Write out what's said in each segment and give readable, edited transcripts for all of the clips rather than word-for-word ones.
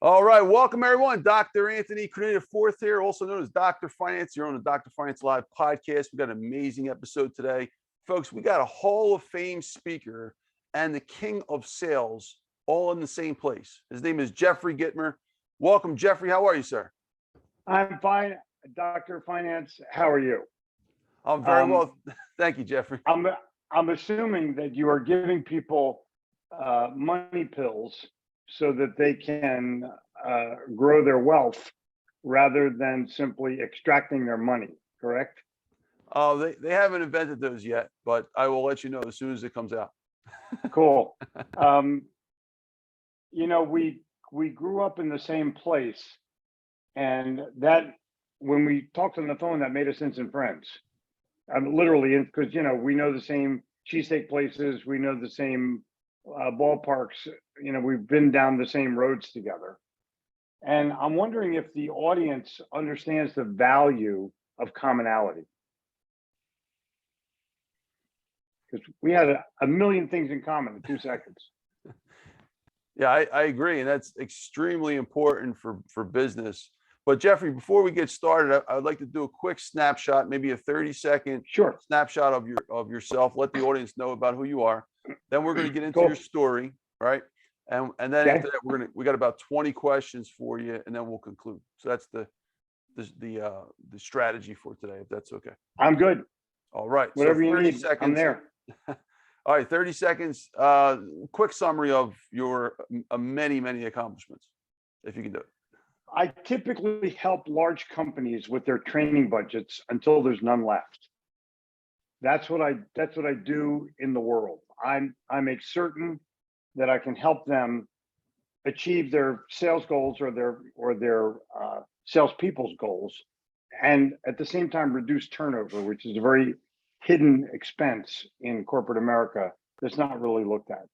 All right, welcome everyone. Dr. Anthony Criniti IV here, also known as Dr. Finance. You're on the Dr. Finance Live podcast. We got an amazing episode today. Folks, we got a Hall of Fame speaker and the king of sales all in the same place. His name is Jeffrey Gitomer. Welcome, Jeffrey. How are you, sir? I'm fine, Dr. Finance. How are you? I'm very well. Thank you, Jeffrey. I'm assuming that you are giving people money pills so that they can grow their wealth rather than simply extracting their money, correct? They haven't invented those yet, but I will let you know as soon as it comes out. Cool. You know, we grew up in the same place, and that when we talked on the phone, that made us instant friends. Literally, because you know we know the same cheesesteak places, we know the same ballparks. You know, we've been down the same roads together, and I'm wondering if the audience understands the value of commonality, because we had a million things in common in 2 seconds. Yeah, I agree, and that's extremely important for business. But Jeffrey, before we get started, I'd like to do a quick snapshot, maybe a 30-second snapshot of yourself. Let the audience know about who you are. Then we're going to get into your story, right? And then after that, we got about 20 questions for you, and then we'll conclude. So that's the strategy for today, if that's okay. I'm good. All right. Whatever so you need, seconds. I'm there. All right, 30 seconds. Quick summary of your many accomplishments, if you can do it. I typically help large companies with their training budgets until there's none left. That's what I do in the world. I make certain that I can help them achieve their sales goals or their salespeople's goals, and at the same time reduce turnover, which is a very hidden expense in corporate America that's not really looked at.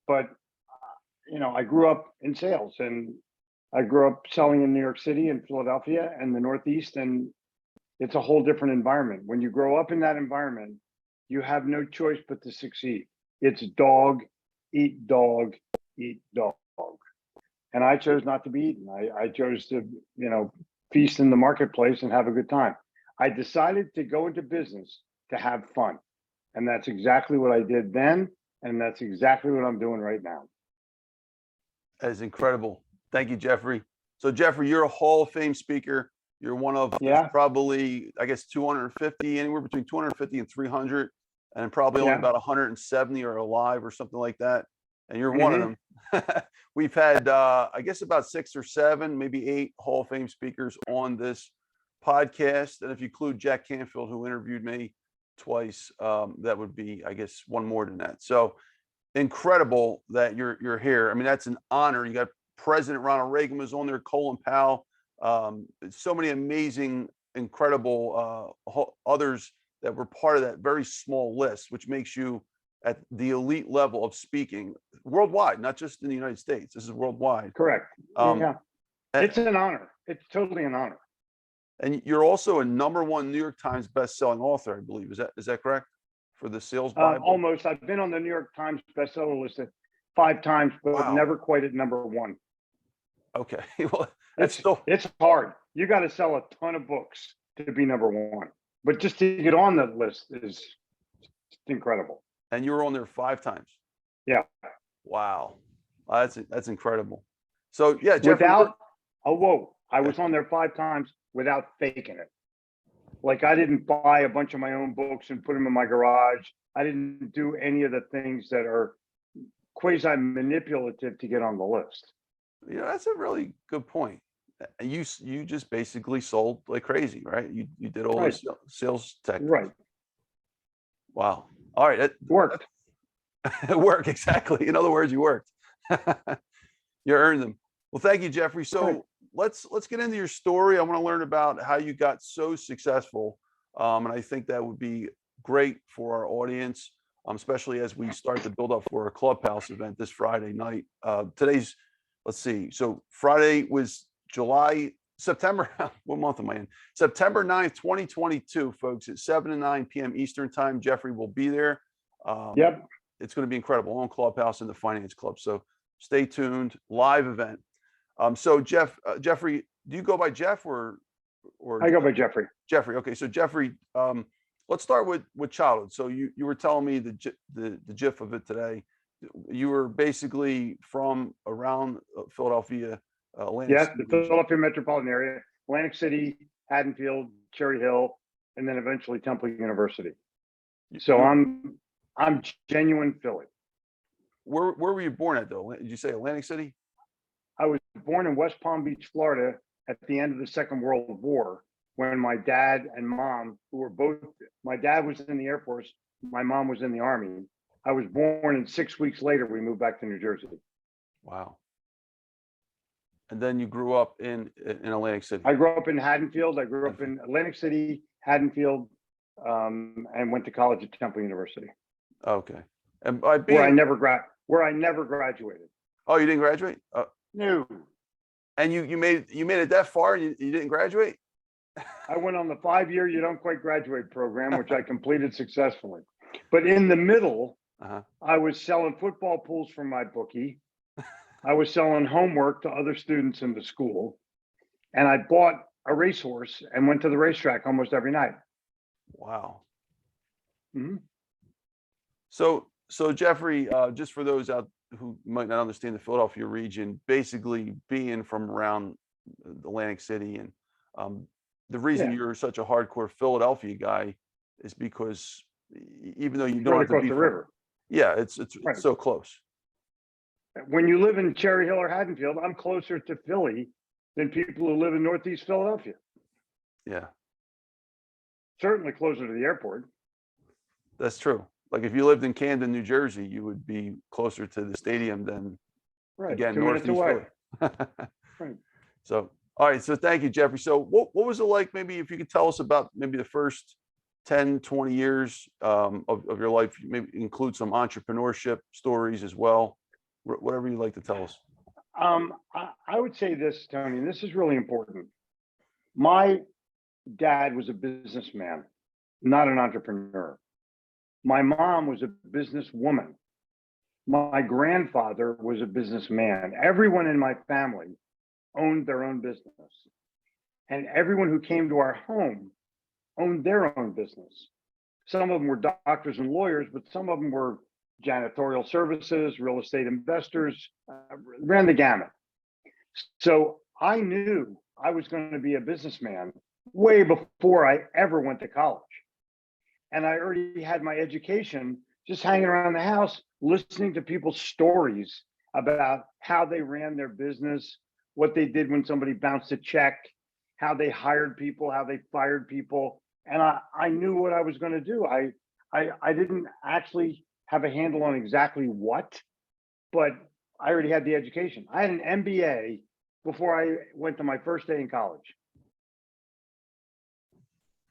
But you know, I grew up in sales, and I grew up selling in New York City and Philadelphia and the Northeast, and it's a whole different environment. When you grow up in that environment, you have no choice but to succeed. It's dog, eat dog, eat dog. And I chose not to be eaten. I chose to, you know, feast in the marketplace and have a good time. I decided to go into business to have fun. And that's exactly what I did then. And that's exactly what I'm doing right now. That is incredible. Thank you, Jeffrey. So Jeffrey, you're a Hall of Fame speaker. You're one of probably, I guess, 250, anywhere between 250 and 300, and probably only about 170 are alive or something like that. And you're one of them. We've had, I guess, about 6 or 7, maybe 8 Hall of Fame speakers on this podcast. And if you include Jack Canfield, who interviewed me twice, that would be, I guess, one more than that. So incredible that you're here. I mean, that's an honor. You got President Ronald Reagan was on there, Colin Powell, so many amazing, incredible others that were part of that very small list, which makes you at the elite level of speaking worldwide, not just in the United States. This is worldwide. Correct. Yeah. It's an honor. It's totally an honor. And you're also a #1 New York Times best-selling author, I believe. Is that correct? For the Sales Bible? Almost. I've been on the New York Times bestseller list 5 times, but never quite at #1. Okay. Well, it's hard. You got to sell a ton of books to be #1, but just to get on the list is incredible. And you were on there 5 times. Yeah. Wow. That's incredible. So yeah, Jeffrey, I was on there 5 times without faking it. Like, I didn't buy a bunch of my own books and put them in my garage. I didn't do any of the things that are quasi manipulative to get on the list. You know, that's a really good point. You just basically sold like crazy, right? You did all this sales tech. Right. Wow. All right. It worked. It worked, exactly. In other words, you worked. You earned them. Well, thank you, Jeffrey. So let's get into your story. I want to learn about how you got so successful. And I think that would be great for our audience, especially as we start to build up for a Clubhouse event this Friday night. Today's, let's see. So Friday was September, what month am I in? September 9th, 2022, folks, at 7 to 9 p.m. Eastern time. Jeffrey will be there. It's going to be incredible on Clubhouse and the Finance Club. So stay tuned. Live event. So Jeffrey, do you go by Jeff or I go by Jeffrey. Jeffrey? Okay, so Jeffrey, let's start with childhood. So you were telling me the gif of it today. You were basically from around Philadelphia, Atlantic Yes, City the region. Philadelphia metropolitan area, Atlantic City, Haddonfield, Cherry Hill, and then eventually Temple University. So I'm genuine Philly. Where were you born at though? Did you say Atlantic City? I was born in West Palm Beach, Florida, at the end of the Second World War, when my dad and mom, who were both, my dad was in the Air Force, my mom was in the Army. I was born, and 6 weeks later, we moved back to New Jersey. Wow. And then you grew up in Atlantic City. I grew up in Haddonfield. I grew up in Atlantic City, Haddonfield, and went to college at Temple University. Okay. And by being where I never graduated. Oh, you didn't graduate? No. And you made it that far and you didn't graduate? I went on the 5-year you don't quite graduate program, which I completed successfully. But in the middle, I was selling football pools from my bookie. I was selling homework to other students in the school. And I bought a racehorse and went to the racetrack almost every night. Wow. Mm-hmm. So Jeffrey, just for those out who might not understand the Philadelphia region, basically being from around Atlantic City, and the reason you're such a hardcore Philadelphia guy is because even though you don't have to be the river. Yeah, it's right. So close. When you live in Cherry Hill or Haddonfield, I'm closer to Philly than people who live in Northeast Philadelphia. Yeah. Certainly closer to the airport. That's true. Like if you lived in Camden, New Jersey, you would be closer to the stadium than again, 2 minutes away. Right. So, all right. So thank you, Jeffrey. So what was it like? Maybe if you could tell us about maybe the first 10, 20 years of your life, maybe include some entrepreneurship stories as well, whatever you'd like to tell us. I would say this, Tony, and this is really important. My dad was a businessman, not an entrepreneur. My mom was a businesswoman. My grandfather was a businessman. Everyone in my family owned their own business. And everyone who came to our home owned their own business. Some of them were doctors and lawyers, but some of them were janitorial services, real estate investors, ran the gamut. So I knew I was going to be a businessman way before I ever went to college. And I already had my education just hanging around the house, listening to people's stories about how they ran their business, what they did when somebody bounced a check, how they hired people, how they fired people. And I knew what I was going to do. I didn't actually have a handle on exactly what, but I already had the education. I had an MBA before I went to my first day in college.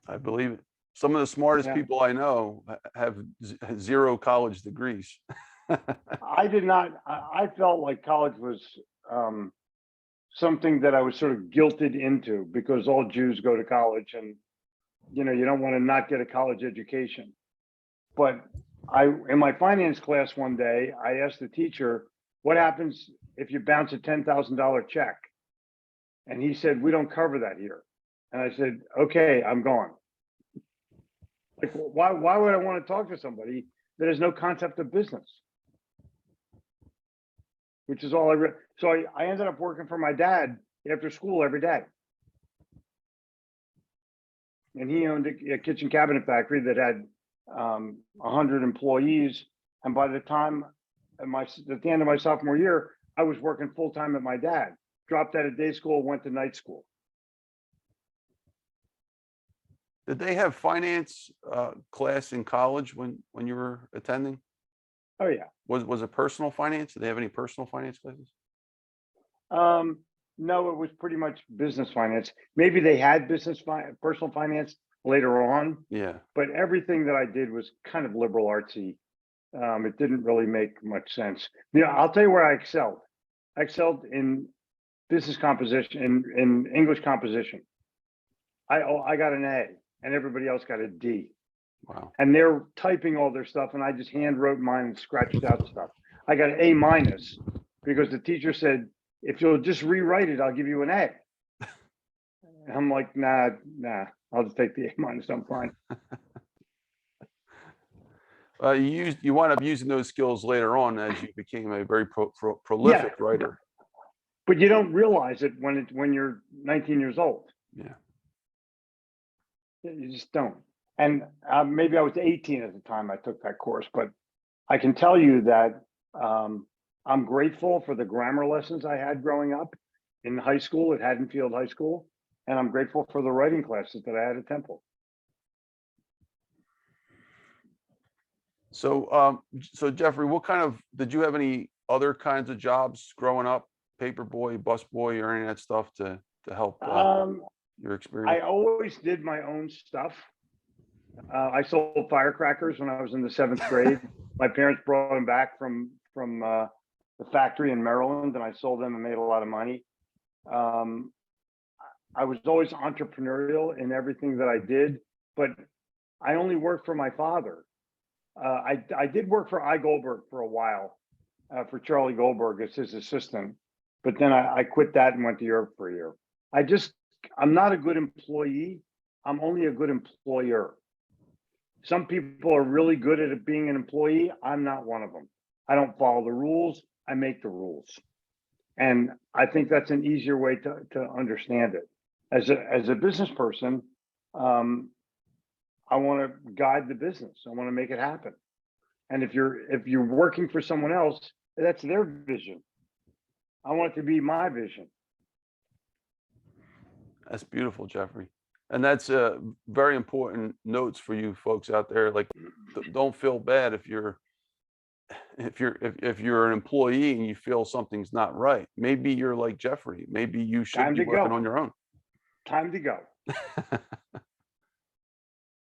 I believe it. Some of the smartest people I know have 0 college degrees. I did not. I felt like college was something that I was sort of guilted into because all Jews go to college, and you don't want to not get a college education. But in my finance class one day, I asked the teacher, "What happens if you bounce a $10,000 check?" And he said, "We don't cover that here." And I said, "Okay, I'm gone." Like, why would I want to talk to somebody that has no concept of business? Which is all I read. So I ended up working for my dad after school every day. And he owned a kitchen cabinet factory that had 100 employees. And by the time at the end of my sophomore year, I was working full time at my dad. Dropped out of day school, went to night school. Did they have finance class in college when you were attending? Oh yeah. Was it personal finance? Did they have any personal finance classes? No, it was pretty much business finance. Maybe they had personal finance later on. Yeah. But everything that I did was kind of liberal artsy. It didn't really make much sense. I'll tell you where I excelled. I excelled in business composition, in English composition. I got an A, and everybody else got a D. Wow. And they're typing all their stuff, and I just hand wrote mine and scratched out stuff. I got an A- because the teacher said, if you'll just rewrite it, I'll give you an A. And I'm like, nah, I'll just take the A-. I'm fine. You wind up using those skills later on as you became a very prolific writer. But you don't realize it when you're 19 years old. Yeah. You just don't. And maybe I was 18 at the time I took that course, but I can tell you that I'm grateful for the grammar lessons I had growing up in high school at Haddonfield High School. And I'm grateful for the writing classes that I had at Temple. So, so Jeffrey, did you have any other kinds of jobs growing up? Paperboy, busboy, or any of that stuff to help your experience? I always did my own stuff. I sold firecrackers when I was in the 7th grade. My parents brought them back from the factory in Maryland, and I sold them and made a lot of money. I was always entrepreneurial in everything that I did, but I only worked for my father. I did work for I. Goldberg for a while, for Charlie Goldberg as his assistant, but then I quit that and went to Europe for a year. I'm not a good employee. I'm only a good employer. Some people are really good at being an employee. I'm not one of them. I don't follow the rules. I make the rules. And I think that's an easier way to understand it. As a business person, I want to guide the business. I want to make it happen. And if you're working for someone else, that's their vision. I want it to be my vision. That's beautiful, Jeffrey. And that's very important notes for you folks out there. Like, don't feel bad if you're an employee and you feel something's not right. Maybe you're like Jeffrey. Maybe you should be working on your own. Time to go.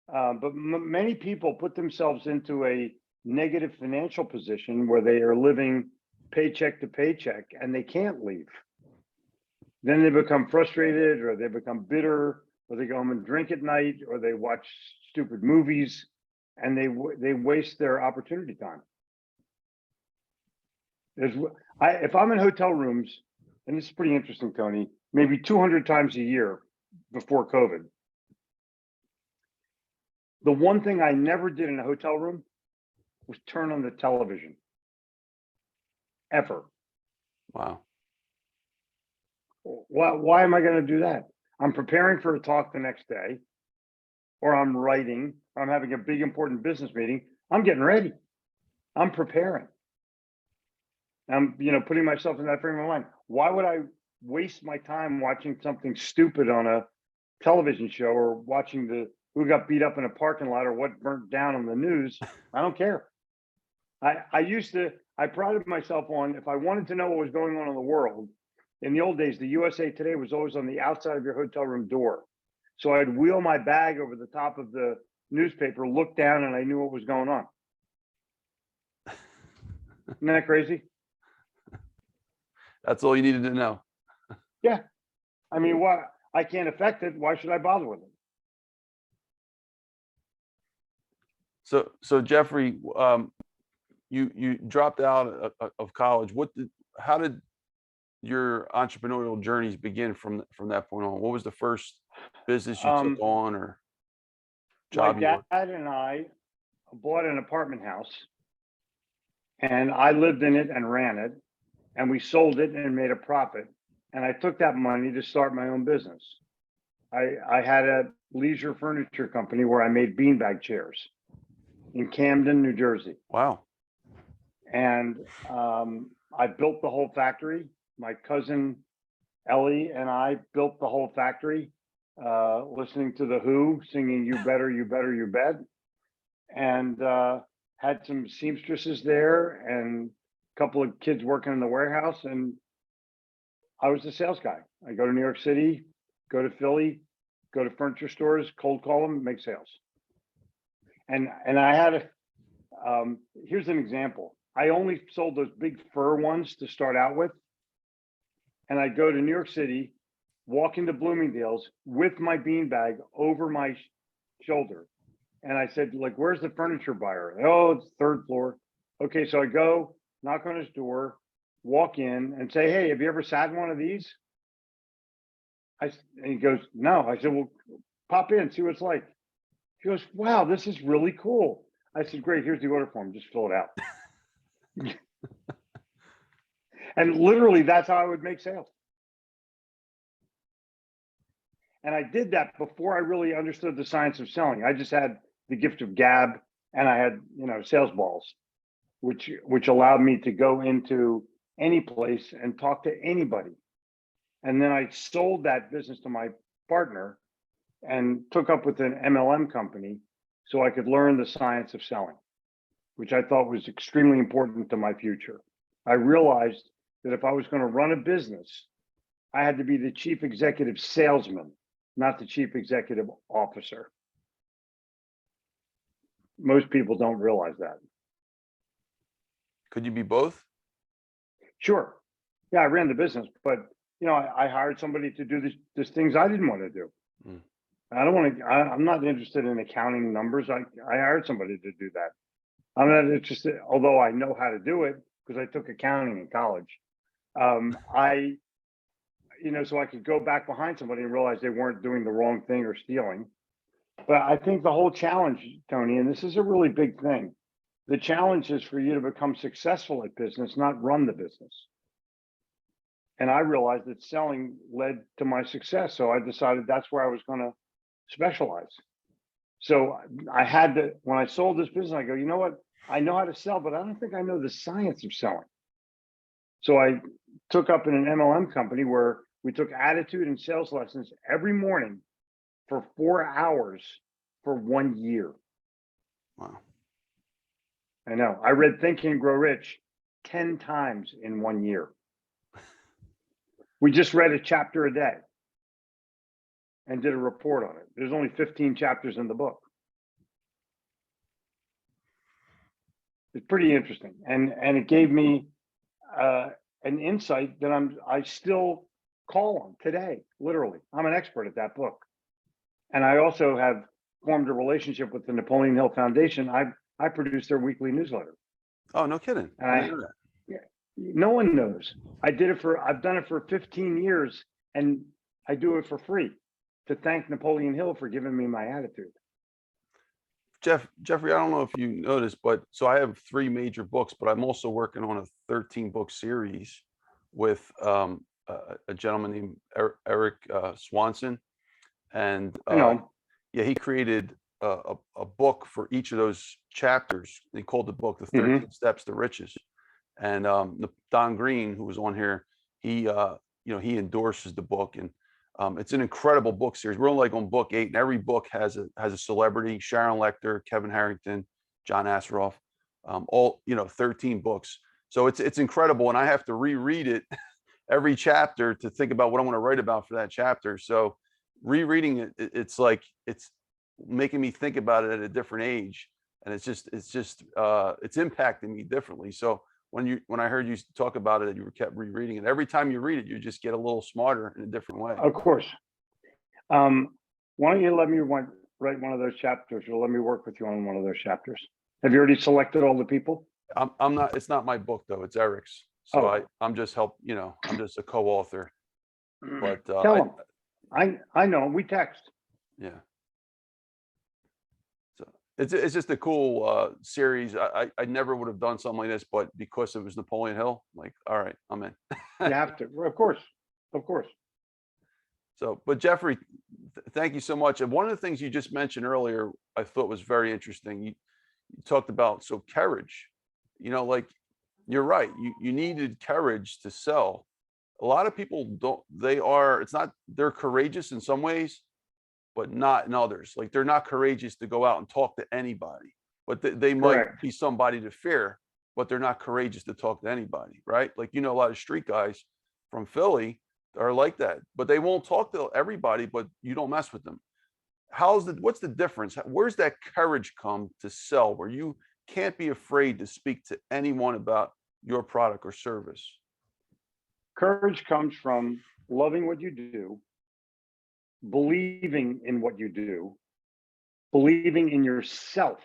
But many people put themselves into a negative financial position where they are living paycheck to paycheck and they can't leave. Then they become frustrated, or they become bitter, or they go home and drink at night, or they watch stupid movies, and they waste their opportunity time. If I'm in hotel rooms, and this is pretty interesting, Tony, maybe 200 times a year before COVID, the one thing I never did in a hotel room was turn on the television. Ever. Wow. Why am I going to do that? I'm preparing for a talk the next day, or I'm writing, or I'm having a big important business meeting. I'm getting ready. I'm preparing. I'm, putting myself in that frame of mind. Why would I waste my time watching something stupid on a television show, or watching who got beat up in a parking lot, or what burnt down on the news? I don't care. I prided myself on, if I wanted to know what was going on in the world, in the old days, the USA Today was always on the outside of your hotel room door. So I'd wheel my bag over the top of the newspaper, look down, and I knew what was going on. Isn't that crazy? That's all you needed to know. Yeah. I mean, why? I can't affect it. Why should I bother with it? So Jeffrey, you dropped out of college. How did your entrepreneurial journeys begin from that point on? What was the first business you took on, or job? My dad and I bought an apartment house, and I lived in it and ran it, and we sold it and made a profit. And I took that money to start my own business. I had a leisure furniture company where I made beanbag chairs in Camden, New Jersey. Wow. And I built the whole factory. My cousin Ellie and I built the whole factory, listening to The Who singing "You Better, You Better, You Bet," and had some seamstresses there and a couple of kids working in the warehouse. And I was the sales guy. I go to New York City, go to Philly, go to furniture stores, cold call them, make sales. And I had here's an example. I only sold those big fur ones to start out with. And I'd go to New York City, walk into Bloomingdale's with my beanbag over my shoulder. And I said, like, where's the furniture buyer? Oh, it's 3rd floor. Okay, so I go, knock on his door. walk in and say, "Hey, have you ever sat in one of these?" And he goes, "No." I said, "Well, pop in, see what it's like." He goes, "Wow, this is really cool." I said, "Great, here's the order form, just fill it out." And literally, that's how I would make sales. And I did that before I really understood the science of selling. I just had the gift of gab, and I had, sales balls, which allowed me to go into any place and talk to anybody. And then I sold that business to my partner and took up with an MLM company so I could learn the science of selling, which I thought was extremely important to my future. I realized that if I was going to run a business, I had to be the chief executive salesman, not the chief executive officer. Most people don't realize that. Could you be both? Sure. Yeah, I ran the business, but I hired somebody to do these things I didn't want to do. Mm. I'm not interested in accounting numbers. I hired somebody to do that. I'm not interested, although I know how to do it because I took accounting in college. So I could go back behind somebody and realize they weren't doing the wrong thing or stealing. But I think the whole challenge, Tony, and this is a really big thing, the challenge is for you to become successful at business, not run the business. And I realized that selling led to my success. So I decided that's where I was going to specialize. So I had to, when I sold this business, I go, you know what? I know how to sell, but I don't think I know the science of selling. So I took up in an MLM company where we took attitude and sales lessons every morning for 4 hours for 1 year. Wow. I know. I read Think and Grow Rich 10 times in 1 year. We just read a chapter a day and did a report on it. There's only 15 chapters in the book. It's pretty interesting. And it gave me an insight that I still call on today, literally. I'm an expert at that book. And I also have formed a relationship with the Napoleon Hill Foundation. I produce their weekly newsletter. Oh, no kidding. And no one knows. I've done it for 15 years, and I do it for free to thank Napoleon Hill for giving me my attitude. Jeffrey, I don't know if you noticed, but so I have 3 major books, but I'm also working on a 13-book series with a gentleman named Eric Swanson. And yeah, he created a book for each of those chapters. He called the book The 13 Steps to Riches. And Don Green, who was on here, he endorses the book, and it's an incredible book series. We're only on book 8, and every book has a celebrity: Sharon Lechter, Kevin Harrington, John Asseroff, all 13 books. So it's incredible, and I have to reread it every chapter to think about what I want to write about for that chapter. So rereading it, it's like it's making me think about it at a different age, and it's impacting me differently. So when I heard you talk about it, you kept rereading it. Every time you read it, you just get a little smarter in a different way. Of course. Why don't you let me write one of those chapters, or let me work with you on one of those chapters? Have you already selected all the people? I'm not. It's not my book though. It's Eric's. So I'm just I'm just a co-author. But tell him. I know. We text. Yeah. So it's just a cool series. I never would have done something like this, but because it was Napoleon Hill, like, all right, I'm in. You have to, of course. So, but Jeffrey, thank you so much. And one of the things you just mentioned earlier, I thought was very interesting. You talked about courage. Like, you're right. You needed courage to sell. A lot of people don't. They're courageous in some ways, but not in others. Like, they're not courageous to go out and talk to anybody, but they might be somebody to fear, but they're not courageous to talk to anybody, right? Like, a lot of street guys from Philly are like that, but they won't talk to everybody, but you don't mess with them. What's the difference? Where's that courage come to sell, where you can't be afraid to speak to anyone about your product or service? Courage comes from loving what you do, believing in what you do, believing in yourself,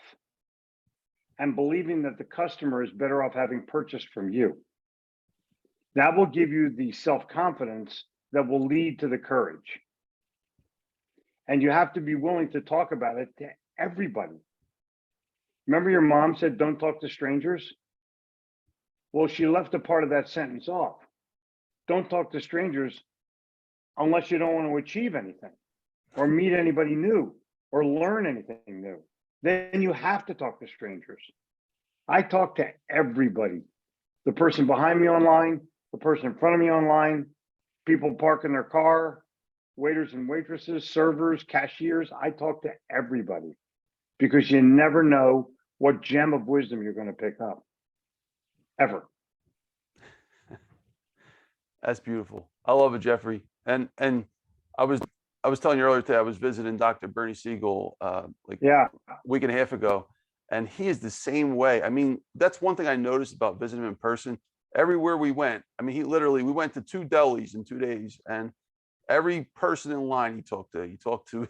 and believing that the customer is better off having purchased from you. That will give you the self-confidence that will lead to the courage. And you have to be willing to talk about it to everybody. Remember your mom said, don't talk to strangers? Well, she left a part of that sentence off. Don't talk to strangers unless you don't want to achieve anything or meet anybody new or learn anything new. Then you have to talk to strangers. I talk to everybody. The person behind me online, the person in front of me online, people parking their car, waiters and waitresses, servers, cashiers. I talk to everybody because you never know what gem of wisdom you're going to pick up, ever. That's beautiful. I love it, Jeffrey. And I was telling you earlier today, I was visiting Dr. Bernie Siegel a week and a half ago, and he is the same way. I mean, that's one thing I noticed about visiting him in person. Everywhere we went, I mean, we went to 2 delis in 2 days, and every person in line he talked to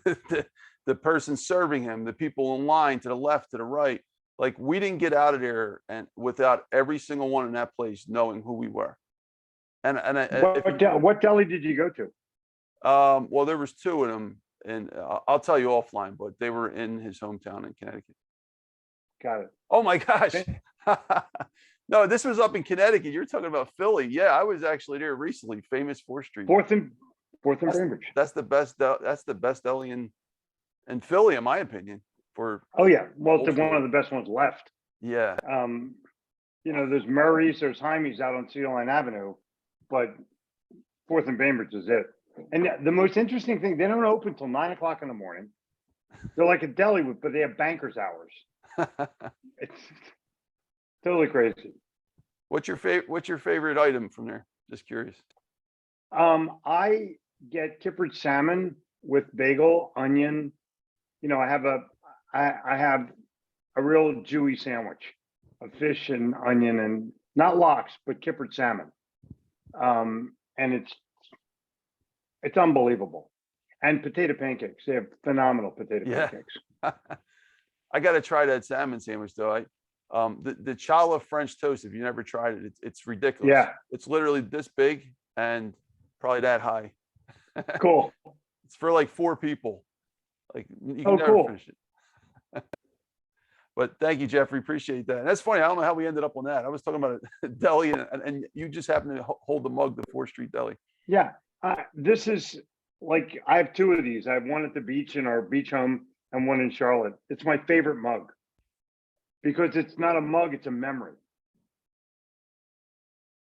the person serving him, the people in line to the left, to the right. Like, we didn't get out of there and without every single one in that place knowing who we were. And what deli did you go to? Well, there was 2 of them, and I'll tell you offline, but they were in his hometown in Connecticut. Got it. Oh my gosh. No, this was up in Connecticut. You're talking about Philly. Yeah, I was actually there recently. Famous 4th Street. 4th and Cambridge. That's the best. That's the best deli in Philly, in my opinion. Oh yeah, well, it's one of the best ones left. Yeah. There's Murray's, there's Jaime's out on Cedar Line Avenue, but 4th and Cambridge is it. And the most interesting thing, they don't open till 9 o'clock in the morning. They're like a deli, but they have bankers hours. It's totally crazy. What's your favorite item from there? Just curious. I get kippered salmon with bagel, onion. I have a real Jewy sandwich of fish and onion, and not lox, but kippered salmon. And it's unbelievable. And potato pancakes. They have phenomenal potato pancakes. I got to try that salmon sandwich though. The challah French toast, if you never tried it, it's ridiculous. Yeah. It's literally this big and probably that high. Cool. It's for like 4 people. Like, you can never finish it. But thank you, Jeffrey. Appreciate that. And that's funny. I don't know how we ended up on that. I was talking about a deli, and you just happened to hold the mug, the 4th Street Deli. Yeah. This is like, I have 2 of these. I have one at the beach in our beach home and one in Charlotte. It's my favorite mug because it's not a mug, it's a memory.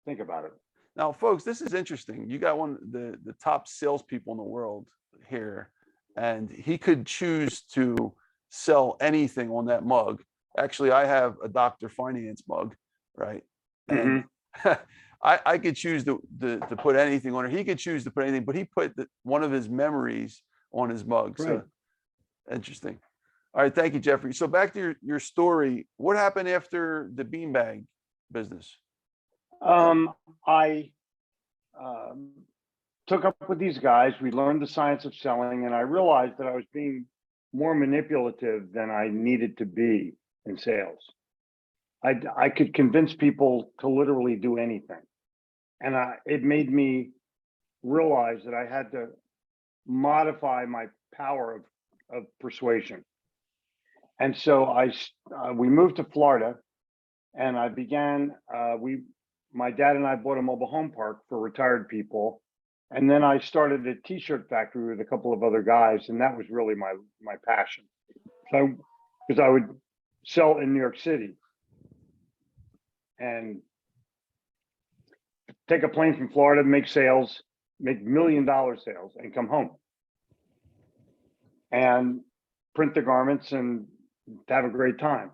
Think about it. Now, folks, this is interesting. You got one of the top salespeople in the world here, and he could choose to sell anything on that mug. Actually, I have a Dr. Finance mug, right? And I could choose to put anything on it. He could choose to put anything, but he put one of his memories on his mug. Right. So interesting. All right, thank you, Jeffrey. So back to your story. What happened after the beanbag business? I took up with these guys. We learned the science of selling, and I realized that I was being more manipulative than I needed to be in sales. I could convince people to literally do anything. And it made me realize that I had to modify my power of persuasion. And so we moved to Florida, and I began, my dad and I bought a mobile home park for retired people. And then I started a t-shirt factory with a couple of other guys. And that was really my passion. So, because I would sell in New York City and take a plane from Florida, make sales, make $1 million sales, and come home and print the garments and have a great time.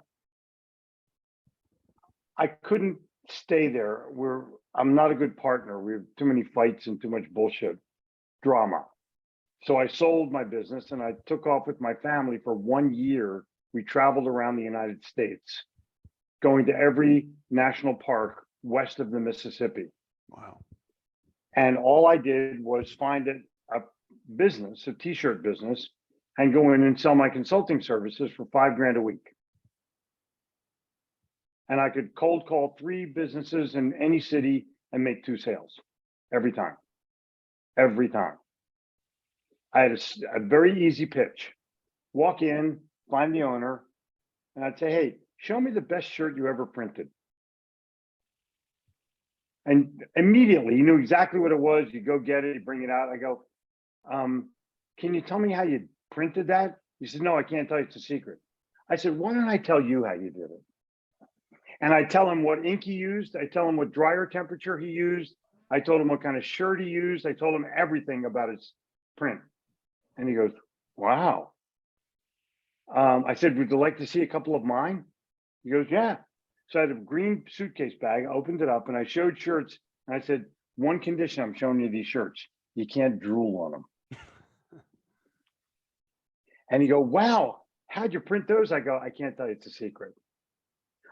I couldn't stay there. I'm not a good partner. We have too many fights and too much bullshit, drama. So I sold my business and I took off with my family for 1 year. We traveled around the United States, going to every national park west of the Mississippi. Wow. And all I did was find a business, a t-shirt business, and go in and sell my consulting services for $5,000 a week. And I could cold call 3 businesses in any city and make 2 sales every time. Every time. I had a very easy pitch. Walk in, find the owner, and I'd say, hey, show me the best shirt you ever printed. And immediately, he knew exactly what it was. You go get it, you bring it out. I go, can you tell me how you printed that? He said, no, I can't tell you. It's a secret. I said, why don't I tell you how you did it? And I tell him what ink he used. I tell him what dryer temperature he used. I told him what kind of shirt he used. I told him everything about his print. And he goes, wow. I said, would you like to see a couple of mine? He goes, yeah. So I had a green suitcase bag, opened it up, and I showed shirts. And I said, one condition, I'm showing you these shirts. You can't drool on them. And he go, wow, how'd you print those? I go, I can't tell you, it's a secret.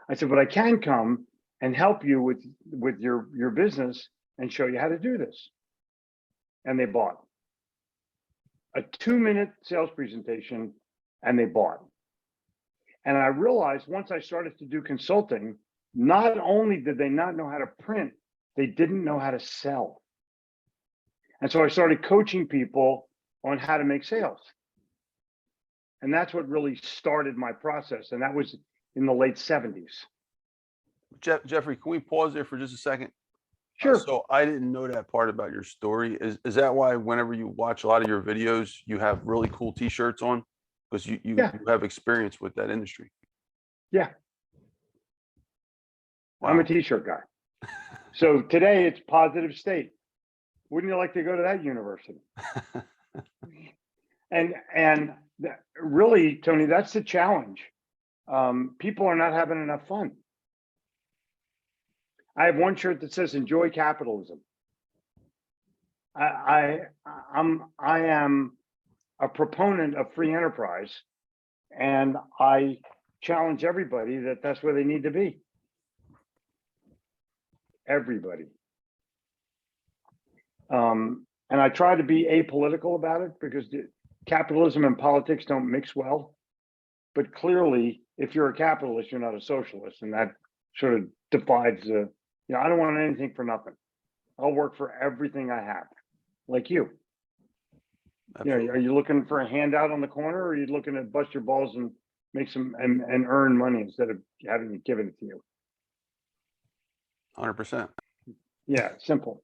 I said, but I can come and help you with your business and show you how to do this. And they bought. A 2-minute sales presentation, and they bought. And I realized once I started to do consulting, not only did they not know how to print, they didn't know how to sell. And so I started coaching people on how to make sales. And that's what really started my process. And that was in the late 70s. Jeffrey, can we pause there for just a second? Sure. So I didn't know that part about your story. Is that why whenever you watch a lot of your videos, you have really cool t-shirts on? Because you have experience with that industry. Yeah. Wow. I'm a t-shirt guy. So today it's positive state. Wouldn't you like to go to that university? And really, Tony, that's the challenge. People are not having enough fun. I have one shirt that says "Enjoy capitalism." I am a proponent of free enterprise, and I challenge everybody that that's where they need to be. Everybody. And I try to be apolitical about it because capitalism and politics don't mix well. But clearly, if you're a capitalist, you're not a socialist, and that sort of divides the. I don't want anything for nothing. I'll work for everything I have, like you. Absolutely. Are you looking for a handout on the corner, or are you looking to bust your balls and make some and earn money instead of having it given it to you? 100%. Yeah, simple.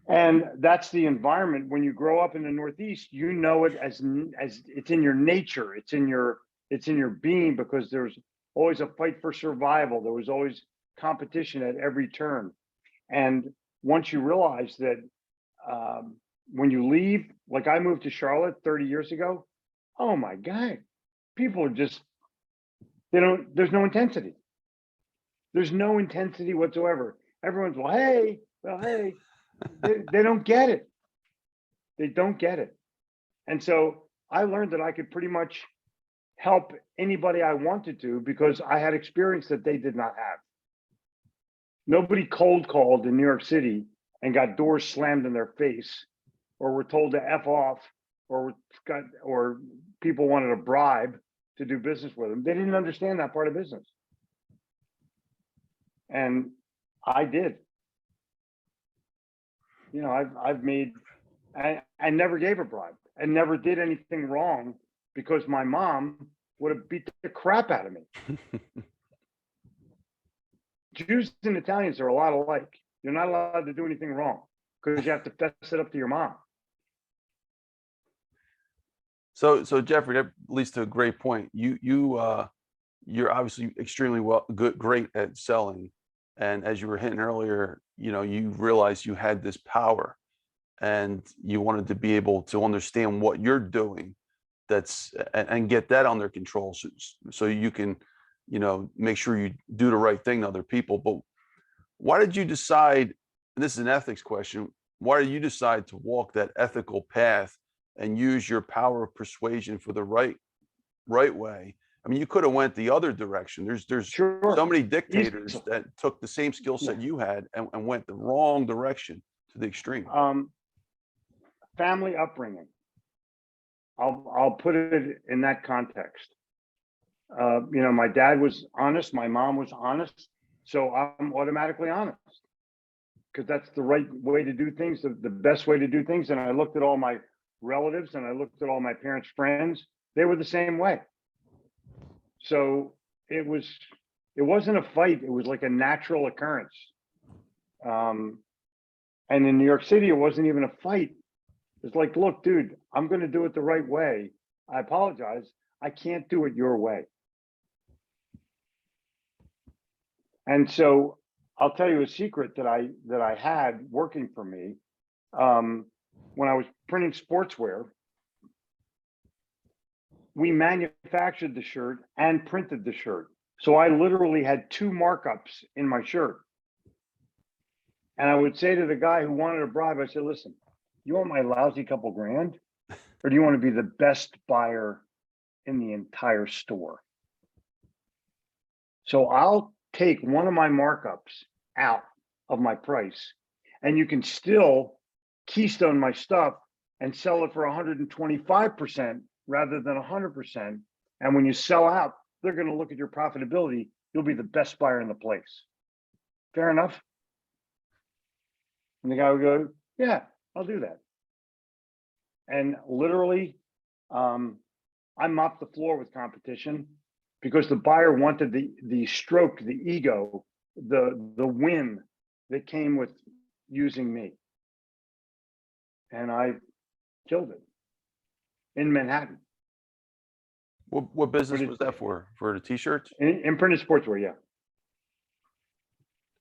And that's the environment. When you grow up in the Northeast, you know it as it's in your nature. It's in your being, because there's always a fight for survival. There was always competition at every turn. And once you realize that when you leave, like I moved to Charlotte 30 years ago, oh my God, people are just, there's no intensity. There's no intensity whatsoever. Everyone's, well, hey. They don't get it. They don't get it. And so I learned that I could pretty much help anybody I wanted to, because I had experience that they did not have. Nobody cold called in New York City and got doors slammed in their face, or were told to F off, or people wanted a bribe to do business with them. They didn't understand that part of business. And I did. I've made, I never gave a bribe. I never did anything wrong, because my mom would have beat the crap out of me. Jews and Italians are a lot alike. You're not allowed to do anything wrong, because you have to fess it up to your mom. So Jeffrey, that leads to a great point. You're obviously extremely great at selling. And as you were hitting earlier, you realized you had this power, and you wanted to be able to understand what you're doing, and get that under control, so you can, make sure you do the right thing to other people. But why did you decide, and this is an ethics question, why did you decide to walk that ethical path and use your power of persuasion for the right way? I mean, you could have went the other direction. There's Sure. so many dictators that took the same skill set you had and went the wrong direction to the extreme. Family upbringing. I'll put it in that context. My dad was honest. My mom was honest. So I'm automatically honest. because that's the right way to do things, the best way to do things. And I looked at all my relatives and I looked at all my parents' friends. They were the same way. So it wasn't a fight. It was like a natural occurrence. And in New York City, it wasn't even a fight. It's like, look, dude, I'm going to do it the right way. I apologize. I can't do it your way. And so I'll tell you a secret that I had working for me. When I was printing sportswear, we manufactured the shirt and printed the shirt. So I literally had two markups in my shirt. And I would say to the guy who wanted a bribe, I said, listen, you want my lousy couple grand? Or do you want to be the best buyer in the entire store? So I'll take one of my markups out of my price, and you can still keystone my stuff and sell it for 125% rather than 100%. And when you sell out, they're going to look at your profitability. You'll be the best buyer in the place. Fair enough? And the guy would go, yeah, I'll do that. And literally, I mopped the floor with competition because the buyer wanted the stroke, the ego, the win that came with using me. And I killed it in Manhattan. What business was that for? For the t-shirts? In printed sportswear, yeah.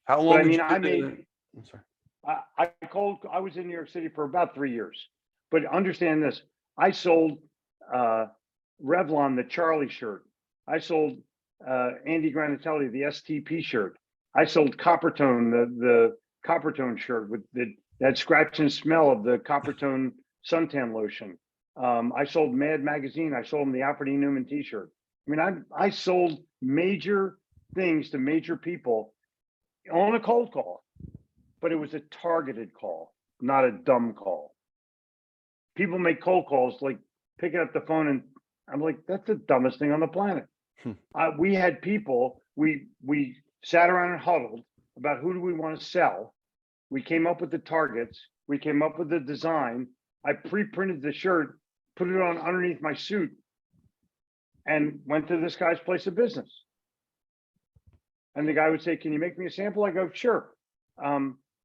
How long? But, I mean, I'm sorry. I was in New York City for about 3 years. But understand this, I sold Revlon, the Charlie shirt. I sold Andy Granatelli, the STP shirt. I sold Coppertone, the Coppertone shirt with that scratch and smell of the Coppertone suntan lotion. I sold Mad Magazine. I sold them the Alfred E. Newman t-shirt. I mean, I sold major things to major people on a cold call, but it was a targeted call, not a dumb call. People make cold calls like picking up the phone, and I'm like, that's the dumbest thing on the planet. We had people, we sat around and huddled about who do we want to sell. We came up with the targets. We came up with the design. I pre-printed the shirt, put it on underneath my suit, and went to this guy's place of business. And the guy would say, can you make me a sample? I go, sure.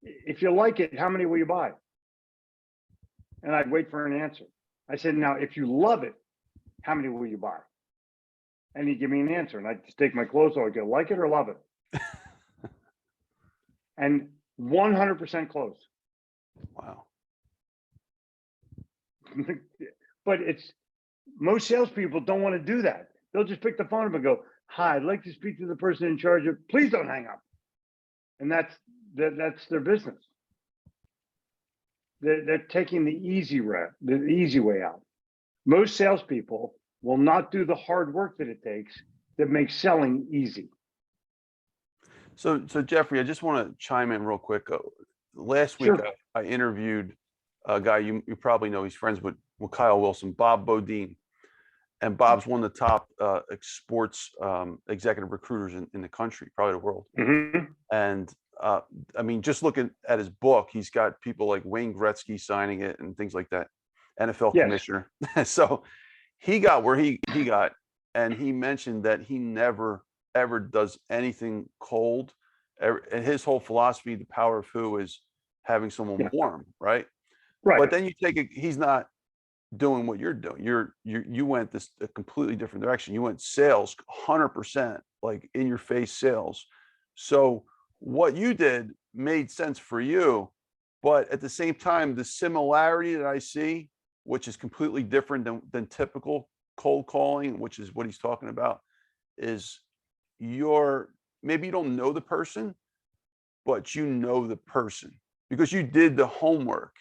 If you like it, how many will you buy? And I'd wait for an answer. I said, now, if you love it, how many will you buy? And he'd give me an answer. And I'd just take my clothes off. I'd go, like it or love it? And 100% closed. Wow. But most salespeople don't want to do that. They'll just pick the phone up and go, hi, I'd like to speak to the person in charge of, please don't hang up. And that's their business. They're taking the easy way out. Most salespeople will not do the hard work that it takes that makes selling easy. So Jeffrey, I just want to chime in real quick. Last week, Sure. I interviewed a guy you probably know. He's friends with Kyle Wilson, Bob Bodine. And Bob's one of the top sports executive recruiters in the country, probably the world. Mm-hmm. And I mean, just looking at his book, he's got people like Wayne Gretzky signing it and things like that, NFL commissioner. So he got where he got, and he mentioned that he never, ever does anything cold. And his whole philosophy, the power of who, is having someone warm, right? Right. But then you take it, he's not doing what you're doing. You went a completely different direction. You went sales, 100%, like in your face sales. So what you did made sense for you, but at the same time, the similarity that I see, which is completely different than typical cold calling, which is what he's talking about, is maybe you don't know the person, but you know the person because you did the homework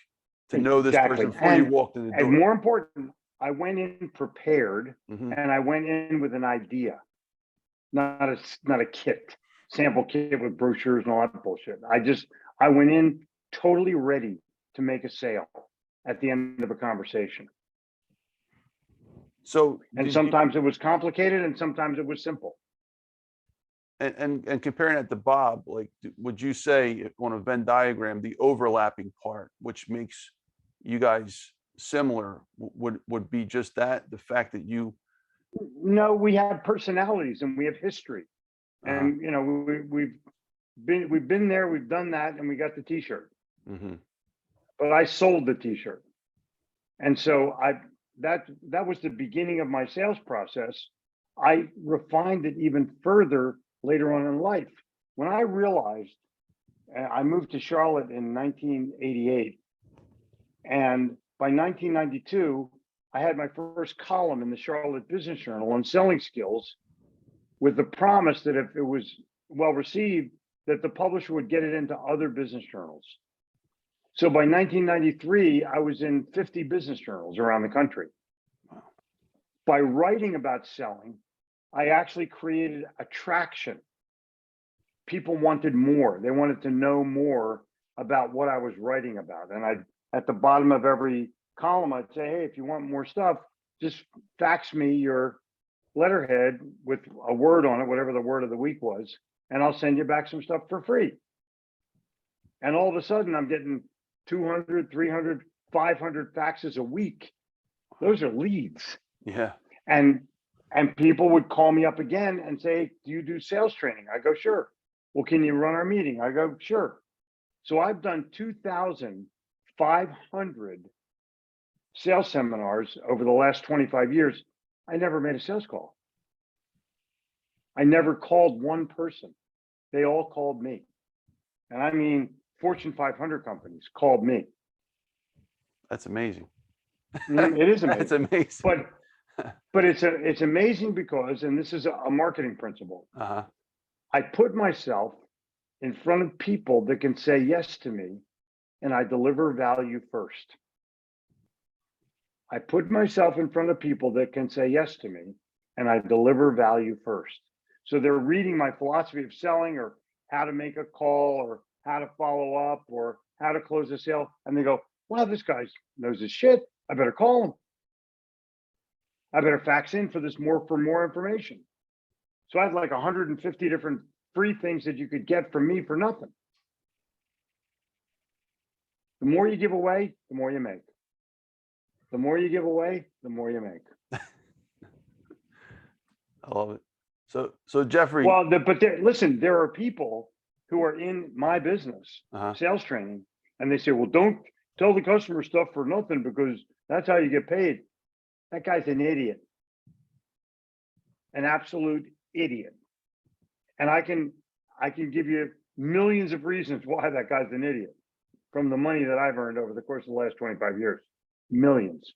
to know this person before you walked in the door. And more important, I went in prepared, and I went in with an idea, not a kit, sample kit with brochures and all that bullshit. I went in totally ready to make a sale at the end of a conversation. So, and sometimes it was complicated and sometimes it was simple. And comparing that to Bob, like, would you say on a Venn diagram, the overlapping part, which makes you guys similar, would be just that, the fact that you? No, we have personalities and we have history, and you know, we've been there, we've done that, and we got the T-shirt. But I sold the T-shirt, and so that was the beginning of my sales process. I refined it even further later on in life. When I realized, I moved to Charlotte in 1988, and by 1992, I had my first column in the Charlotte Business Journal on selling skills, with the promise that if it was well received, that the publisher would get it into other business journals. So by 1993, I was in 50 business journals around the country. By writing about selling, I actually created attraction. People wanted more. They wanted to know more about what I was writing about. And at the bottom of every column, I'd say, hey, if you want more stuff, just fax me your letterhead with a word on it, whatever the word of the week was, and I'll send you back some stuff for free. And all of a sudden, I'm getting 200, 300, 500 faxes a week. Those are leads. Yeah. And people would call me up again and say, do you do sales training? I go, sure. Well, can you run our meeting? I go, sure. So I've done 2,500 sales seminars over the last 25 years. I never made a sales call. I never called one person. They all called me. And I mean, Fortune 500 companies called me. That's amazing. It is amazing. That's amazing. But it's amazing because, and this is a marketing principle, I put myself in front of people that can say yes to me, and I deliver value first. I put myself in front of people that can say yes to me, and I deliver value first. So they're reading my philosophy of selling, or how to make a call, or how to follow up, or how to close a sale, and they go, wow, this guy knows his shit. I better call him. I better fax in for more information. So I have like 150 different free things that you could get from me for nothing. The more you give away, the more you make. The more you give away, the more you make. I love it. So Jeffrey. Well, listen, there are people who are in my business, sales training, and they say, well, don't tell the customer stuff for nothing because that's how you get paid. That guy's an idiot, an absolute idiot. And I can give you millions of reasons why that guy's an idiot from the money that I've earned over the course of the last 25 years. Millions.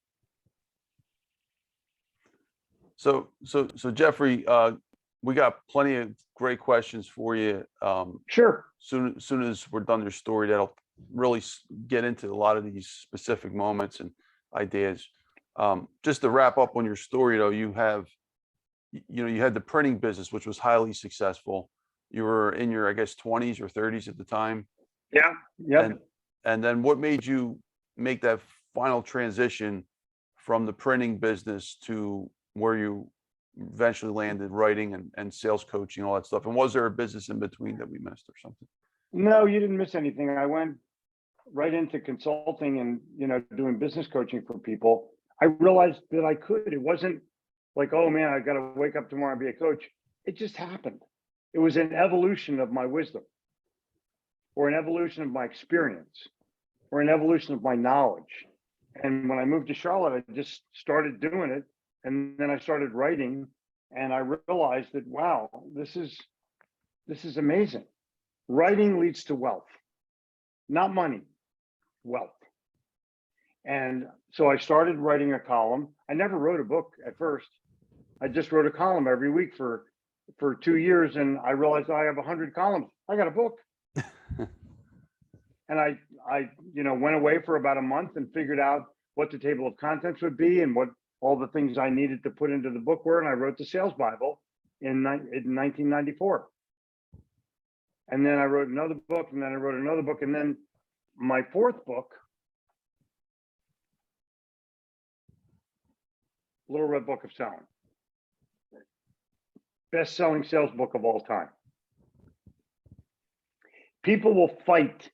So Jeffrey, we got plenty of great questions for you. Sure. Soon as we're done your story, that'll really get into a lot of these specific moments and ideas. Just to wrap up on your story, though, you had the printing business, which was highly successful. You were in your, I guess, 20s or 30s at the time. Yeah. Yeah. And then what made you make that final transition from the printing business to where you eventually landed writing and sales coaching, all that stuff? And was there a business in between that we missed or something? No, you didn't miss anything. I went right into consulting and, doing business coaching for people. I realized that I could. It wasn't like, oh man, I got to wake up tomorrow and be a coach. It just happened. It was an evolution of my wisdom, or an evolution of my experience, or an evolution of my knowledge. And when I moved to Charlotte, I just started doing it. And then I started writing, and I realized that, wow, this is amazing. Writing leads to wealth, not money, wealth. And so I started writing a column. I never wrote a book at first. I just wrote a column every week for 2 years, and I realized I have 100 columns. I got a book. And I went away for about a month and figured out what the table of contents would be and what all the things I needed to put into the book were. And I wrote the Sales Bible in 1994. And then I wrote another book, and then I wrote another book. And then my fourth book, Little Red Book of Selling, best-selling sales book of all time. People will fight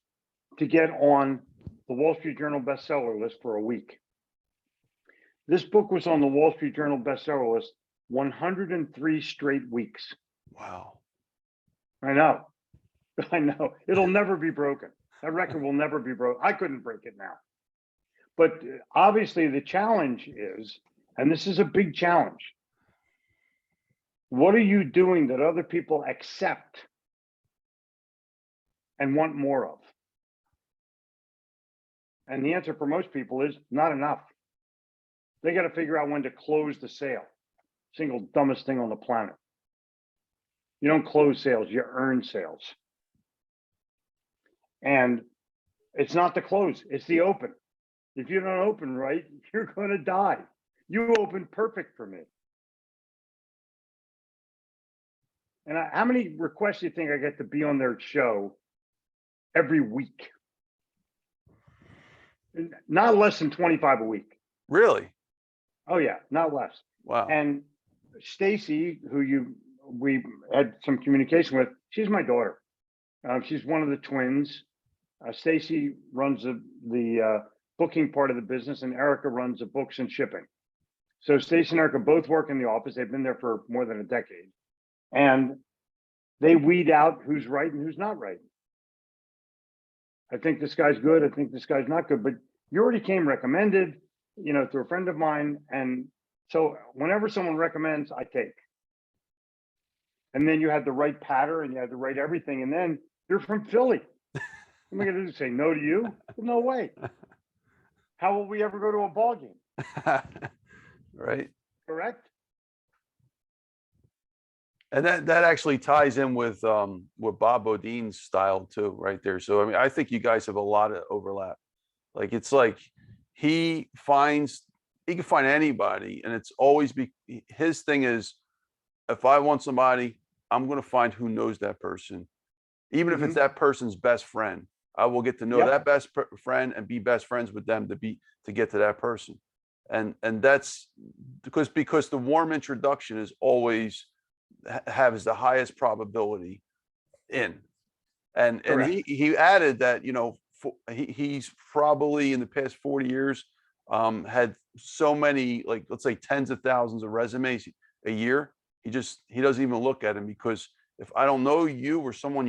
to get on the Wall Street Journal bestseller list for a week. This book was on the Wall Street Journal bestseller list 103 straight weeks. Wow. I know. I know. It'll never be broken. That record will never be broken. I couldn't break it now. But obviously the challenge is, and this is a big challenge, what are you doing that other people accept and want more of? And the answer for most people is not enough. They got to figure out when to close the sale. Single dumbest thing on the planet. You don't close sales, you earn sales. And it's not the close, it's the open. If you don't open right, you're going to die. You opened perfect for me. And how many requests do you think I get to be on their show every week? Not less than 25 a week. Really? Oh yeah, not less. Wow. And Stacy, who we had some communication with, she's my daughter. She's one of the twins. Stacy runs the booking part of the business, and Erica runs the books and shipping. So Stacy and Erica both work in the office. They've been there for more than a decade. And they weed out who's right and who's not right. I think this guy's good. I think this guy's not good. But you already came recommended, through a friend of mine. And so whenever someone recommends, I take. And then you had the right pattern and you had the right everything. And then you're from Philly. What am I going to do? Say no to you? No way. How will we ever go to a ball game? Right. Correct. And that actually ties in with Bob Bodine's style too, right there. So I mean, I think you guys have a lot of overlap. Like it's like he can find anybody, and it's always his thing is, if I want somebody, I'm going to find who knows that person, even if it's that person's best friend. I will get to know that best friend and be best friends with them to get to that person, and that's because the warm introduction is always has the highest probability in, and he added that he's probably in the past 40 years had so many, like, let's say tens of thousands of resumes a year. He doesn't even look at them, because if I don't know you or someone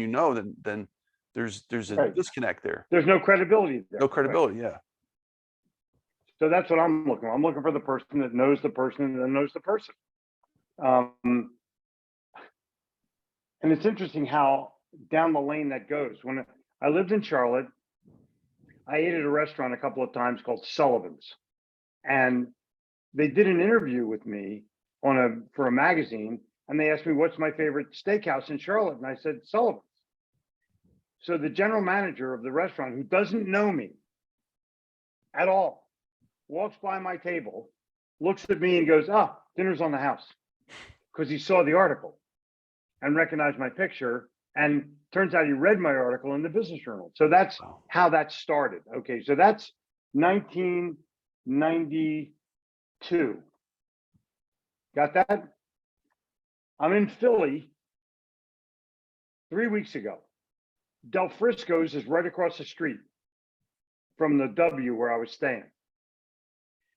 then there's a disconnect there. There's no credibility there. No credibility, yeah. So that's what I'm looking for. I'm looking for the person that knows the person that knows the person. And it's interesting how down the lane that goes. When I lived in Charlotte, I ate at a restaurant a couple of times called Sullivan's, and they did an interview with me for a magazine, and they asked me what's my favorite steakhouse in Charlotte, and I said Sullivan's. So the general manager of the restaurant, who doesn't know me at all, walks by my table, looks at me and goes, dinner's on the house, because he saw the article and recognized my picture. And turns out he read my article in the Business Journal. So that's how that started. Okay, so that's 1992. Got that? I'm in Philly 3 weeks ago. Del Frisco's is right across the street from the W where I was staying.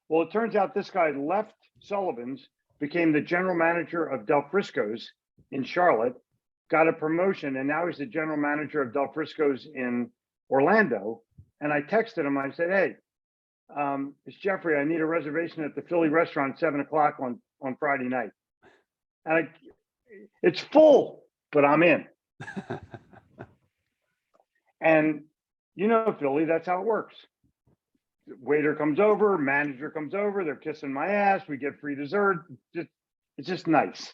Well, it turns out this guy left Sullivan's, became the general manager of Del Frisco's in Charlotte, got a promotion, and now he's the general manager of Del Frisco's in Orlando. And I texted him. I said, hey, it's Jeffrey. I need a reservation at the Philly restaurant at 7 o'clock on Friday night. And it's full, but I'm in. And Philly, that's how it works. Waiter comes over, manager comes over, they're kissing my ass, we get free dessert. It's just nice.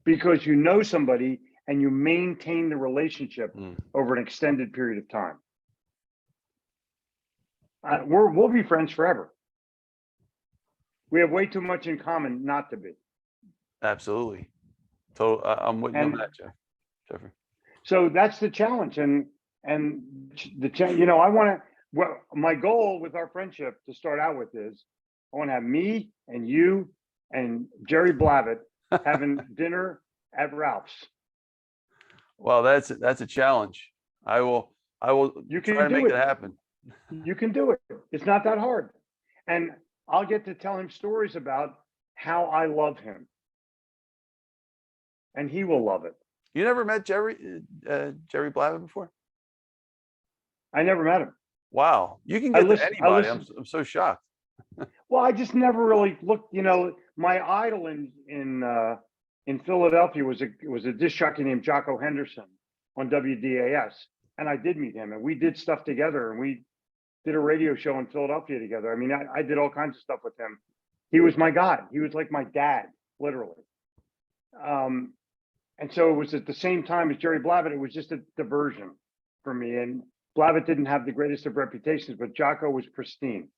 Because you know somebody and you maintain the relationship over an extended period of time. We'll be friends forever. We have way too much in common not to be. Absolutely. I'm with you on that, Jeffrey. So that's the challenge, and my goal with our friendship to start out with is I want to have me and you and Jerry Blavitt having dinner at Ralph's. Well, that's a challenge. I will You try can to do make it it. happen. You can do it. It's not that hard. And I'll get to tell him stories about how I love him. And he will love it. You never met Jerry Blavat before? I never met him. Wow, you can get to anybody. I'm so shocked. Well, I just never really looked. My idol in Philadelphia was a disc jockey named Jocko Henderson on WDAS, and I did meet him, and we did stuff together, and we did a radio show in Philadelphia together. I mean, I did all kinds of stuff with him. He was my guy. He was like my dad, literally. And so it was at the same time as Jerry Blavat. It was just a diversion for me. And Blavat didn't have the greatest of reputations, but Jocko was pristine.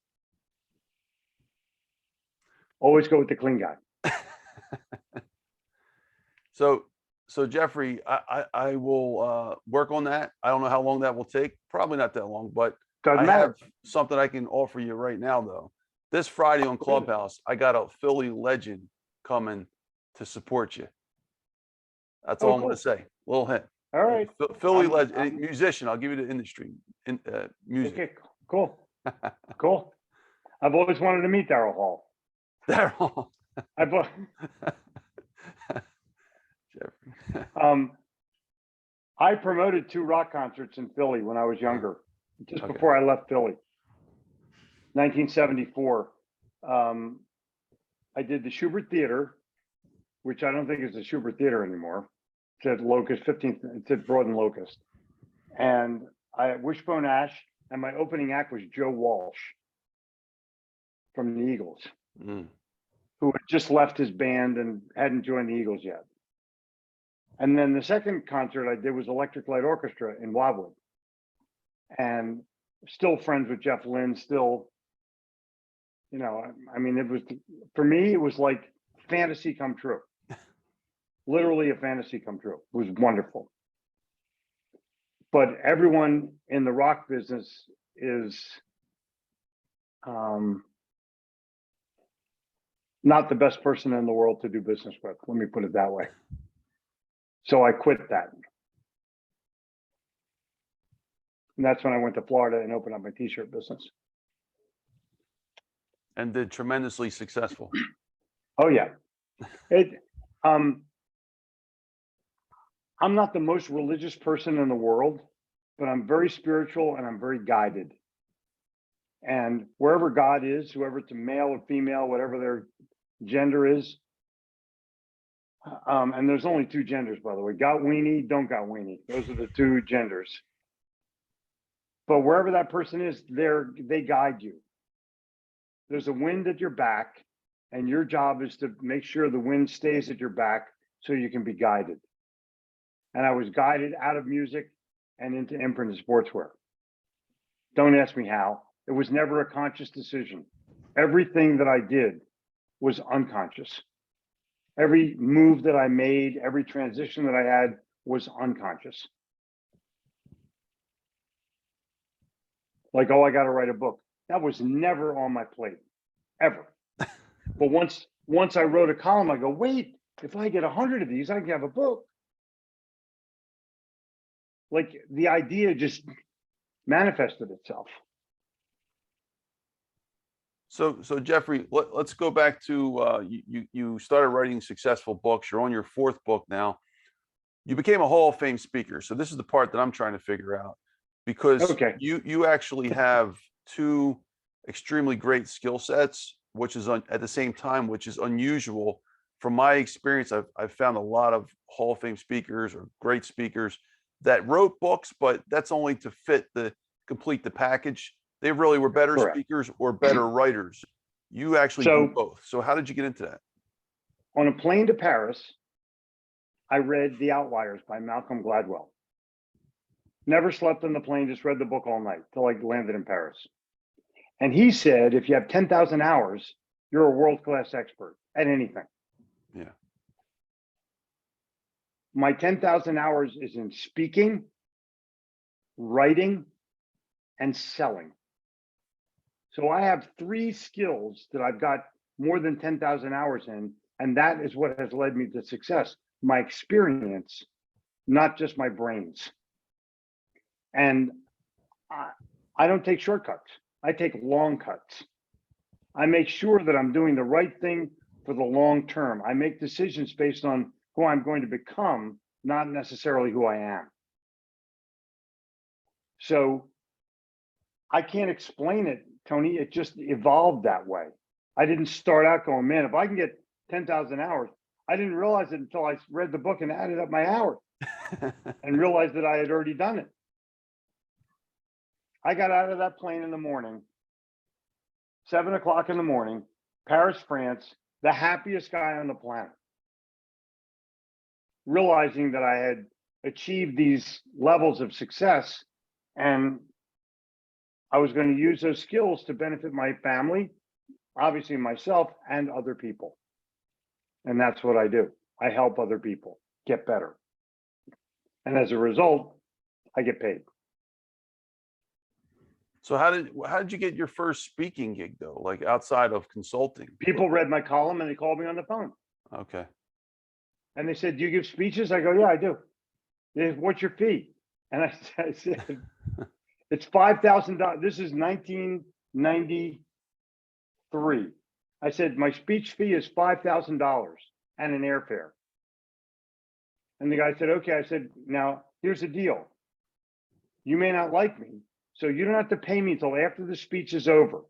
Always go with the clean guy. So Jeffrey, I will work on that. I don't know how long that will take. Probably not that long, but Doesn't matter. have something I can offer you right now, though. This Friday on Clubhouse, I got a Philly legend coming to support you. That's all I'm going to say. Little hint. All right. Philly legend, musician. I'll give you the industry, music. Okay, cool. Cool. I've always wanted to meet Daryl Hall. Daryl. Jeffrey. I promoted 2 rock concerts in Philly when I was younger, just before I left Philly. 1974. I did the Schubert Theater, which I don't think is the Schubert Theater anymore. It's at Locust, 15th, it's at Broad and Locust. And I at Wishbone Ash, and my opening act was Joe Walsh from the Eagles, who had just left his band and hadn't joined the Eagles yet. And then the second concert I did was Electric Light Orchestra in Wildwood. And still friends with Jeff Lynne, still, I mean, it was, for me, it was like fantasy come true. Literally a fantasy come true. It was wonderful. But everyone in the rock business is not the best person in the world to do business with. Let me put it that way. So I quit that. And that's when I went to Florida and opened up my t-shirt business. And did tremendously successful. Oh yeah. I'm not the most religious person in the world, but I'm very spiritual and I'm very guided. And wherever God is, whoever it's a male or female, whatever their gender is, and there's only 2 genders, by the way, got weenie, don't got weenie. Those are the 2 genders. But wherever that person is, they guide you. There's a wind at your back, and your job is to make sure the wind stays at your back so you can be guided. And I was guided out of music and into imprint and sportswear. Don't ask me how. It was never a conscious decision. Everything that I did was unconscious. Every move that I made, every transition that I had was unconscious. Like, oh, I got to write a book. That was never on my plate, ever. But once I wrote a column, I go, wait, if I get 100 of these, I can have a book. Like the idea just manifested itself. So Jeffrey, let's go back to you started writing successful books. You're on your 4th book now. You became a Hall of Fame speaker. So this is the part that I'm trying to figure out, because you actually have 2 extremely great skill sets, which is at the same time, which is unusual. From my experience, I've found a lot of Hall of Fame speakers or great speakers that wrote books, but that's only to complete the package. They really were better speakers or better writers. You actually do both. So how did you get into that? On a plane to Paris, I read The Outliers by Malcolm Gladwell. Never slept on the plane, just read the book all night till I landed in Paris. And he said, if you have 10,000 hours, you're a world-class expert at anything. Yeah. My 10,000 hours is in speaking, writing, and selling. So I have 3 skills that I've got more than 10,000 hours in, and that is what has led me to success. My experience, not just my brains. And I don't take shortcuts. I take long cuts. I make sure that I'm doing the right thing for the long term. I make decisions based on who I'm going to become, not necessarily who I am. So I can't explain it, Tony. It just evolved that way. I didn't start out going, man, if I can get 10,000 hours, I didn't realize it until I read the book and added up my hours and realized that I had already done it. I got out of that plane in the morning, 7 o'clock in the morning, Paris, France, the happiest guy on the planet, realizing that I had achieved these levels of success and I was going to use those skills to benefit my family, obviously myself, and other people. And that's what I do. I help other people get better. And as a result, I get paid. So how did you get your first speaking gig though? Like outside of consulting? People read my column and they called me on the phone. Okay. And they said, "Do you give speeches?" I go, "Yeah, I do." They said, "What's your fee?" And I said, "It's $5,000. This is 1993. I said, "My speech fee is $5,000 and an airfare." And the guy said, "Okay." I said, "Now, here's the deal. You may not like me, so you don't have to pay me until after the speech is over.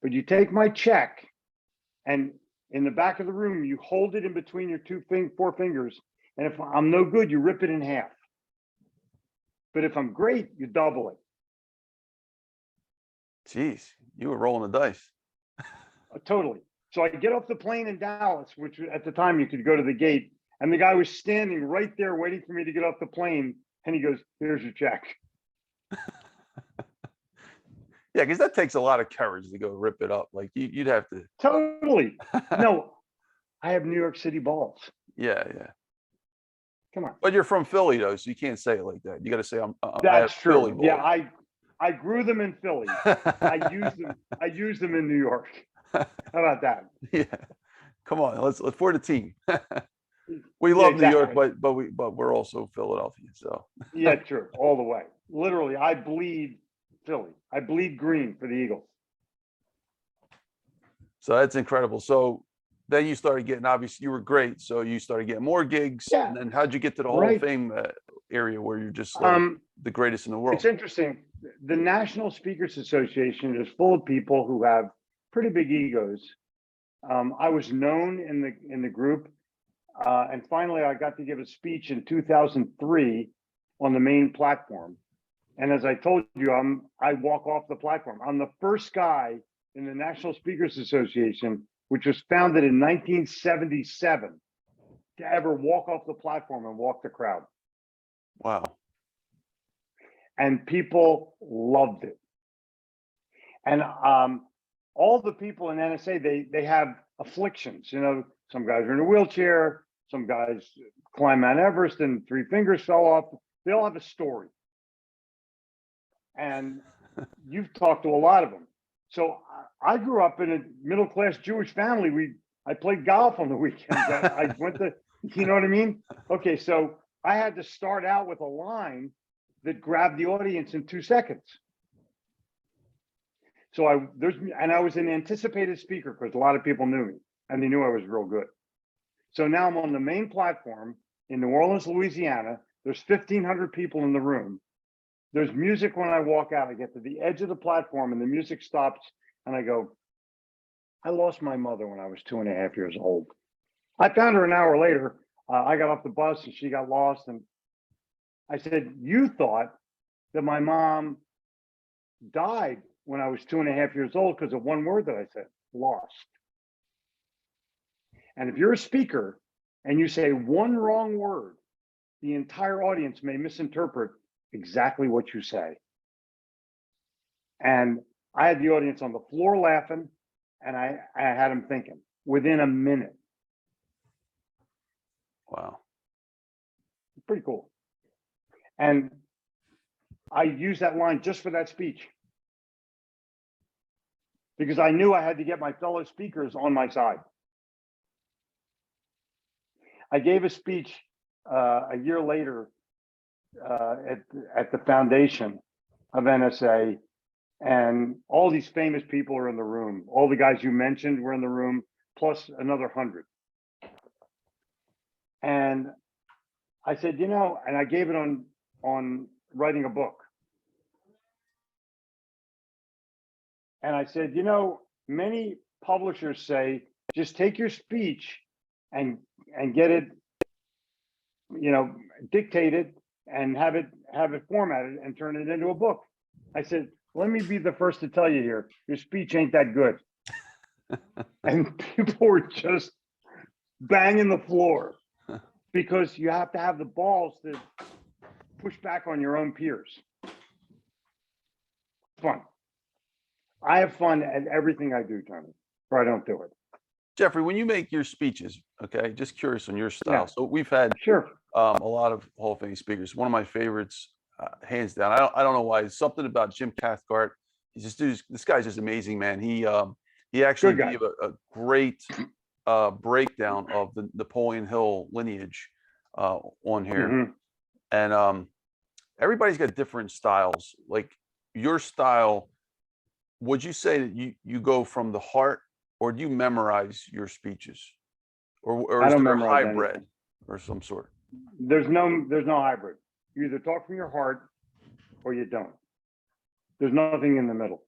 But you take my check and in the back of the room, you hold it in between your four fingers. And if I'm no good, you rip it in half. But if I'm great, you double it." Jeez, you were rolling the dice. Totally. So I get off the plane in Dallas, which at the time you could go to the gate. And the guy was standing right there waiting for me to get off the plane. And he goes, "Here's your check." Yeah, because that takes a lot of courage to go rip it up. Like you'd have to. Totally. No, I have New York City balls. Yeah. Come on. But you're from Philly though, so you can't say it like that. You got to say I have That's Philly true. Yeah, balls. I grew them in Philly. I use them in New York. How about that? Yeah. Come on, let's for the team. We love New York, but we're also Philadelphia. So yeah, true. All the way. Literally, I bleed Philly. I bleed green for the Eagles. So that's incredible. So then you started getting, obviously you were great. So you started getting more gigs. Yeah. And then how'd you get to the Hall of Fame area where you're just like the greatest in the world? It's interesting. The National Speakers Association is full of people who have pretty big egos. I was known in the group. And finally, I got to give a speech in 2003 on the main platform. And as I told you, I walk off the platform. I'm the first guy in the National Speakers Association, which was founded in 1977, to ever walk off the platform and walk the crowd. Wow. And people loved it. And all the people in NSA, they have afflictions. You know, some guys are in a wheelchair, some guys climb Mount Everest and 3 fingers fell off. They all have a story. And you've talked to a lot of them. So I grew up in a middle-class Jewish family. I played golf on the weekends. I went to, you know what I mean? Okay, so I had to start out with a line that grabbed the audience in 2 seconds. So I was an anticipated speaker because a lot of people knew me and they knew I was real good. So now I'm on the main platform in New Orleans, Louisiana. There's 1,500 people in the room. There's music when I walk out. I get to the edge of the platform and the music stops and I go, "I lost my mother when I was 2.5 years old. I found her an hour later. I got off the bus and she got lost." And I said, "You thought that my mom died when I was 2.5 years old because of one word that I said, lost. And if you're a speaker and you say one wrong word, the entire audience may misinterpret exactly what you say." And I had the audience on the floor laughing, and I had them thinking within a minute. Wow. Pretty cool. And I used that line just for that speech because I knew I had to get my fellow speakers on my side. I gave a speech a year later at the foundation of NSA, and all these famous people are in the room. All the guys you mentioned were in the room, plus another 100. And I said, and I gave it on writing a book. And I said, many publishers say, just take your speech and get it, dictated and have it formatted and turn it into a book. I said, let me be the first to tell you here, your speech ain't that good. And people were just banging the floor because you have to have the balls to push back on your own peers. Fun. I have fun at everything I do, Tony, or I don't do it. Jeffrey, when you make your speeches, okay, just curious on your style. Yeah. So we've had a lot of Hall of Fame speakers. One of my favorites, hands down. I don't know why. It's something about Jim Cathcart. This guy's just amazing, man. He actually gave a great breakdown of the Napoleon Hill lineage on here. Mm-hmm. And everybody's got different styles. Like your style, would you say that you go from the heart, or do you memorize your speeches, or is there a hybrid anything or some sort? There's no hybrid. You either talk from your heart or you don't. There's nothing in the middle.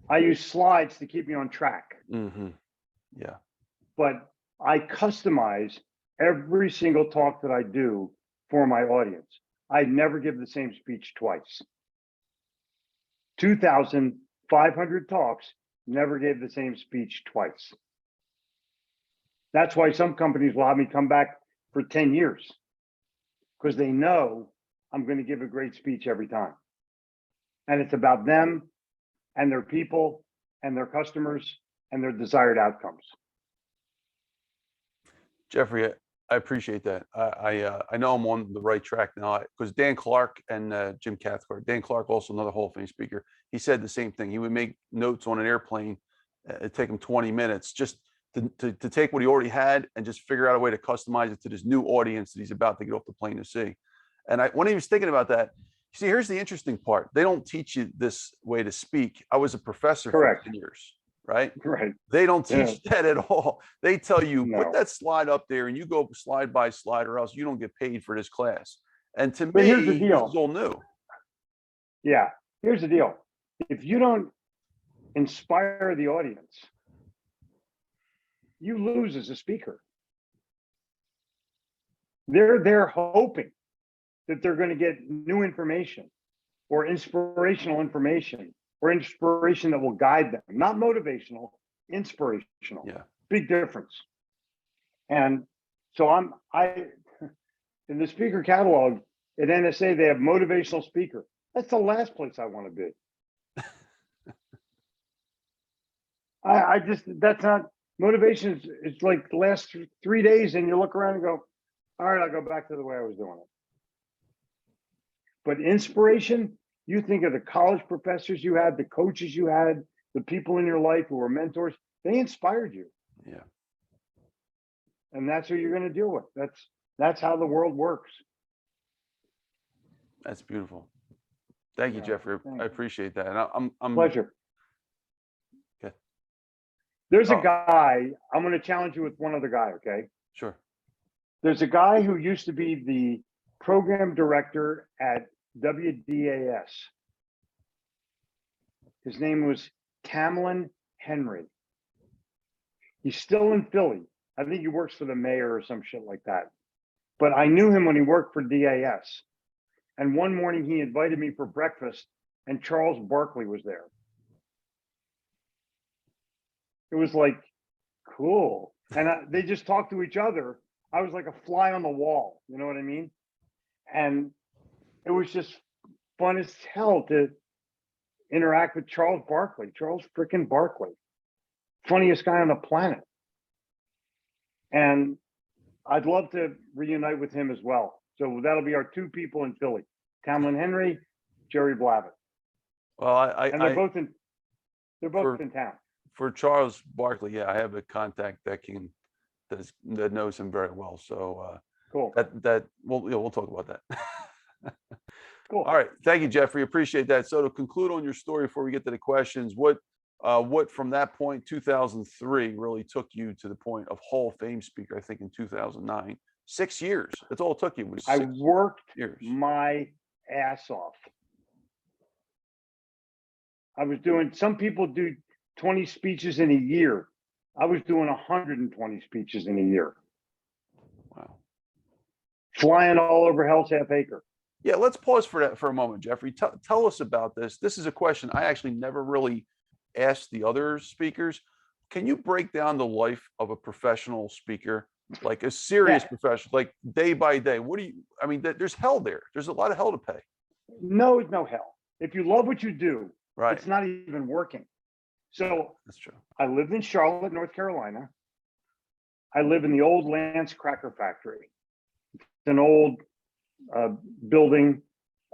I use slides to keep me on track. Mm-hmm. Yeah. But I customize every single talk that I do for my audience. I never give the same speech twice. 2,500 talks, never gave the same speech twice. That's why some companies will have me come back for 10 years, because they know I'm going to give a great speech every time. And it's about them and their people and their customers and their desired outcomes. Jeffrey, I appreciate that. I know I'm on the right track now, because Dan Clark and Jim Cathcart. Dan Clark, also another Hall of Fame speaker, he said the same thing. He would make notes on an airplane. It'd take him 20 minutes just to take what he already had and just figure out a way to customize it to this new audience that he's about to get off the plane to see. And when he was thinking about that, see, here's the interesting part. They don't teach you this way to speak. I was a professor for 10 years. Right? Right. They don't teach that at all. They tell you, put that slide up there and you go slide by slide, or else you don't get paid for this class. And to me, here's the deal. This is all new. Yeah. Here's the deal. If you don't inspire the audience, you lose as a speaker. They're hoping that they're going to get new information or inspirational information, or inspiration that will guide them, not motivational, inspirational. Yeah. Big difference. And so in the speaker catalog at NSA, they have motivational speaker. That's the last place I want to be. That's not motivation. It's like the last 3 days and you look around and go, all right, I'll go back to the way I was doing it. But inspiration, you think of the college professors you had, the coaches you had, the people in your life who were mentors, they inspired you. Yeah. And that's who you're going to deal with. That's how the world works. That's beautiful. Thank you, Jeffrey. I appreciate that. And I'm pleasure. Okay. There's a guy, I'm going to challenge you with one other guy, okay? Sure. There's a guy who used to be the program director at WDAS. His name was Colin Henry. He's still in Philly. I think he works for the mayor or some shit like that. But I knew him when he worked for DAS. And one morning he invited me for breakfast and Charles Barkley was there. It was like, cool. And they just talked to each other. I was like a fly on the wall. You know what I mean? And it was just fun as hell to interact with Charles Barkley. Charles freaking Barkley. Funniest guy on the planet. And I'd love to reunite with him as well. So that'll be our two people in Philly. Colin Henry, Jerry Blavitt. Well, and they're both in town. For Charles Barkley, yeah, I have a contact that knows him very well. So cool. We'll talk about that. Cool. All right. Thank you, Jeffrey. Appreciate that. So to conclude on your story before we get to the questions, what from that point, 2003, really took you to the point of Hall of Fame speaker, I think in 2009? 6 years. That's all it took you was I 6 worked years. my ass off. I was doing, some people do 20 speeches in a year. I was doing 120 speeches in a year. Wow. Flying all over Hell's Half Acre. Yeah, let's pause for that for a moment, Jeffrey. Tell us about this. This is a question I actually never really asked the other speakers. Can you break down the life of a professional speaker, like a serious professional, like day by day? What do you, I mean, there's hell there. There's a lot of hell to pay. No, no hell. If you love what you do, Right. it's not even working. So That's true. I lived in Charlotte, North Carolina. I live in the old Lance Cracker Factory. It's an old building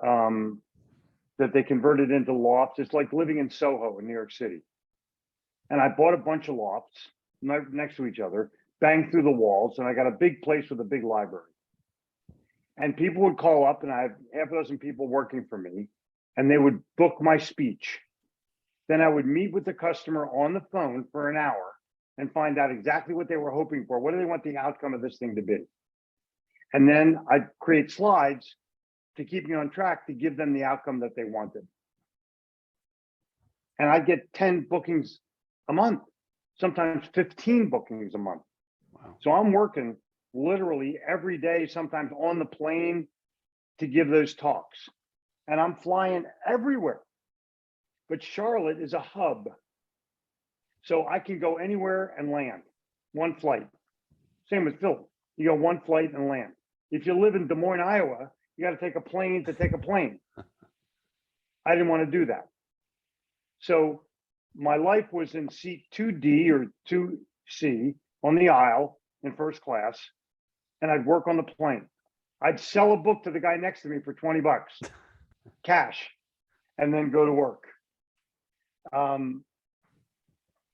that they converted into lofts. It's like living in Soho in New York City. And I bought a bunch of lofts next to each other, banged through the walls, and I got a big place with a big library. And people would call up, and I had half a dozen people working for me, and they would book my speech. Then I would meet with the customer on the phone for an hour and find out exactly what they were hoping for. What do they want the outcome of this thing to be? And then I'd create slides to keep me on track to give them the outcome that they wanted. And I'd get 10 bookings a month, sometimes 15 bookings a month. Wow. So I'm working literally every day, sometimes on the plane to give those talks. And I'm flying everywhere. But Charlotte is a hub. So I can go anywhere and land. One flight. Same with Philly. You go one flight and land. If you live in Des Moines, Iowa, you got to take a plane to take a plane. I didn't want to do that. So my life was in seat 2D or 2C on the aisle in first class, and I'd work on the plane. I'd sell a book to the guy next to me for 20 bucks, cash, and then go to work.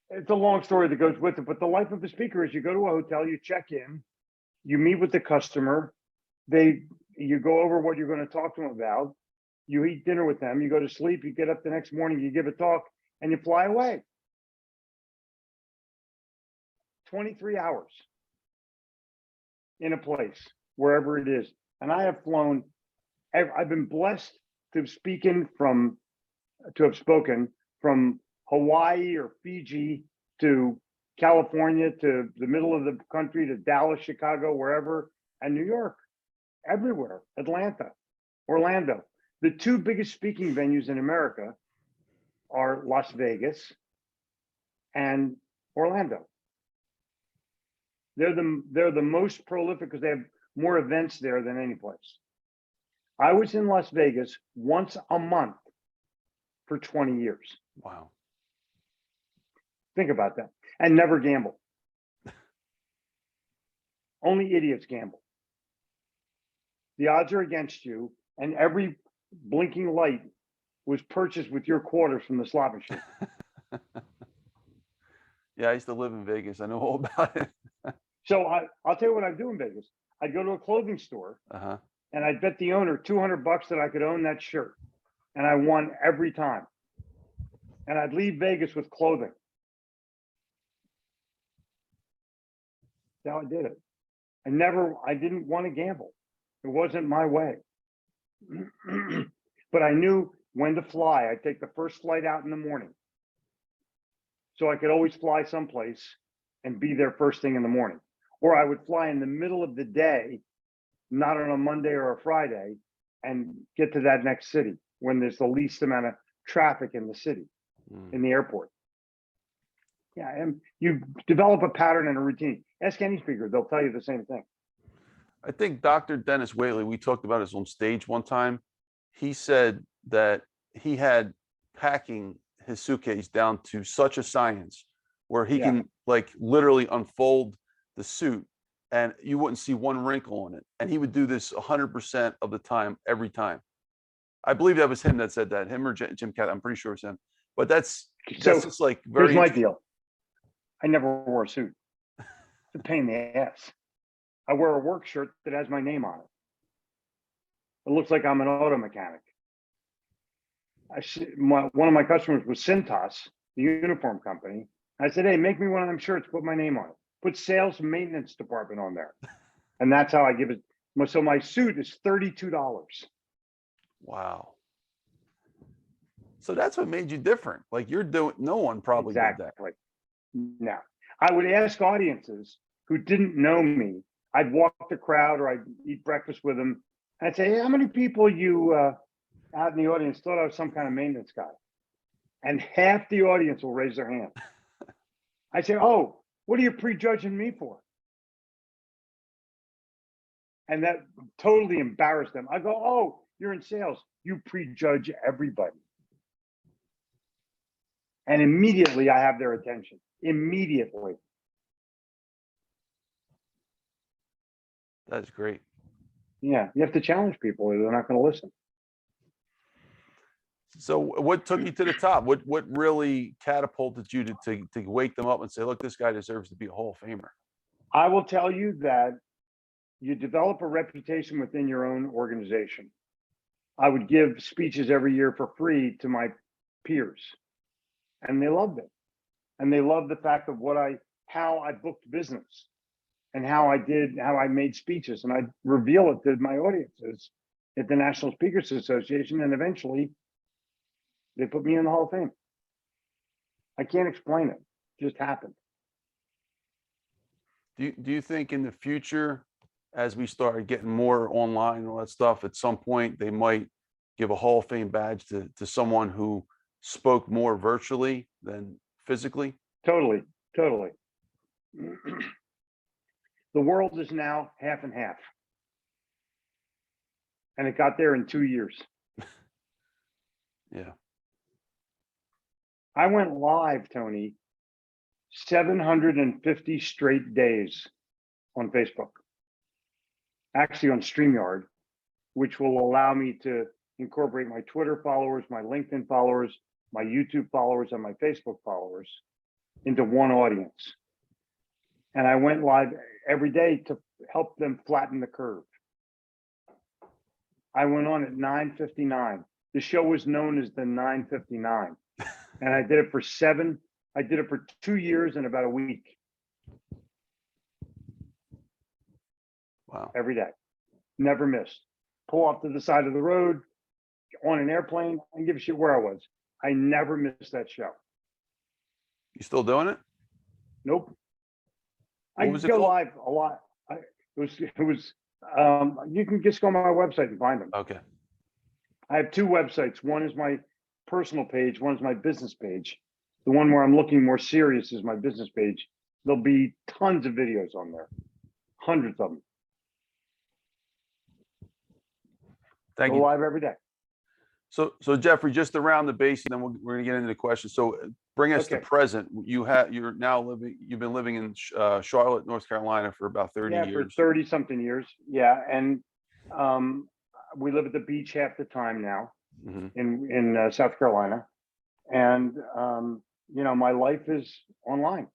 It's a long story that goes with it, but the life of the speaker is you go to a hotel, you check in, you meet with the customer, you go over what you're going to talk to them about, you eat dinner with them, you go to sleep, you get up the next morning, you give a talk, and you fly away. 23 hours in a place, wherever it is. And I have flown, I've been blessed to have spoken from Hawaii or Fiji to California, to the middle of the country, to Dallas, Chicago, wherever, and New York, everywhere, Atlanta, Orlando. The two biggest speaking venues in America are Las Vegas and Orlando. They're the most prolific because they have more events there than any place. I was in Las Vegas once a month for 20 years. Wow. Think about that. And never gamble. Only idiots gamble. The odds are against you, and every blinking light was purchased with your quarters from the slot machine. Yeah, I used to live in Vegas. I know all about it. So I'll tell you what I'd do in Vegas. I'd go to a clothing store, and I'd bet the owner 200 bucks that I could own that shirt. And I won every time. And I'd leave Vegas with clothing. That's how I did it. I didn't want to gamble. It wasn't my way. But I knew when to fly. I'd take the first flight out in the morning. So I could always fly someplace and be there first thing in the morning. Or I would fly in the middle of the day, not on a Monday or a Friday, and get to that next city when there's the least amount of traffic in the city, in the airport. Yeah, and you develop a pattern and a routine. Ask any speaker, they'll tell you the same thing. I think Dr. Dennis Whaley, we talked about this on stage one time. He said that he had packing his suitcase down to such a science where he can like literally unfold the suit and you wouldn't see one wrinkle on it. And he would do this 100% of the time, every time. I believe that was him that said that, him or Jim Cat. I'm pretty sure it's him. But that's just like very. Here's my deal. I never wore a suit. It's a pain in the ass. I wear a work shirt that has my name on it. It looks like I'm an auto mechanic. One of my customers was Cintas, the uniform company. I said, hey, make me one of them shirts, put my name on it. Put sales and maintenance department on there. And that's how I give it. So my suit is $32. Wow. So that's what made you different. Like you're doing, no one probably did that. Exactly. No. I would ask audiences who didn't know me. I'd walk the crowd or I'd eat breakfast with them. I'd say, hey, how many people you out in the audience thought I was some kind of maintenance guy? And half the audience will raise their hand. I say, oh, what are you prejudging me for? And that totally embarrassed them. I go, oh, you're in sales. You prejudge everybody. And immediately I have their attention. Immediately. That's great. Yeah, you have to challenge people or they're not going to listen. So what took you to the top? What really catapulted you to wake them up and say, look, this guy deserves to be a Hall of Famer? I will tell you that you develop a reputation within your own organization. I would give speeches every year for free to my peers, and they loved it. And they loved the fact of how I booked business and how I made speeches, and I reveal it to my audiences at the National Speakers Association, and eventually they put me in the Hall of Fame. I can't explain it. It just happened. Do you think in the future, as we start getting more online and all that stuff, at some point they might give a Hall of Fame badge to someone who spoke more virtually than physically? Totally. The world is now half and half. And it got there in 2 years. Yeah. I went live, Tony, 750 straight days on Facebook. Actually on StreamYard, which will allow me to incorporate my Twitter followers, my LinkedIn followers, my YouTube followers, and my Facebook followers into one audience. And I went live every day to help them flatten the curve. I went on at 9:59. The show was known as the 9:59. And I did it for 2 years and about a week. Wow. Every day. Never missed. Pull off to the side of the road, on an airplane, and give a shit where I was. I never missed that show. You still doing it? Nope. What I was it go called? live a lot. It was you can just go on my website and find them. Okay. I have two websites. One is my personal page, one is my business page. The one where I'm looking more serious is my business page. There'll be tons of videos on there. Hundreds of them. Thank Go you. live every day. So Jeffrey, just around the base, and then we're going to get into the questions. So bring us to present. You've been living in Charlotte, North Carolina for about 30 years. For 30 something years. Yeah. And we live at the beach half the time now. Mm-hmm. in South Carolina. And, my life is online.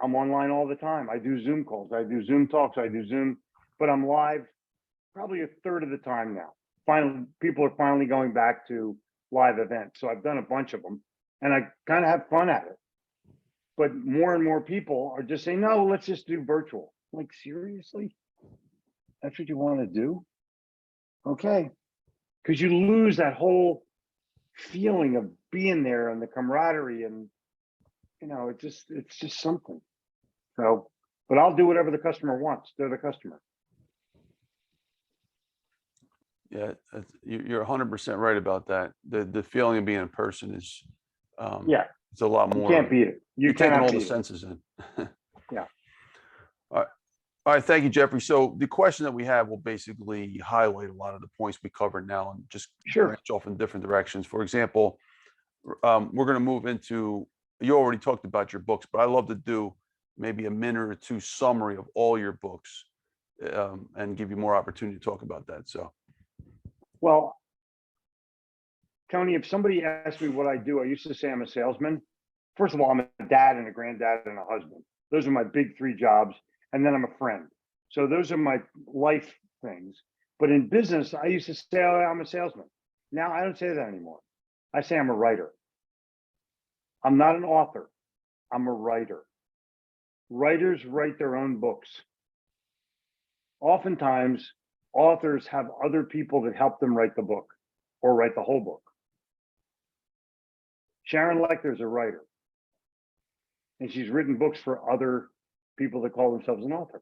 I'm online all the time. I do Zoom calls, I do Zoom talks, I do Zoom, but I'm live probably a third of the time now. Finally, people are finally going back to live events. So I've done a bunch of them and I kind of have fun at it. But more and more people are just saying, no, let's just do virtual. I'm like, seriously? That's what you want to do? Okay. Because you lose that whole feeling of being there and the camaraderie and, it's just something. So, but I'll do whatever the customer wants. They're the customer. Yeah, you're 100% right about that. The feeling of being in person is, it's a lot more. You can't beat it. You're taking all the senses in. Yeah. All right, thank you, Jeffrey. So the question that we have will basically highlight a lot of the points we covered now and just branch off in different directions. For example, we're going to move into, you already talked about your books, but I love to do maybe a minute or two summary of all your books and give you more opportunity to talk about that. So, well, Tony, if somebody asked me what I do, I used to say I'm a salesman. First of all, I'm a dad and a granddad and a husband. Those are my big three jobs. And then I'm a friend. So those are my life things. But in business, I used to say, oh, I'm a salesman. Now I don't say that anymore. I say I'm a writer. I'm not an author. I'm a writer. Writers write their own books. Oftentimes, authors have other people that help them write the book or write the whole book. Sharon Lecter's a writer, and she's written books for other people that call themselves an author.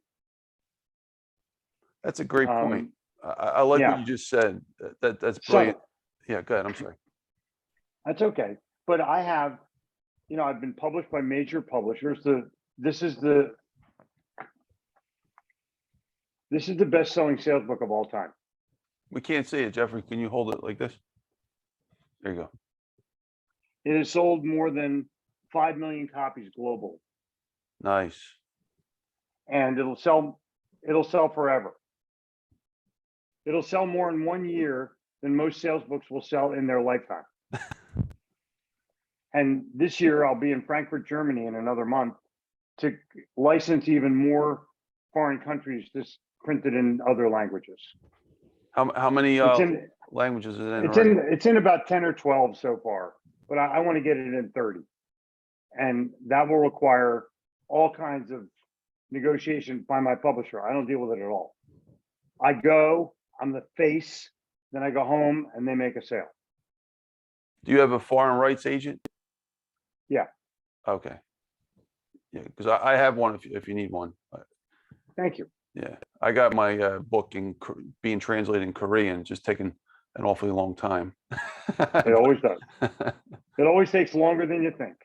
That's a great point. I like what you just said. That's brilliant. Yeah, go ahead. I'm sorry. That's okay. But I have, I've been published by major publishers. This is the best-selling sales book of all time. We can't see it, Jeffrey. Can you hold it like this? There you go. It has sold more than 5 million copies globally. Nice. And it'll sell forever. It'll sell more in 1 year than most sales books will sell in their lifetime. And this year I'll be in Frankfurt, Germany in another month to license even more foreign countries this printed in other languages. How many languages is it in? It's in about 10 or 12 so far, but I want to get it in 30. And that will require all kinds of negotiation by my publisher. I don't deal with it at all. I'm the face, then I go home and they make a sale. Do you have a foreign rights agent? Yeah. Okay. Yeah, because I have one if you need one. Thank you. Yeah, I got my book being translated in Korean. It's just taking an awfully long time. It always does. It always takes longer than you think.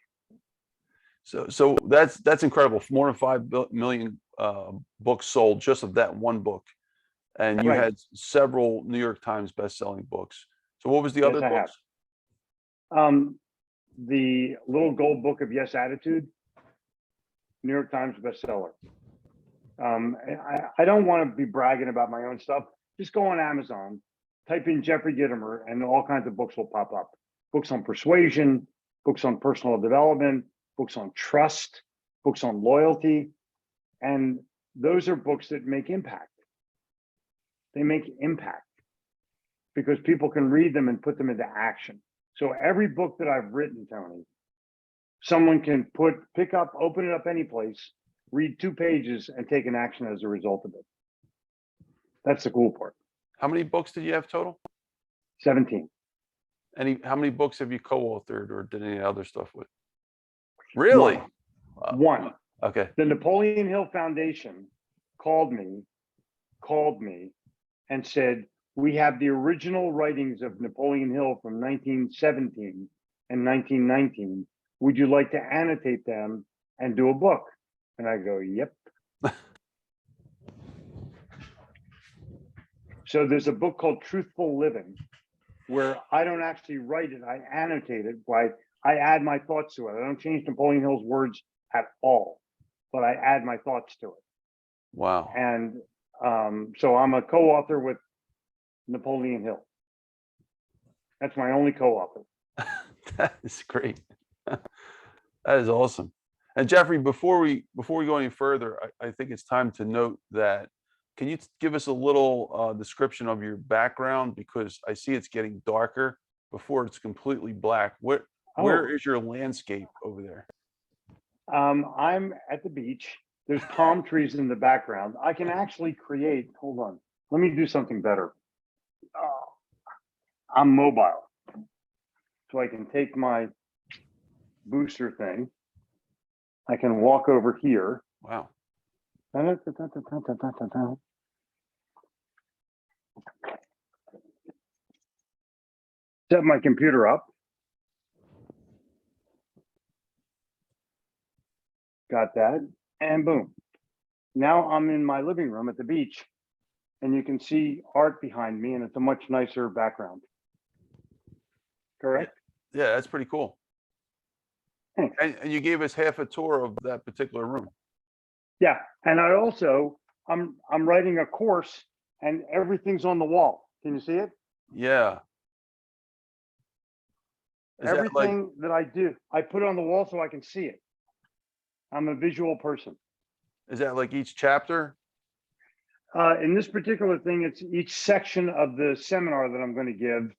So that's incredible. More than 5 million books sold just of that one book, and you had several New York Times best-selling books. So what was the other books? The Little Gold Book of Yes Attitude, New York Times bestseller. I don't want to be bragging about my own stuff. Just go on Amazon, type in Jeffrey Gitomer, and all kinds of books will pop up. Books on persuasion, books on personal development, books on trust, books on loyalty. And those are books that make impact. They make impact because people can read them and put them into action. So every book that I've written, Tony, someone can pick up, open it up any place, read 2 pages and take an action as a result of it. That's the cool part. How many books did you have total? 17. How many books have you co-authored or did any other stuff with? Really? One. Okay. The Napoleon Hill Foundation called me and said, we have the original writings of Napoleon Hill from 1917 and 1919. Would you like to annotate them and do a book? And I go, yep. So there's a book called Truthful Living, where I don't actually write it. I annotate it. I add my thoughts to it. I don't change Napoleon Hill's words at all, but I add my thoughts to it. Wow. And so I'm a co-author with Napoleon Hill. That's my only co-author. That is great. That is awesome. And Jeffrey, before we go any further, I think it's time to note that, can you give us a little description of your background? Because I see it's getting darker before it's completely black. Where is your landscape over there? I'm at the beach. There's palm trees in the background. I can actually create, hold on, let me do something better. I'm mobile. So I can take my booster thing. I can walk over here. Wow. Set my computer up. Got that. And boom. Now I'm in my living room at the beach, and you can see art behind me, and it's a much nicer background. Correct? Yeah, that's pretty cool. And you gave us half a tour of that particular room. Yeah, and I also I'm writing a course, and everything's on the wall. Can you see it? Yeah. Everything that I do, I put it on the wall so I can see it. I'm a visual person. Is that like each chapter? In this particular thing, it's each section of the seminar that I'm going to give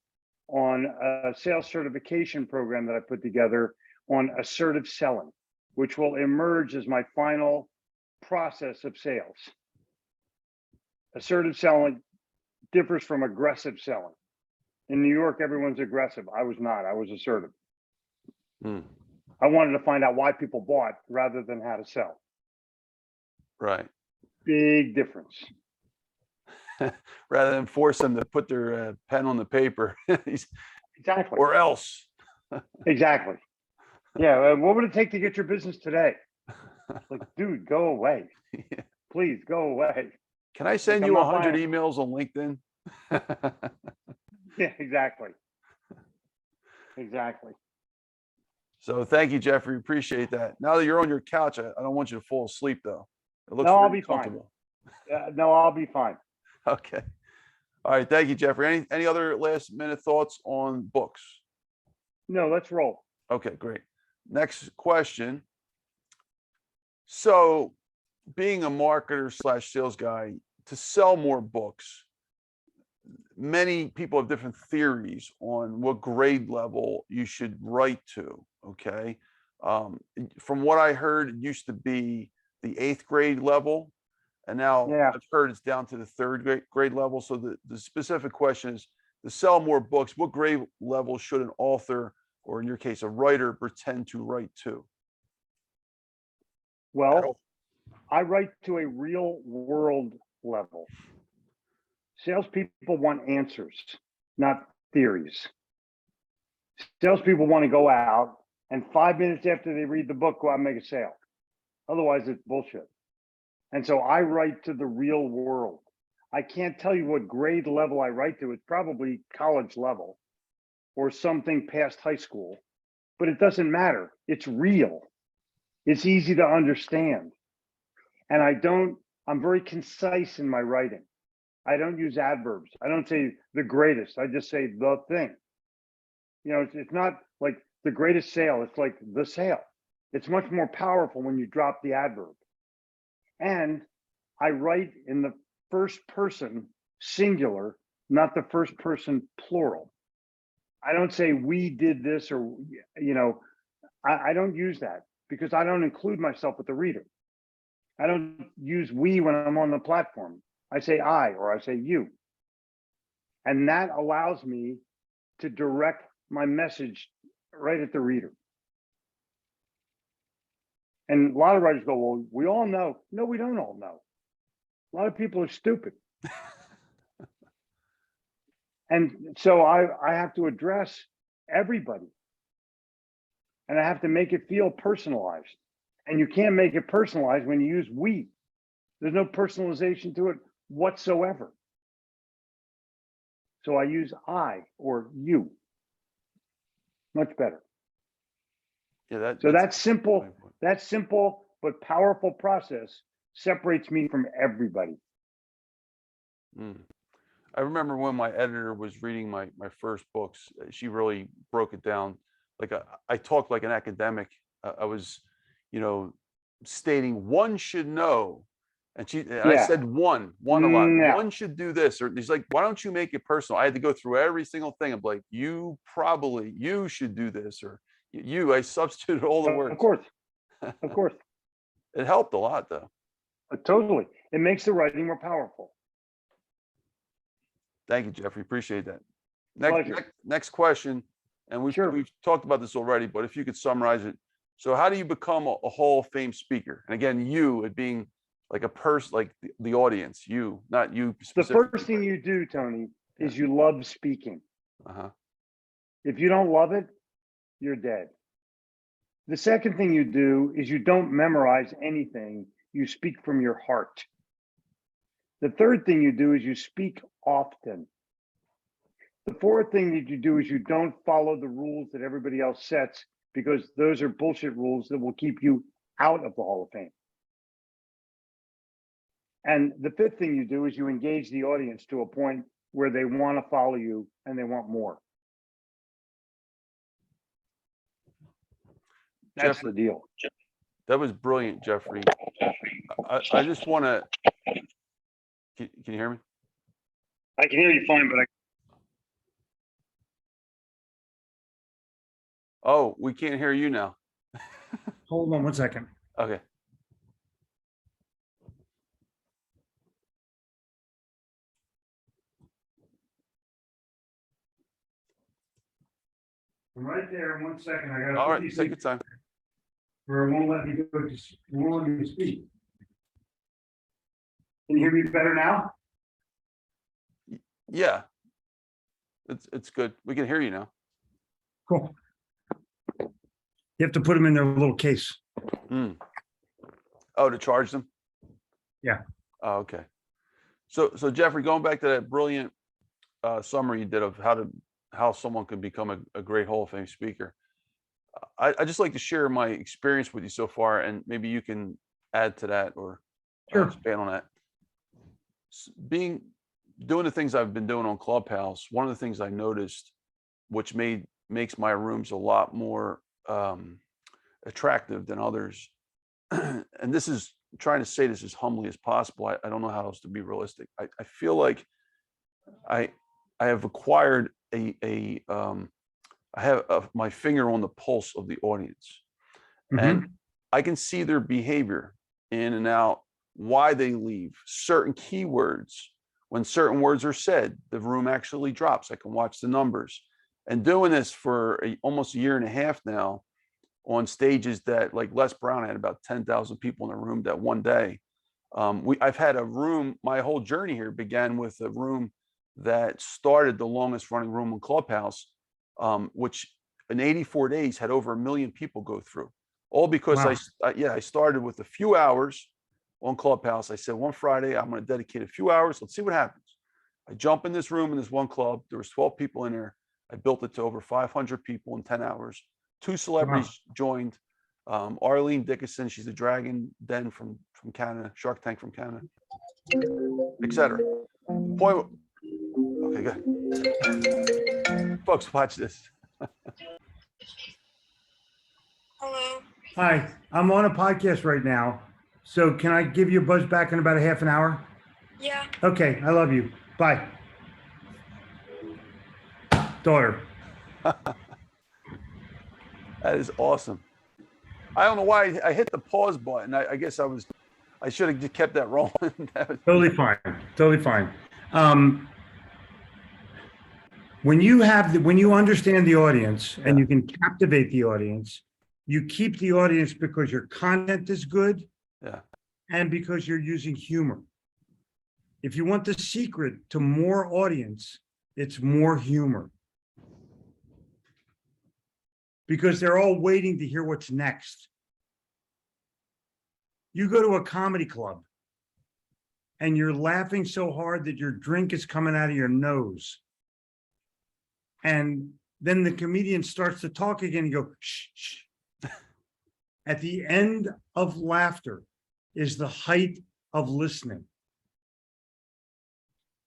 on a sales certification program that I put together on assertive selling, which will emerge as my final process of sales. Assertive selling differs from aggressive selling. In New York, everyone's aggressive. I was not. I was assertive. I wanted to find out why people bought rather than how to sell. Right. Big difference. Rather than force them to put their pen on the paper. Exactly. Or else. Exactly. Yeah. What would it take to get your business today? Like, dude, go away. Yeah. Please go away. Can I send you 100 emails on LinkedIn? Yeah, exactly. Exactly. So thank you, Jeffrey. Appreciate that. Now that you're on your couch, I don't want you to fall asleep though. It looks no, I'll very be fine. comfortable. No, I'll be fine. Okay. All right. Thank you, Jeffrey. Any other last minute thoughts on books? No, let's roll. Okay, great. Next question. So being a marketer slash sales guy, to sell more books, many people have different theories on what grade level you should write to. Okay. From what I heard, it used to be the 8th grade level. And now I've heard it's down to the 3rd grade level. So the specific question is, to sell more books, what grade level should an author, or in your case, a writer, pretend to write to? Well, I write to a real world level. Salespeople want answers, not theories. Salespeople want to go out and 5 minutes after they read the book, go out and make a sale. Otherwise, it's bullshit. And so I write to the real world. I can't tell you what grade level I write to. It's probably college level or something past high school, but it doesn't matter. It's real. It's easy to understand. And I'm very concise in my writing. I don't use adverbs. I don't say the greatest. I just say the thing. You know, it's not like the greatest sale. It's like the sale. It's much more powerful when you drop the adverb. And I write in the first person singular, not the first person plural. I don't say we did this, or, you know, I don't use that because I don't include myself with the reader. I don't use we when I'm on the platform. I say I, or I say you. And that allows me to direct my message right at the reader. And a lot of writers go, well, we all know. No, we don't all know. A lot of people are stupid. And so I have to address everybody. And I have to make it feel personalized. And you can't make it personalized when you use we. There's no personalization to it whatsoever. So I use I or you. Much better. Yeah, that's simple. That simple but powerful process separates me from everybody. I remember when my editor was reading my first books, she really broke it down. Like I talked like an academic. I was, you know, stating one should know. And I said one a lot. No. One should do this. Or he's like, why don't you make it personal? I had to go through every single thing. I'm like, you should do this, or I substituted all the words. Of course. Of course. It helped a lot though. Totally. It makes the writing more powerful. Thank you, Jeffrey. Appreciate that. Next question. And we've talked about this already, but if you could summarize it. So how do you become a Hall of Fame speaker? And again, you, it being like a person, like the audience, you, not you specifically. The first thing you do, Tony, is you love speaking. Uh-huh. If you don't love it, you're dead. The second thing you do is you don't memorize anything. You speak from your heart. The third thing you do is you speak often. The fourth thing that you do is you don't follow the rules that everybody else sets, because those are bullshit rules that will keep you out of the Hall of Fame. And the fifth thing you do is you engage the audience to a point where they want to follow you and they want more. That's the deal. That was brilliant, Jeffrey. I just want to Can you hear me? I can hear you fine, but Oh, we can't hear you now. Hold on one second. Okay. I'm right there. 1 second. I got. All right, take your time. Or it won't let me go to. Won't let me speak. Can you hear me better now? Yeah. It's good. We can hear you now. Cool. You have to put them in their little case. Mm. Oh, to charge them? Yeah. Oh, okay. So Jeffrey, going back to that brilliant summary you did of how someone could become a great Hall of Fame speaker. I just like to share my experience with you so far, and maybe you can add to that or Sure. expand on that. Doing the things I've been doing on Clubhouse, one of the things I noticed, which makes my rooms a lot more attractive than others, and this is trying to say this as humbly as possible. I don't know how else to be realistic. I feel like I have acquired I have my finger on the pulse of the audience, and I can see their behavior in and out, why they leave, certain keywords. When certain words are said, the room actually drops. I can watch the numbers. And doing this for almost a year and a half now on stages that, like Les Brown had about 10,000 people in the room that one day. I've had a room, my whole journey here began with a room that started the longest running room in Clubhouse, which in 84 days had over 1 million people go through. All because Wow. I started with a few hours on Clubhouse. I said, one Friday, I'm going to dedicate a few hours. Let's see what happens. I jump in this room in this one club. There was 12 people in there. I built it to over 500 people in 10 hours. 2 celebrities joined. Arlene Dickinson, she's a dragon den from Canada, Shark Tank from Canada, etc. Point. Okay, good. Folks, watch this. Hello. Hi, I'm on a podcast right now. So can I give you a buzz back in about a half an hour? Yeah. Okay, I love you. Bye. Daughter. That is awesome. I don't know why I hit the pause button. I guess I should have just kept that rolling. Totally fine. Totally fine. When you understand the audience and you can captivate the audience, you keep the audience because your content is good. Yeah. And because you're using humor. If you want the secret to more audience, it's more humor. Because they're all waiting to hear what's next. You go to a comedy club and you're laughing so hard that your drink is coming out of your nose. And then the comedian starts to talk again and you go, shh, shh. At the end of laughter is the height of listening.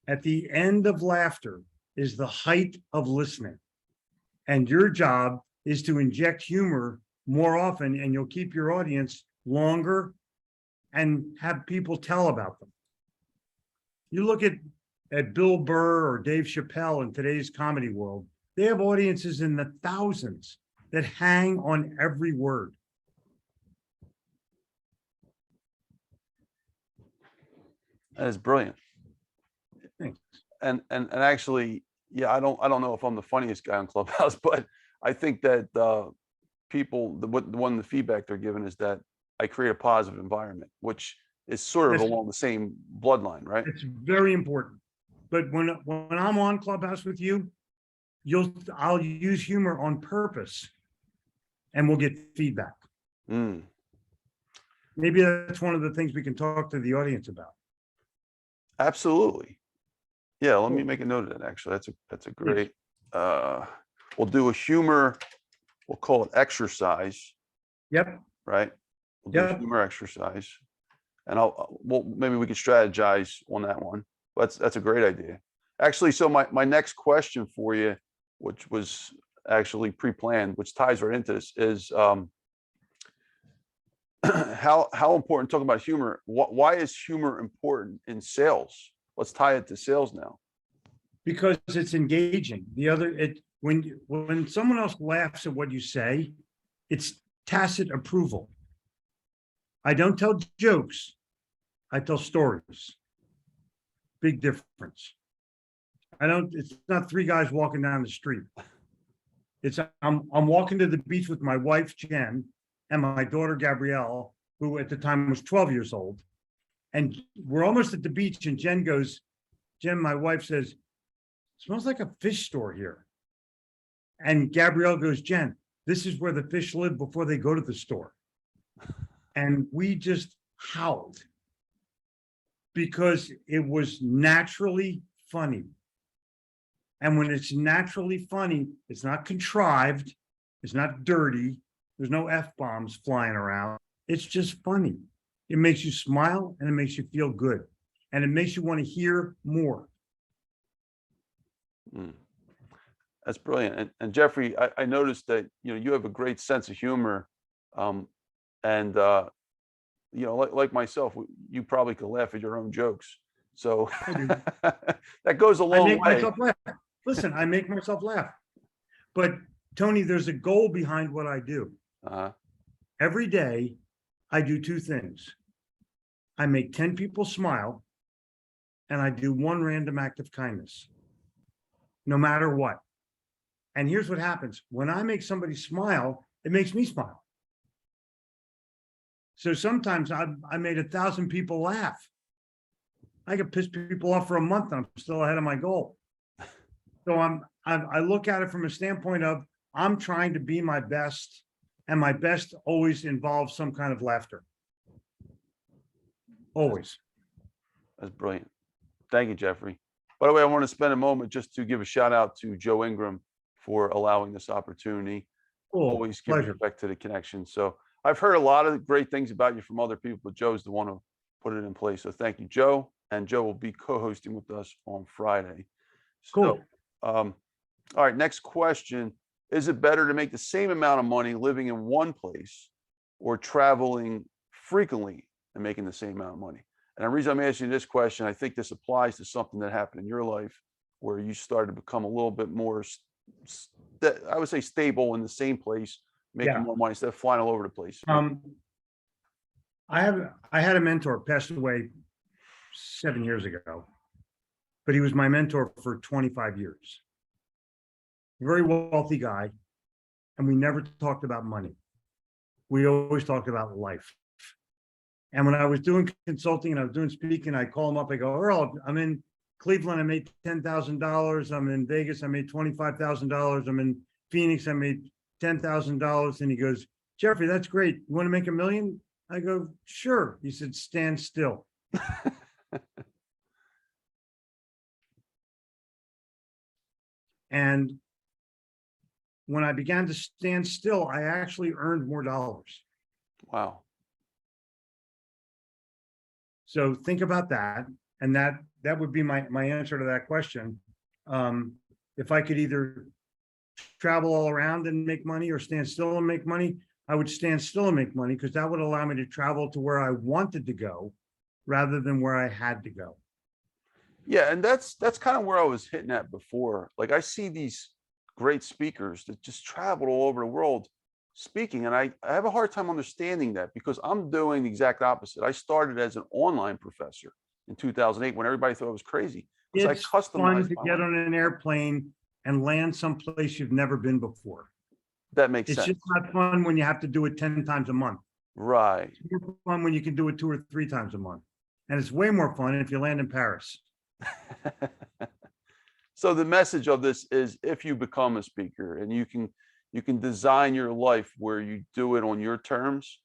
At the end of laughter is the height of listening. And your job is to inject humor more often, and you'll keep your audience longer and have people tell about them. You look at Bill Burr or Dave Chappelle in today's comedy world, they have audiences in the thousands that hang on every word. That is brilliant. Thanks. And actually, yeah, I don't know if I'm the funniest guy on Clubhouse, but I think that people, the feedback they're giving is that I create a positive environment, which is sort of along the same bloodline, right? It's very important. But when I'm on Clubhouse with you, I'll use humor on purpose, and we'll get feedback. Maybe that's one of the things we can talk to the audience about. Absolutely. Yeah, let me make a note of that. Actually, that's a great. We'll do a humor. We'll call it exercise. Yep. Right. We'll do a humor exercise, and maybe we can strategize on that one. That's a great idea. Actually, so my next question for you, which was actually pre-planned, which ties right into this, is how important, talking about humor, why is humor important in sales? let's tie it to sales now. Because it's engaging. When someone else laughs at what you say, it's tacit approval. I don't tell jokes. I tell stories. Big difference. It's not three guys walking down the street. I'm walking to the beach with my wife, Jen, and my daughter, Gabrielle, who at the time was 12 years old. And we're almost at the beach, and Jen, my wife says, smells like a fish store here. And Gabrielle goes, Jen, this is where the fish live before they go to the store. And we just howled because it was naturally funny. And when it's naturally funny, it's not contrived, it's not dirty, there's no F-bombs flying around. It's just funny. It makes you smile and it makes you feel good. And it makes you want to hear more. That's brilliant. And Jeffrey, I noticed that, you have a great sense of humor. Like myself, you probably could laugh at your own jokes. So that goes a long way. Myself laugh. Listen, I make myself laugh. But Tony, there's a goal behind what I do. Every day, I do two things. I make 10 people smile, and I do one random act of kindness, no matter what. And here's what happens. When I make somebody smile, it makes me smile. So sometimes I made 1,000 people laugh. I could piss people off for a month and I'm still ahead of my goal. So I look at it from a standpoint of I'm trying to be my best, and my best always involves some kind of laughter. Always. That's brilliant. Thank you, Jeffrey. By the way, I want to spend a moment just to give a shout out to Joe Ingram for allowing this opportunity. Cool. Always give Pleasure. respect to the connection. So I've heard a lot of great things about you from other people, but Joe's the one who put it in place. So thank you, Joe. And Joe will be co-hosting with us on Friday. Cool. So, all right, next question. Is it better to make the same amount of money living in one place or traveling frequently and making the same amount of money? And the reason I'm asking this question, I think this applies to something that happened in your life where you started to become a little bit more, I would say, stable in the same place, making more money instead of flying all over the place. I had a mentor passed away 7 years ago, but he was my mentor for 25 years. Very wealthy guy, and we never talked about money. We always talked about life. And when I was doing consulting and I was doing speaking, I call him up. I go, Earl, I'm in Cleveland. I made $10,000. I'm in Vegas. I made $25,000. I'm in Phoenix. I made $10,000. And he goes, Jeffrey, that's great. You want to make $1 million? I go, sure. He said, stand still. And when I began to stand still, I actually earned more dollars. Wow. So think about that. And that would be my answer to that question. If I could either travel all around and make money or stand still and make money, I would stand still and make money because that would allow me to travel to where I wanted to go rather than where I had to go. Yeah, and that's kind of where I was hitting at before. Like I see these great speakers that just travel all over the world speaking, and I have a hard time understanding that because I'm doing the exact opposite. I started as an online professor in 2008 when everybody thought I was crazy. It's I customized fun to get on an airplane and land someplace you've never been before. That makes It's sense. just not fun when you have to do it 10 times a month. Right. It's more fun when you can do it 2 or 3 times a month. And it's way more fun if you land in Paris. So the message of this is if you become a speaker and you can design your life where you do it on your terms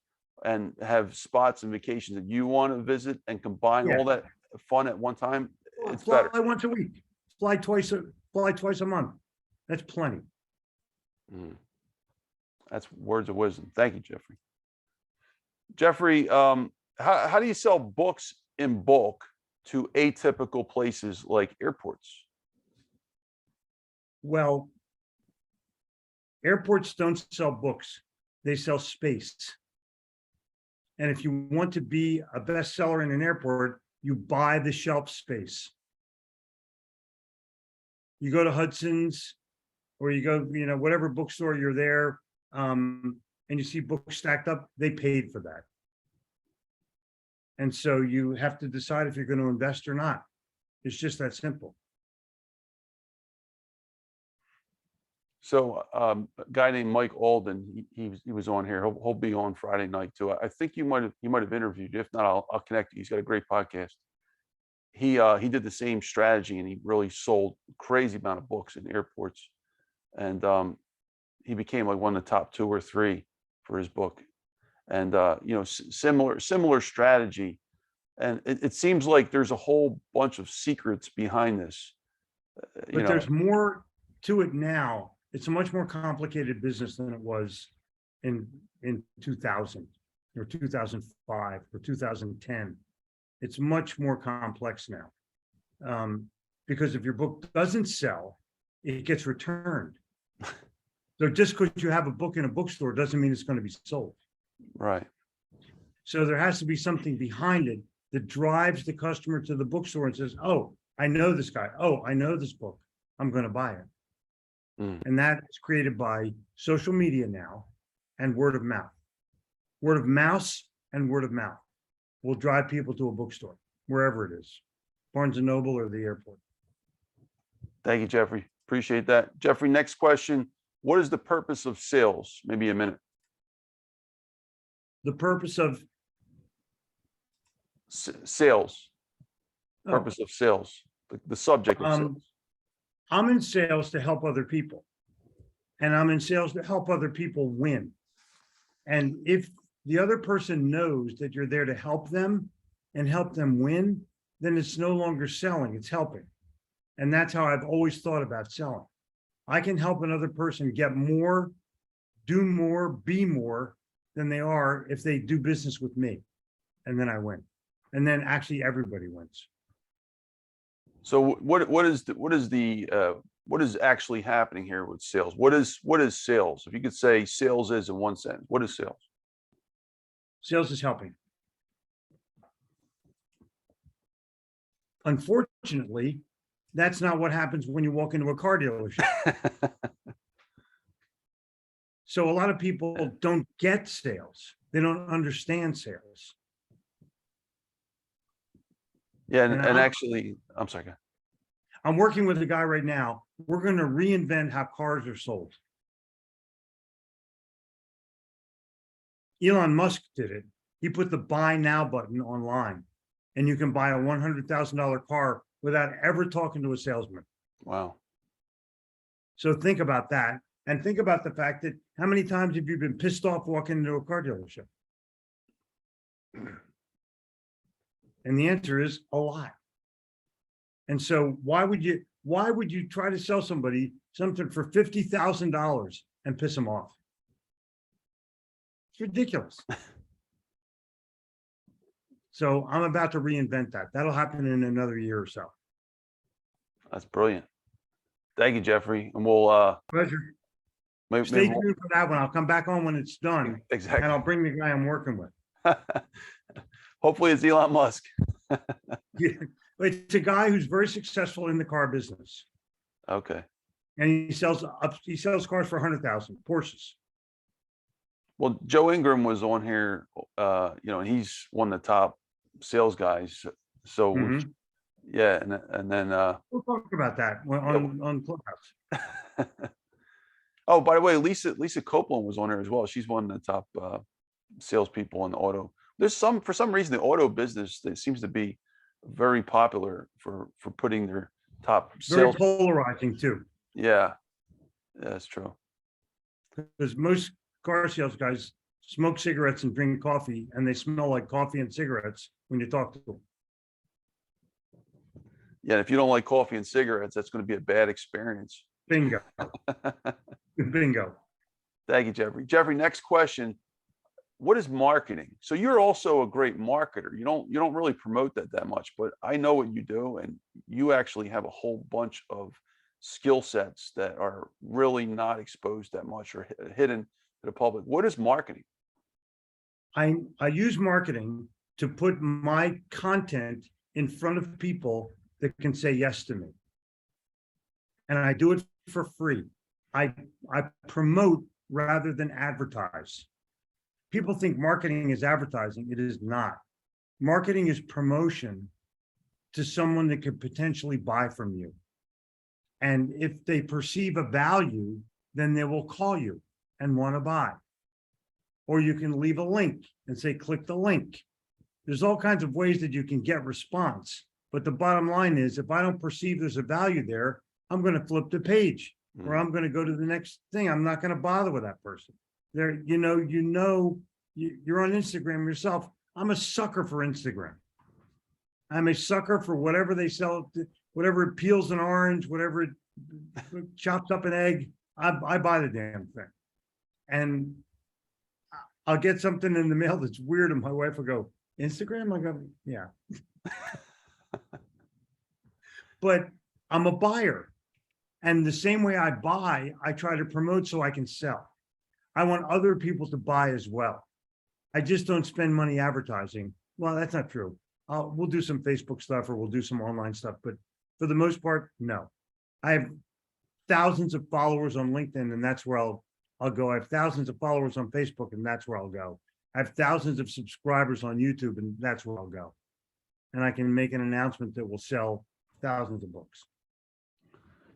and have spots and vacations that you want to visit and combine all that fun at one time, it's fly better. once a week, fly twice a month. That's plenty. That's words of wisdom. Thank you, Jeffrey. Jeffrey, how do you sell books in bulk to atypical places like airports? Well, airports don't sell books. They sell space. And if you want to be a bestseller in an airport, you buy the shelf space. You go to Hudson's or you go, whatever bookstore you're there, and you see books stacked up, they paid for that. And so you have to decide if you're going to invest or not. It's just that simple. So a guy named Mike Alden, he was on here. He'll be on Friday night too. I think you might have interviewed you. If not, I'll connect you. He's got a great podcast. He did the same strategy, and he really sold a crazy amount of books in airports, and he became like one of the top 2 or 3 for his book. And similar strategy. And it seems like there's a whole bunch of secrets behind this. But there's more to it now. It's a much more complicated business than it was in 2000 or 2005 or 2010. It's much more complex now, because if your book doesn't sell, it gets returned. So just because you have a book in a bookstore doesn't mean it's going to be sold. Right. So there has to be something behind it that drives the customer to the bookstore and says, oh, I know this guy. Oh, I know this book. I'm going to buy it. And that is created by social media now and word of mouth. Word of mouse and word of mouth will drive people to a bookstore, wherever it is, Barnes and Noble or the airport. Thank you, Jeffrey. Appreciate that. Jeffrey, next question. What is the purpose of sales? Maybe a minute. The purpose of sales. Oh. Purpose of sales. The subject of sales. I'm in sales to help other people. And I'm in sales to help other people win. And if the other person knows that you're there to help them and help them win, then it's no longer selling, it's helping. And that's how I've always thought about selling. I can help another person get more, do more, be more than they are if they do business with me. And then I win. And then actually everybody wins. So what is actually happening here with sales? What is sales? If you could say sales is in one sentence, what is sales? Sales is helping. Unfortunately, that's not what happens when you walk into a car dealership. So a lot of people don't get sales. They don't understand sales. Yeah, and actually, I'm sorry. I'm working with a guy right now. We're going to reinvent how cars are sold. Elon Musk did it. He put the buy now button online, and you can buy a $100,000 car without ever talking to a salesman. Wow. So think about that. And think about the fact that how many times have you been pissed off walking into a car dealership? And the answer is a lot. And so why would you try to sell somebody something for $50,000 and piss them off? It's ridiculous. So I'm about to reinvent that. That'll happen in another year or so. That's brilliant. Thank you, Jeffrey. And we'll Pleasure. Stay tuned for that one. I'll come back on when it's done. Exactly. And I'll bring the guy I'm working with. Hopefully it's Elon Musk. Yeah. It's a guy who's very successful in the car business. Okay. And he sells cars for 100,000 Porsches. Well, Joe Ingram was on here, and he's one of the top sales guys. So yeah, and then we'll talk about that on Clubhouse. Oh, by the way, Lisa Copeland was on here as well. She's one of the top salespeople in the auto. For some reason, the auto business that seems to be very popular for putting their top Very sales. polarizing too. Yeah, that's true. Because most car sales guys smoke cigarettes and drink coffee, and they smell like coffee and cigarettes when you talk to them. Yeah, if you don't like coffee and cigarettes, that's going to be a bad experience. Bingo. Bingo. Thank you, Jeffrey. Jeffrey, next question. What is marketing? So you're also a great marketer. You don't really promote that much, but I know what you do, and you actually have a whole bunch of skill sets that are really not exposed that much or hidden to the public. What is marketing? I use marketing to put my content in front of people that can say yes to me. and I do it for free. I promote rather than advertise. People think marketing is advertising. It is not. Marketing is promotion to someone that could potentially buy from you. And if they perceive a value, then they will call you and want to buy. Or you can leave a link and say, click the link. There's all kinds of ways that you can get response. But the bottom line is, if I don't perceive there's a value there, I'm going to flip the page or I'm going to go to the next thing. I'm not going to bother with that person. There, you're on Instagram yourself. I'm a sucker for Instagram. I'm a sucker for whatever they sell, whatever it peels an orange, whatever it chops up an egg. I buy the damn thing. And I'll get something in the mail that's weird, and my wife will go, Instagram? I go, yeah. But I'm a buyer. And the same way I buy, I try to promote so I can sell. I want other people to buy as well. I just don't spend money advertising. Well, that's not true. We'll do some Facebook stuff or we'll do some online stuff, but for the most part, no. I have thousands of followers on LinkedIn, and that's where I'll go. I have thousands of followers on Facebook, and that's where I'll go. I have thousands of subscribers on YouTube, and that's where I'll go. And I can make an announcement that will sell thousands of books.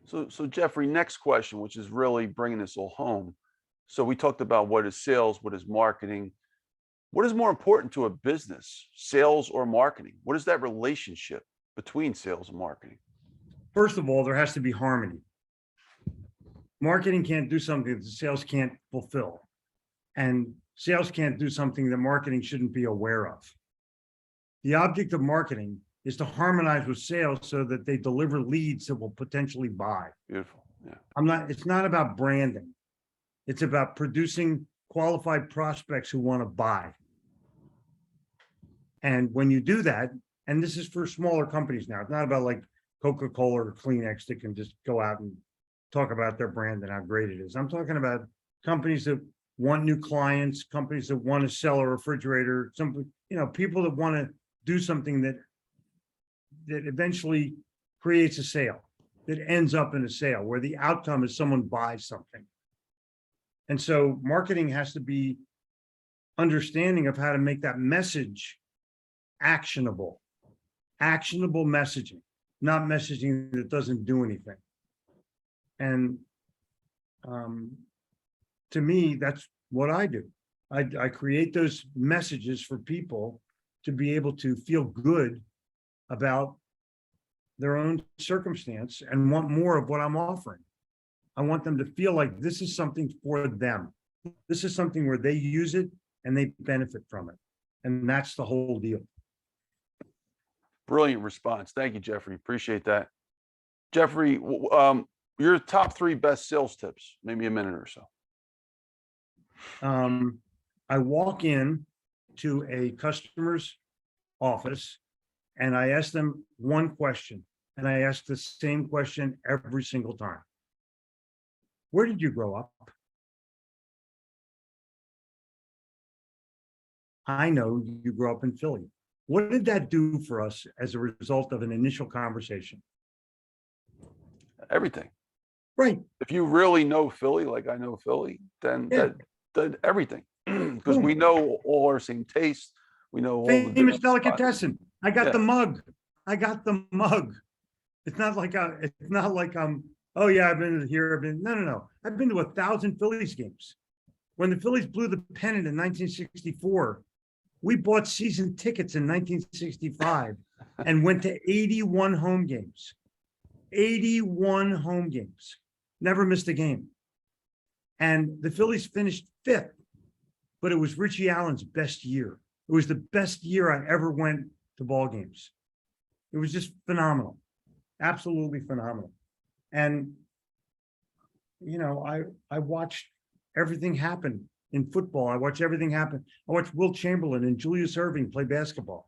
So Jeffrey, next question, which is really bringing this all home. So we talked about what is sales, what is marketing. What is more important to a business, sales or marketing? What is that relationship between sales and marketing? First of all, there has to be harmony. Marketing can't do something that sales can't fulfill. And sales can't do something that marketing shouldn't be aware of. The object of marketing is to harmonize with sales so that they deliver leads that will potentially buy. Beautiful. Yeah. It's not about branding. It's about producing qualified prospects who want to buy. And when you do that, and this is for smaller companies now, it's not about like Coca-Cola or Kleenex that can just go out and talk about their brand and how great it is. I'm talking about companies that want new clients, companies that want to sell a refrigerator, people that want to do something that eventually creates a sale, that ends up in a sale, where the outcome is someone buys something. And so marketing has to be understanding of how to make that message actionable messaging, not messaging that doesn't do anything. And to me, that's what I do. I create those messages for people to be able to feel good about their own circumstance and want more of what I'm offering. I want them to feel like this is something for them. This is something where they use it and they benefit from it. And that's the whole deal. Brilliant response. Thank you, Jeffrey. Appreciate that. Jeffrey, your top 3 best sales tips, maybe a minute or so. I walk in to a customer's office and I ask them one question, and I ask the same question every single time. Where did you grow up? I know you grew up in Philly. What did that do for us as a result of an initial conversation? Everything. Right. If you really know Philly, like I know Philly, then that everything, because we know all our same tastes. We know all the famous delicatessen. I got the mug. It's not like oh yeah, I've been here. No. I've been to 1,000 Phillies games. When the Phillies blew the pennant in 1964, we bought season tickets in 1965 and went to 81 home games. 81 home games. Never missed a game. And the Phillies finished 5th, but it was Richie Allen's best year. It was the best year I ever went to ball games. It was just phenomenal. Absolutely phenomenal. And, I watched everything happen in football. I watched everything happen. I watched Wilt Chamberlain and Julius Erving play basketball.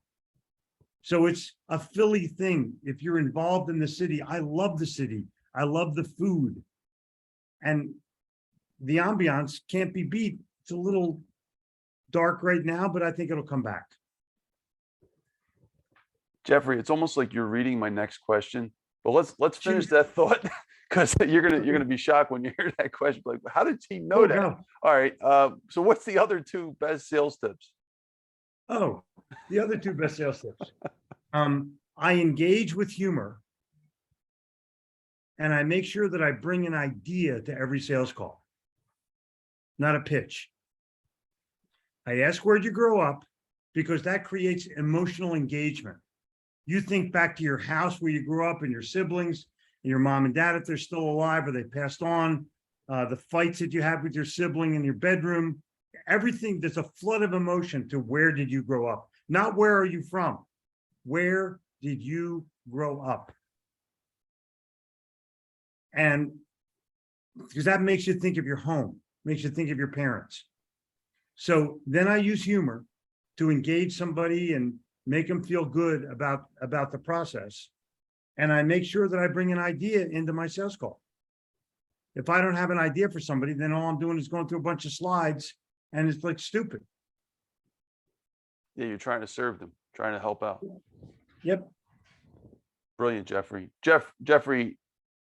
So it's a Philly thing. If you're involved in the city, I love the city. I love the food. And the ambiance can't be beat. It's a little dark right now, but I think it'll come back. Jeffrey, it's almost like you're reading my next question, but let's finish that thought, because you're gonna be shocked when you hear that question. Like, how did he know Oh, that? no. All right. So what's the other two best sales tips? Oh, the other two best sales tips. I engage with humor, and I make sure that I bring an idea to every sales call, not a pitch. I ask, where'd you grow up? Because that creates emotional engagement. You think back to your house where you grew up and your siblings and your mom and dad, if they're still alive or they passed on, the fights that you had with your sibling in your bedroom, everything. There's a flood of emotion to where did you grow up? Not where are you from? Where did you grow up? And because that makes you think of your home, makes you think of your parents. So then I use humor to engage somebody and make them feel good about the process. And I make sure that I bring an idea into my sales call. If I don't have an idea for somebody, then all I'm doing is going through a bunch of slides and it's like stupid. Yeah, you're trying to serve them, trying to help out. Yep. Brilliant, Jeffrey. Jeffrey,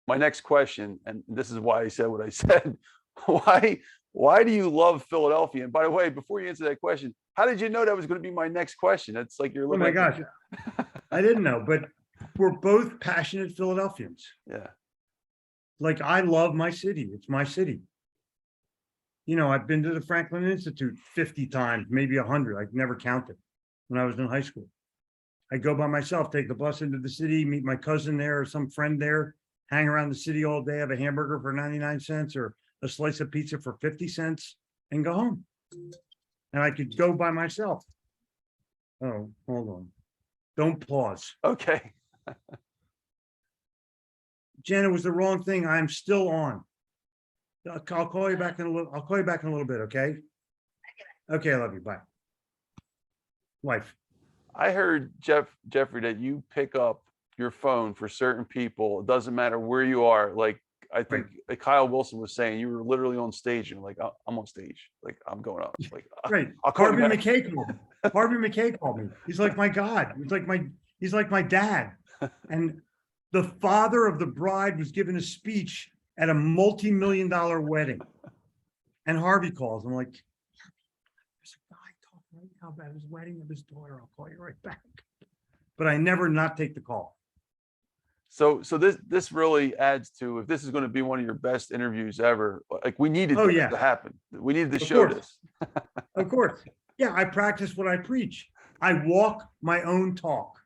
my next question, and this is why I said what I said. Why do you love Philadelphia? And by the way, before you answer that question, how did you know that was going to be my next question? It's like you're Oh looking. my gosh. I didn't know, but we're both passionate Philadelphians. Yeah. Like, I love my city. It's my city. You know, I've been to the Franklin Institute 50 times, maybe 100. I've never counted when I was in high school. I go by myself, take the bus into the city, meet my cousin there or some friend there, hang around the city all day, have a hamburger for 99 cents or a slice of pizza for 50 cents and go home. And I could go by myself. Oh, hold on. Don't pause. Okay. Jen, it was the wrong thing. I'm still on. I'll call you back in a little. I'll call you back in a little bit. Okay. Okay. I love you. Bye. Wife. I heard Jeffrey that you pick up your phone for certain people. It doesn't matter where you are. Like, I think Kyle Wilson was saying, you were literally on stage and like, I'm on stage. Like, I'm going up. Like, Right. I'll call Harvey you back. Mackay called me. Harvey Mackay called me. He's like my God. He's like my dad. And the father of the bride was giving a speech at a multi-million-dollar wedding. And Harvey calls. I'm like, there's a guy talking right now about his wedding of his daughter. I'll call you right back. But I never not take the call. So this really adds to, if this is going to be one of your best interviews ever, like, we needed Oh, this yeah. to happen. We needed to Of show course. this. Of course. Yeah, I practice what I preach. I walk my own talk.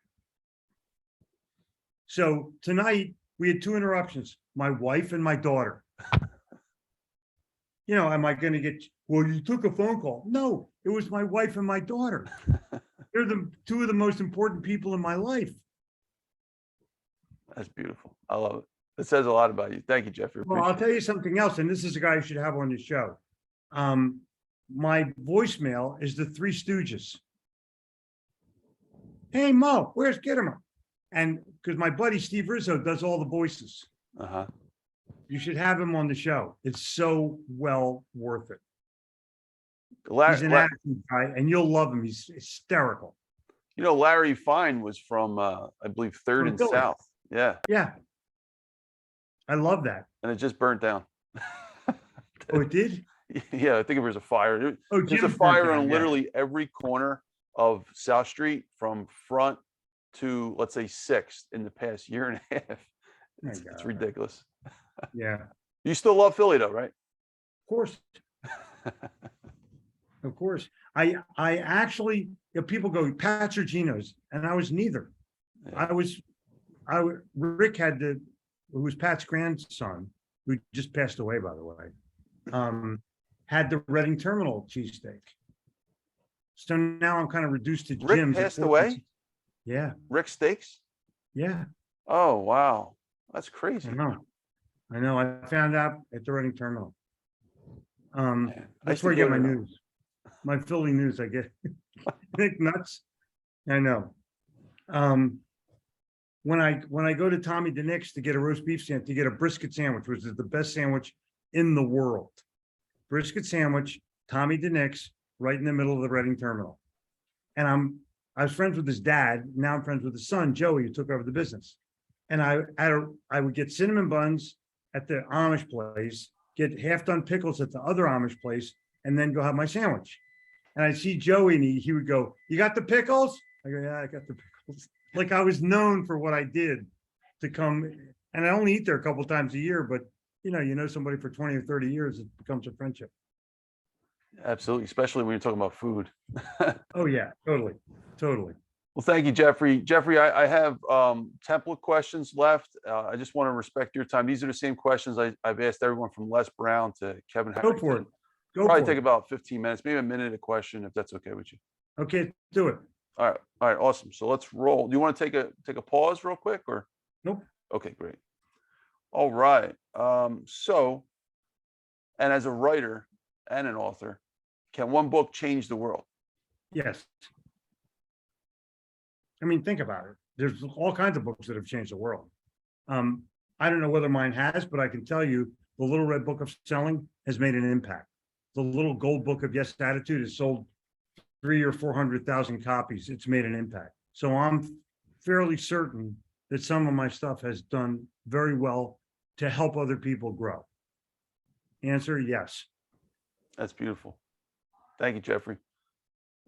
So tonight we had two interruptions, my wife and my daughter. You know, am I going to get, well, you took a phone call. No, it was my wife and my daughter. They're the two of the most important people in my life. That's beautiful. I love it. It says a lot about you. Thank you, Jeffrey. Well, I'll Appreciate tell you something else, and this is a guy you should have on your show. My voicemail is the Three Stooges. Hey, Mo, where's Gitomer? And because my buddy Steve Rizzo does all the voices. it. Uh-huh. You should have him on the show. It's so well worth it. He's an attitude guy, and you'll love him. He's hysterical. You know, Larry Fine was from, I believe, Third From and Philly. South. Yeah. Yeah. I love that. And it just burnt down. Oh, it did? Yeah, I think it was a fire. Oh, There's a Jim's fire burnt on down, yeah. literally every corner of South Street from front to, let's say, 6th in the past year and a half. My It's God. ridiculous. Yeah. You still love Philly though, right? Of course. Of course. I actually, you know, people go, Pats or Geno's, and I was neither. Yeah. Rick had who was Pat's grandson, who just passed away, by the way, had the Reading Terminal cheesesteak. So now I'm kind of reduced to Rick Jim's. passed away? Yeah. Rick Steaks? Yeah. Oh, wow. That's crazy. I know. I found out at the Reading Terminal. Man, I That's used to where I go get my to- news. My Philly news, I get. Think nuts. I know. When I go to Tommy DeNick's to get a roast beef sandwich, to get a brisket sandwich, which is the best sandwich in the world. Brisket sandwich, Tommy DeNick's, right in the middle of the Reading Terminal. And I was friends with his dad. Now I'm friends with his son, Joey, who took over the business. And I would get cinnamon buns at the Amish place, get half-done pickles at the other Amish place, and then go have my sandwich. And I'd see Joey and he would go, "You got the pickles?" I go, "Yeah, I got the pickles." Like I was known for what I did to come, and I only eat there a couple times a year, but you know somebody for 20 or 30 years, it becomes a friendship. Absolutely, especially when you're talking about food. Oh yeah, totally. Well, thank you, Jeffrey. Jeffrey, I have template questions left. I just want to respect your time. These are the same questions I've asked everyone from Les Brown to Kevin Go Harrington. for it. Probably take about 15 minutes, maybe a minute a question, if that's okay with you. Okay, do it. All right, awesome. So let's roll. Do you want to take a pause real quick or? Nope. Okay, great. All right. So, and as a writer and an author, can one book change the world? Yes. I mean, think about it. There's all kinds of books that have changed the world. I don't know whether mine has, but I can tell you the Little Red Book of Selling has made an impact. The Little Gold Book of Yes Attitude has sold 300,000 or 400,000 copies. It's made an impact. So I'm fairly certain that some of my stuff has done very well to help other people grow. Answer, yes. That's beautiful. Thank you, Jeffrey.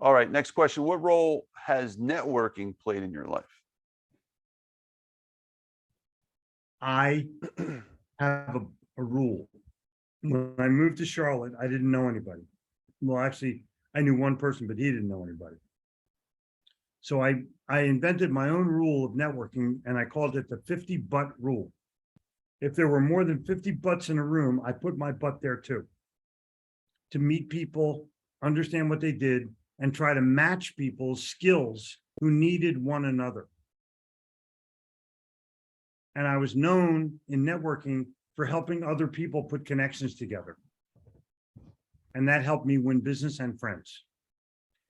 All right, next question. What role has networking played in your life? I have a rule. When I moved to Charlotte, I didn't know anybody. Well, actually, I knew one person, but he didn't know anybody. So I invented my own rule of networking, and I called it the 50 butt rule. If there were more than 50 butts in a room, I put my butt there too. To meet people, understand what they did, and try to match people's skills who needed one another. And I was known in networking for helping other people put connections together. And that helped me win business and friends.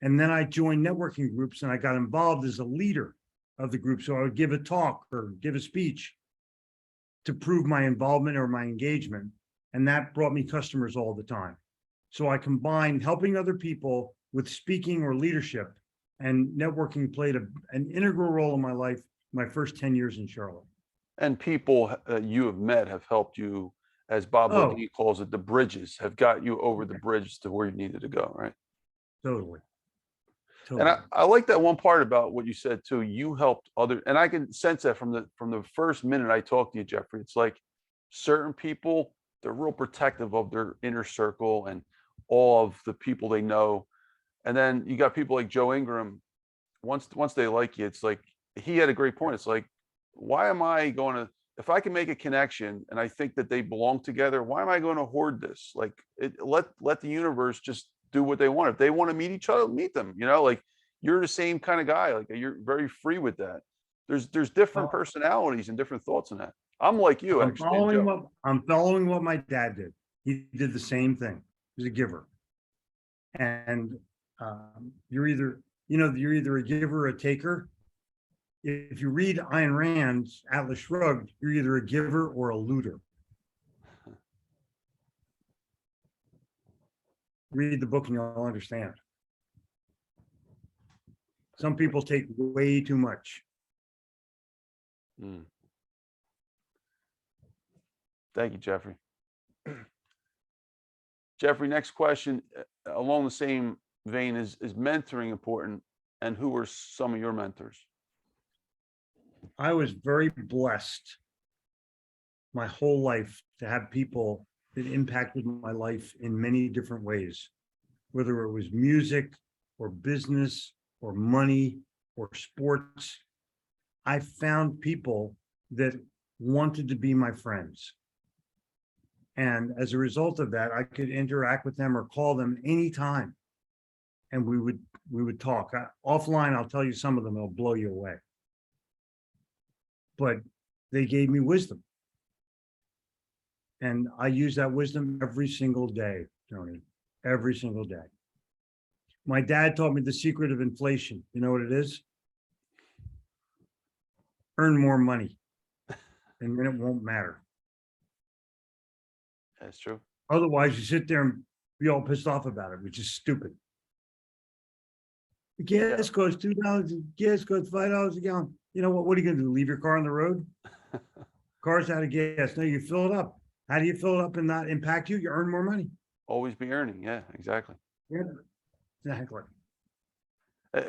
And then I joined networking groups and I got involved as a leader of the group. So I would give a talk or give a speech to prove my involvement or my engagement. And that brought me customers all the time. So I combined helping other people with speaking or leadership, and networking played an integral role in my life, my first 10 years in Charlotte. And people you have met have helped you, as Bob Levine calls it, the bridges have got you over the bridge to where you needed to go, right? Totally. And I like that one part about what you said too. You helped other, and I can sense that from the first minute I talked to you, Jeffrey. It's like certain people, they're real protective of their inner circle and all of the people they know. And then you got people like Joe Ingram. Once they like you, it's like he had a great point. It's like, why am I going to, if I can make a connection and I think that they belong together, why am I going to hoard this? Like, let the universe just do what they want. If they want to meet each other, meet them. You know, like you're the same kind of guy. Like you're very free with that. There's different personalities and different thoughts in that. I'm like you, actually. I'm following what my dad did. He did the same thing. He's a giver. And you're either a giver or a taker. If you read Ayn Rand's Atlas Shrugged, you're either a giver or a looter. Read the book and you'll understand. Some people take way too much. Thank you, Jeffrey. Jeffrey, next question along the same vein is mentoring important, and who are some of your mentors? I was very blessed my whole life to have people that impacted my life in many different ways, whether it was music or business or money or sports. I found people that wanted to be my friends. And as a result of that, I could interact with them or call them anytime. And we would talk. Offline, I'll tell you some of them, it'll blow you away. But they gave me wisdom. And I use that wisdom every single day, Tony, every single day. My dad taught me the secret of inflation. You know what it is? Earn more money, and then it won't matter. That's true. Otherwise, you sit there and be all pissed off about it, which is stupid. Gas costs $2, gas costs $5 a gallon. You know what? What are you going to do? Leave your car on the road? Car's out of gas. No, you fill it up. How do you fill it up and not impact you? You earn more money. Always be earning. Yeah, exactly. Yeah, exactly.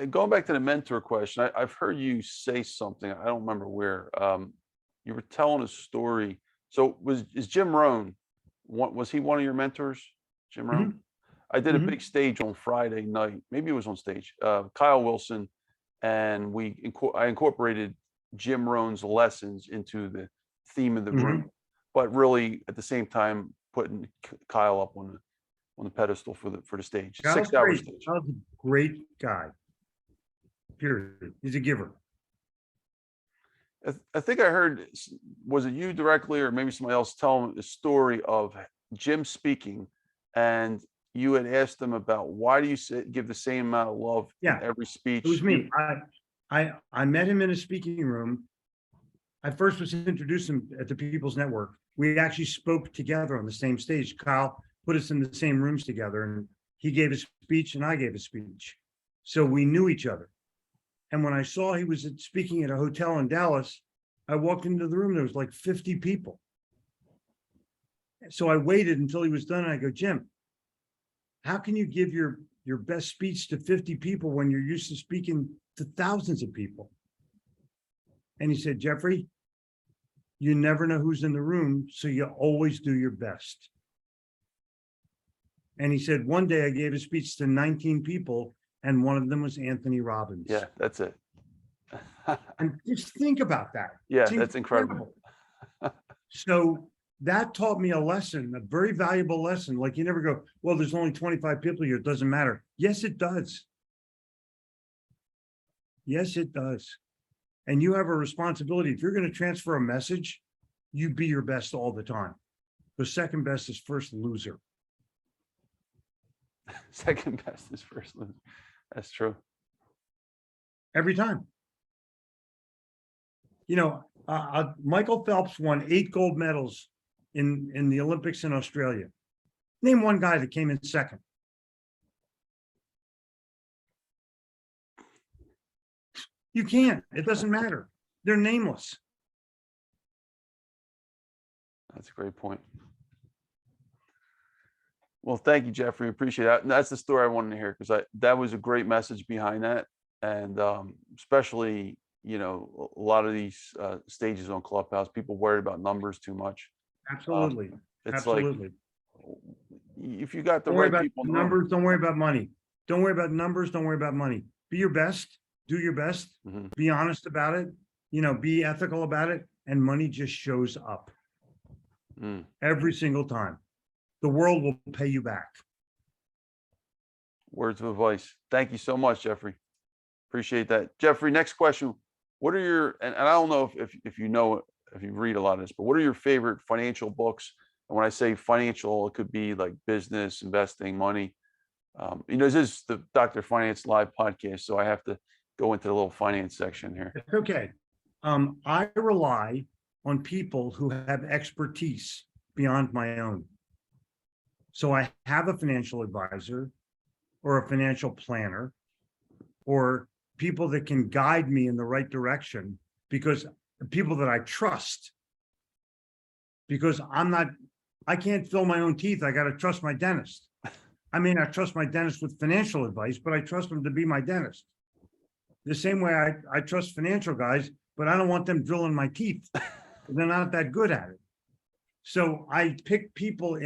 Going back to the mentor question, I've heard you say something. I don't remember where. You were telling a story. So is Jim Rohn? Was he one of your mentors, Jim Rohn? I did a big stage on Friday night. Maybe it was on stage. Kyle Wilson, and I incorporated Jim Rohn's lessons into the theme of the room, but really at the same time putting Kyle up on the pedestal for the stage. Kyle's 6 hour great. stage. Kyle's a great guy. Period. He's a giver. I think I heard, was it you directly or maybe somebody else telling the story of Jim speaking, and you had asked him about why do you give the same amount of love in every speech? It was me. I met him in a speaking room. I first was introduced him at the People's Network. We actually spoke together on the same stage. Kyle put us in the same rooms together, and he gave a speech and I gave a speech. So we knew each other. And when I saw he was speaking at a hotel in Dallas, I walked into the room, there was like 50 people. So I waited until he was done and I go, Jim, how can you give your best speech to 50 people when you're used to speaking to thousands of people? And he said, Jeffrey, you never know who's in the room, so you always do your best. And he said, one day I gave a speech to 19 people, and one of them was Anthony Robbins. Yeah, that's it. And just think about that. Yeah, It's that's incredible. So that taught me a lesson, a very valuable lesson. Like, you never go, well, there's only 25 people here, it doesn't matter. Yes, it does. Yes, it does. And you have a responsibility. If you're going to transfer a message, you be your best all the time. The second best is first loser. Second best is first loser. That's true. Every time. You know, Michael Phelps won 8 gold medals in the Olympics in Australia. Name one guy that came in second. You can't. It doesn't matter. They're nameless. That's a great point. Well, thank you, Jeffrey. Appreciate that. And that's the story I wanted to hear, because that was a great message behind that. And especially, you know, a lot of these stages on Clubhouse, people worry about numbers too much. Absolutely. It's Absolutely. like, if you got the Don't worry right about people in the room. numbers, don't worry about money. Don't worry about numbers, don't worry about money. Be your best, do your best, be honest about it, you know, be ethical about it, and money just shows up. Every single time. The world will pay you back. Words of advice. Thank you so much, Jeffrey. Appreciate that. Jeffrey, next question. What are your, and I don't know if you know, if you read a lot of this, but what are your favorite financial books? And when I say financial, it could be like business, investing, money. You know, this is the Dr. Finance Live podcast, so I have to go into the little finance section here. It's okay. I rely on people who have expertise beyond my own. So I have a financial advisor or a financial planner or people that can guide me in the right direction, because people that I trust, because I can't fill my own teeth. I got to trust my dentist. I may not trust my dentist with financial advice, but I trust him to be my dentist. The same way I trust financial guys, but I don't want them drilling my teeth. They're not that good at it. So I pick people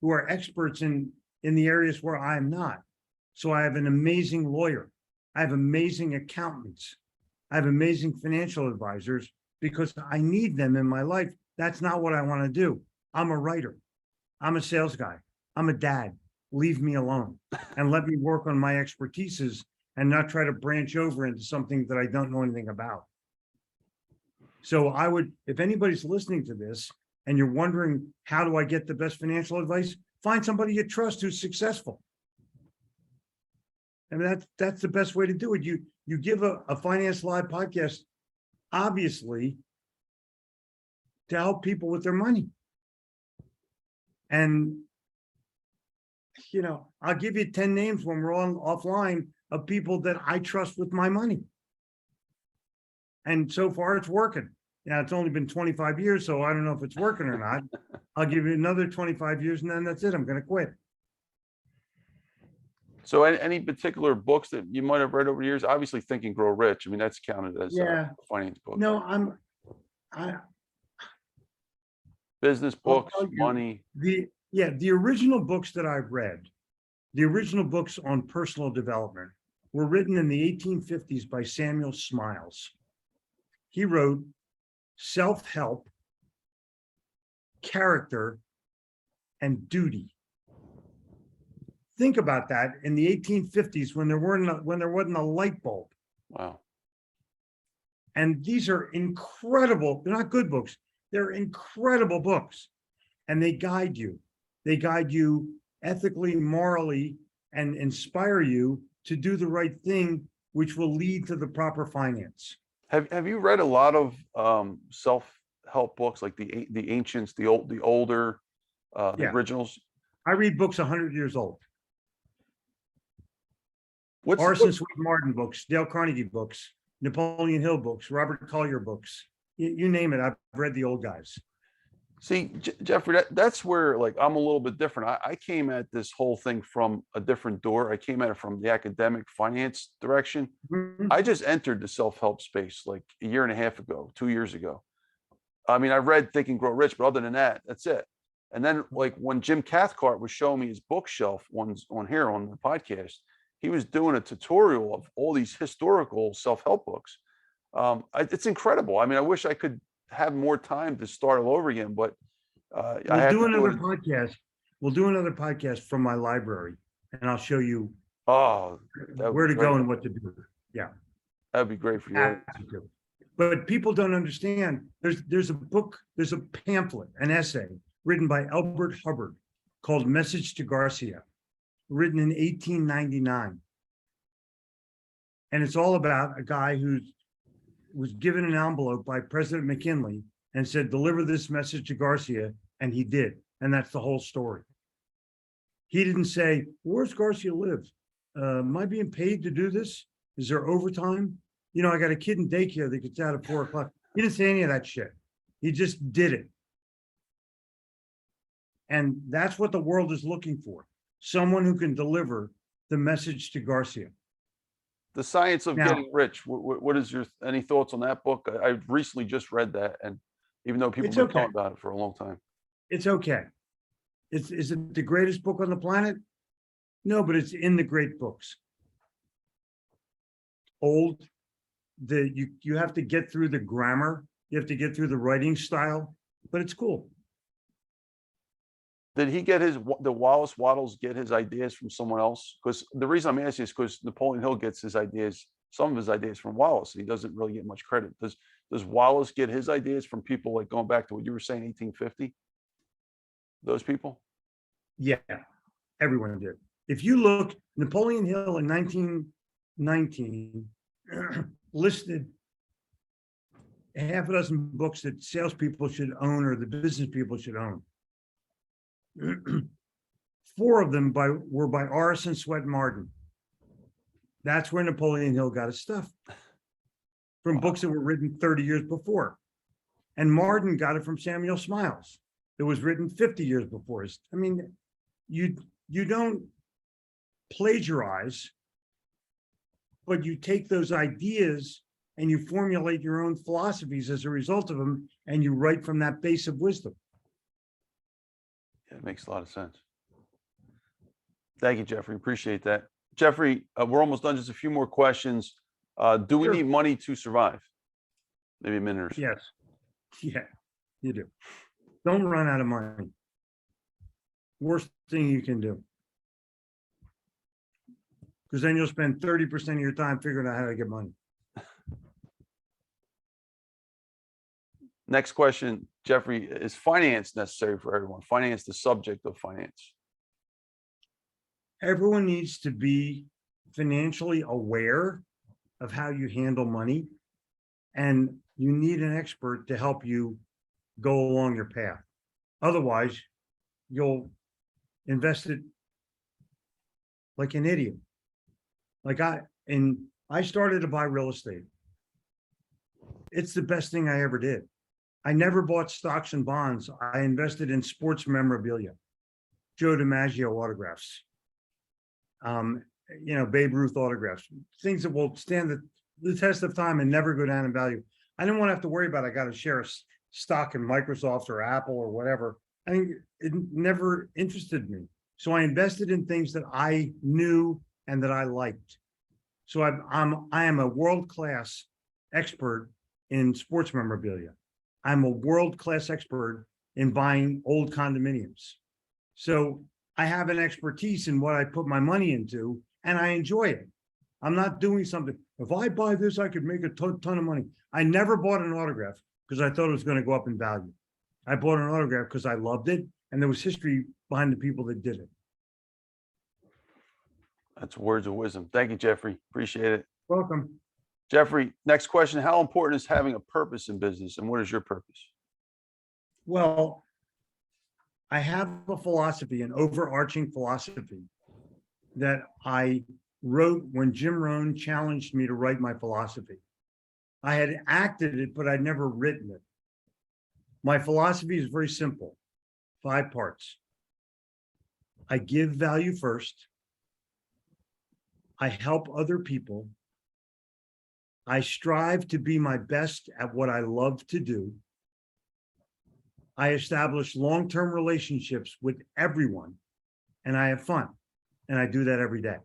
who are experts in the areas where I'm not. So I have an amazing lawyer. I have amazing accountants. I have amazing financial advisors, because I need them in my life. That's not what I want to do. I'm a writer. I'm a sales guy. I'm a dad. Leave me alone and let me work on my expertises and not try to branch over into something that I don't know anything about. So I would, if anybody's listening to this and you're wondering, how do I get the best financial advice? Find somebody you trust who's successful. I mean, that's the best way to do it. You give a Finance Live podcast, obviously, to help people with their money. And, you know, I'll give you 10 names when we're on offline of people that I trust with my money. And so far it's working. Now, it's only been 25 years, so I don't know if it's working or not. I'll give you another 25 years and then that's it. I'm going to quit. So any particular books that you might have read over the years? Obviously Think and Grow Rich. I mean, that's counted as a finance book. No, Business I'll books, tell you, money. the original books that I've read, the original books on personal development were written in the 1850s by Samuel Smiles. He wrote Self-Help, Character, and Duty. Think about that in the 1850s when there wasn't a light bulb. Wow. And these are incredible, they're not good books, they're incredible books. And they guide you. They guide you ethically, morally, and inspire you to do the right thing, which will lead to the proper finance. Have you read a lot of self-help books, like the ancients, the older the originals? I read books 100 years old. What's Orson Swett Martin books, Dale Carnegie books, Napoleon Hill books, Robert Collier books. You name it, I've read the old guys. See, Jeffrey, that's where like I'm a little bit different. I came at this whole thing from a different door. I came at it from the academic finance direction. Mhm. I just entered the self-help space like a year and a half ago, 2 years ago. I mean, I read Think and Grow Rich, but other than that, that's it. And then like when Jim Cathcart was showing me his bookshelf ones on here on the podcast, he was doing a tutorial of all these historical self-help books. It's incredible. I mean, I wish I could have more time to start all over again, but We'll do another podcast. We'll do another podcast from my library, and I'll show you where to go and what to do. Yeah, that'd be great for you. But people don't understand. There's a book, there's a pamphlet, an essay written by Elbert Hubbard called Message to Garcia, written in 1899. And it's all about a guy who was given an envelope by President McKinley and said, deliver this message to Garcia, and he did. And that's the whole story. He didn't say, where's Garcia live? Am I being paid to do this? Is there overtime? You know, I got a kid in daycare that gets out at 4 o'clock. He didn't say any of that shit. He just did it. And that's what the world is looking for. Someone who can deliver the message to Garcia. The Science of Getting Rich. What is any thoughts on that book? I recently just read that, and even though people have been talking about it for a long time. It's okay. Is it the greatest book on the planet? No, but it's in the great books. Old, you have to get through the grammar, you have to get through the writing style, but it's cool. Did he get the Wallace Wattles get his ideas from someone else? Because the reason I'm asking is because Napoleon Hill gets his ideas, some of his ideas from Wallace. He doesn't really get much credit. Does Wallace get his ideas from people like going back to what you were saying, 1850? Those people? Yeah, everyone did. If you look, Napoleon Hill in 1919 listed half a dozen books that salespeople should own or the business people should own. 4 of them were by Orson Swett Martin. That's where Napoleon Hill got his stuff, from books that were written 30 years before. And Martin got it from Samuel Smiles. It was written 50 years before. I mean, you don't plagiarize, but you take those ideas and you formulate your own philosophies as a result of them, and you write from that base of wisdom. Yeah, it makes a lot of sense. Thank you, Jeffrey. Appreciate that. Jeffrey, we're almost done. Just a few more questions. Do we need money to survive? Maybe a minute or so. Yes. Yeah, you do. Don't run out of money. Worst thing you can do. Because then you'll spend 30% of your time figuring out how to get money. Next question, Jeffrey, is finance necessary for everyone? Finance, the subject of finance. Everyone needs to be financially aware of how you handle money, and you need an expert to help you go along your path. Otherwise, you'll invest it like an idiot. Like I started to buy real estate. It's the best thing I ever did. I never bought stocks and bonds. I invested in sports memorabilia, Joe DiMaggio autographs, Babe Ruth autographs, things that will stand the test of time and never go down in value. I didn't want to have to worry about, I got to share a stock in Microsoft or Apple or whatever. I think it never interested me. So I invested in things that I knew and that I liked. So I am a world-class expert in sports memorabilia. I'm a world-class expert in buying old condominiums. So I have an expertise in what I put my money into, and I enjoy it. I'm not doing something. If I buy this, I could make a ton of money. I never bought an autograph because I thought it was going to go up in value. I bought an autograph because I loved it, and there was history behind the people that did it. That's words of wisdom. Thank you, Jeffrey. Appreciate it. Welcome. Jeffrey, next question. How important is having a purpose in business, and what is your purpose? Well, I have a philosophy, an overarching philosophy that I wrote when Jim Rohn challenged me to write my philosophy. I had acted it, but I'd never written it. My philosophy is very simple, 5 parts. I give value first. I help other people. I strive to be my best at what I love to do. I establish long-term relationships with everyone, and I have fun, and I do that every day.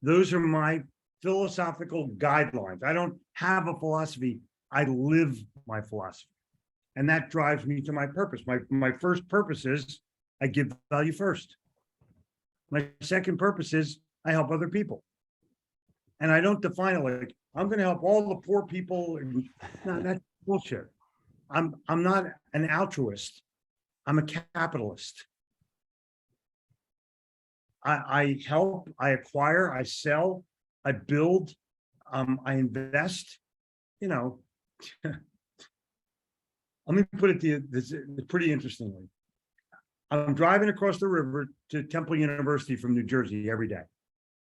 Those are my philosophical guidelines. I don't have a philosophy. I live my philosophy, and that drives me to my purpose. My first purpose is I give value first. My second purpose is I help other people. And I don't define it like I'm going to help all the poor people. No, that's bullshit. I'm not an altruist. I'm a capitalist. I help, I acquire, I sell, I build, I invest. Let me put it to you this pretty interestingly. I'm driving across the river to Temple University from New Jersey every day.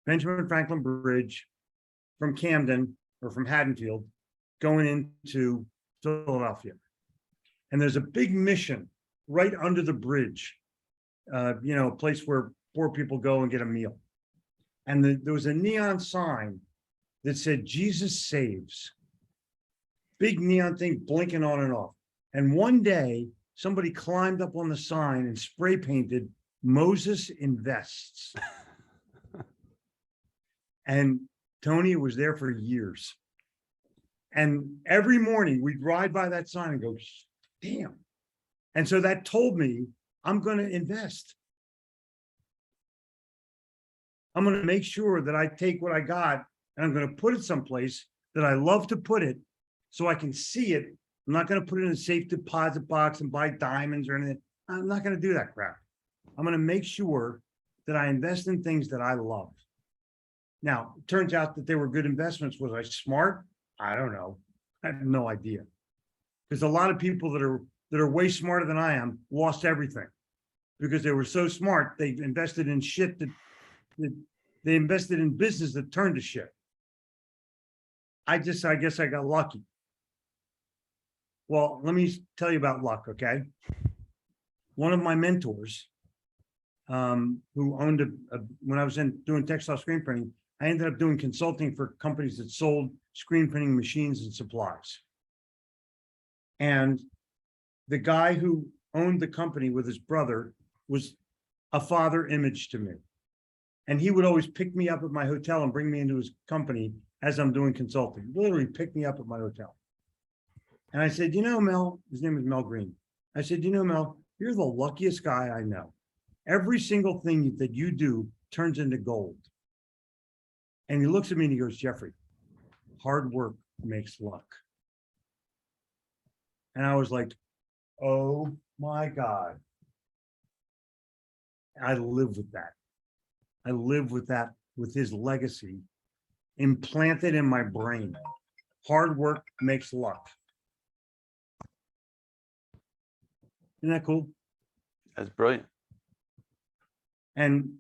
Benjamin Franklin Bridge from Camden or from Haddonfield going into Philadelphia. And there's a big mission right under the bridge, a place where poor people go and get a meal. And there was a neon sign that said, Jesus saves. Big neon thing blinking on and off. And one day, somebody climbed up on the sign and spray painted, Moses invests. And Tony was there for years. And every morning we'd ride by that sign and go, damn. And so that told me I'm going to invest. I'm going to make sure that I take what I got and I'm going to put it someplace that I love to put it so I can see it. I'm not going to put it in a safe deposit box and buy diamonds or anything. I'm not going to do that crap. I'm going to make sure that I invest in things that I love. Now, it turns out that they were good investments. Was I smart? I don't know. I have no idea. Because a lot of people that are way smarter than I am lost everything because they were so smart. They invested in shit that they invested in business that turned to shit. I guess I got lucky. Well, let me tell you about luck, okay? One of my mentors, who owned when I was doing textile screen printing, I ended up doing consulting for companies that sold screen printing machines and supplies. And the guy who owned the company with his brother was a father image to me. And he would always pick me up at my hotel and bring me into his company as I'm doing consulting. Literally pick me up at my hotel. And I said, Mel, his name is Mel Green. I said, Mel, you're the luckiest guy I know. Every single thing that you do turns into gold. And he looks at me and he goes, Jeffrey, hard work makes luck. And I was like, oh my God. I live with that. I live with that, with his legacy implanted in my brain. Hard work makes luck. Isn't that cool? That's brilliant. And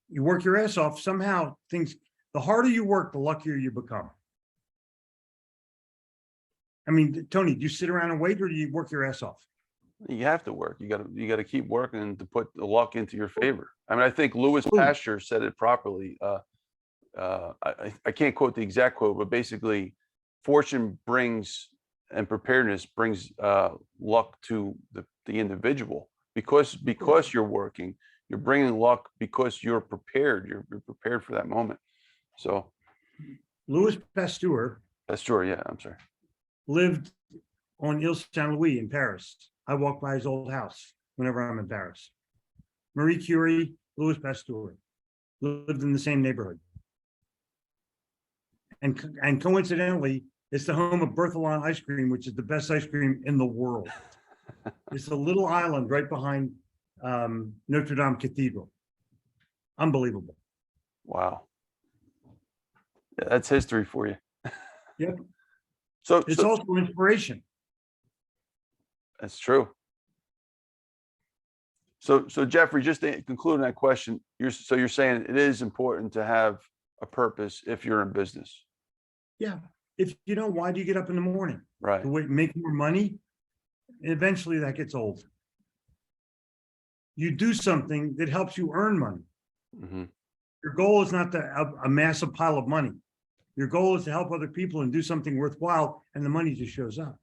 you work your ass off, somehow the harder you work, the luckier you become. I mean, Tony, do you sit around and wait, or do you work your ass off? You have to work. You got to keep working to put the luck into your favor. I mean, I think Louis Ooh. Pasteur said it properly. I can't quote the exact quote, but basically, fortune brings and preparedness brings luck to the individual because you're working. You're bringing luck because you're prepared. You're prepared for that moment. So, Louis Pasteur Pasteur, yeah, I'm sorry. lived on Ile Saint-Louis in Paris. I walk by his old house whenever I'm in Paris. Marie Curie, Louis Pasteur lived in the same neighborhood. And coincidentally, it's the home of Berthelon ice cream, which is the best ice cream in the world. It's a little island right behind Notre Dame Cathedral. Unbelievable. Wow. Yeah, that's history for you. Yep. So It's also inspiration. that's true. So Jeffrey, just to conclude on that question, you're saying it is important to have a purpose if you're in business, Yeah. If you don't, why do you get up in the morning? right? To make more money? Eventually that gets old. You do something that helps you earn money. Hmm. Your goal is not to amass a pile of money. Your goal is to help other people and do something worthwhile, and the money just shows up.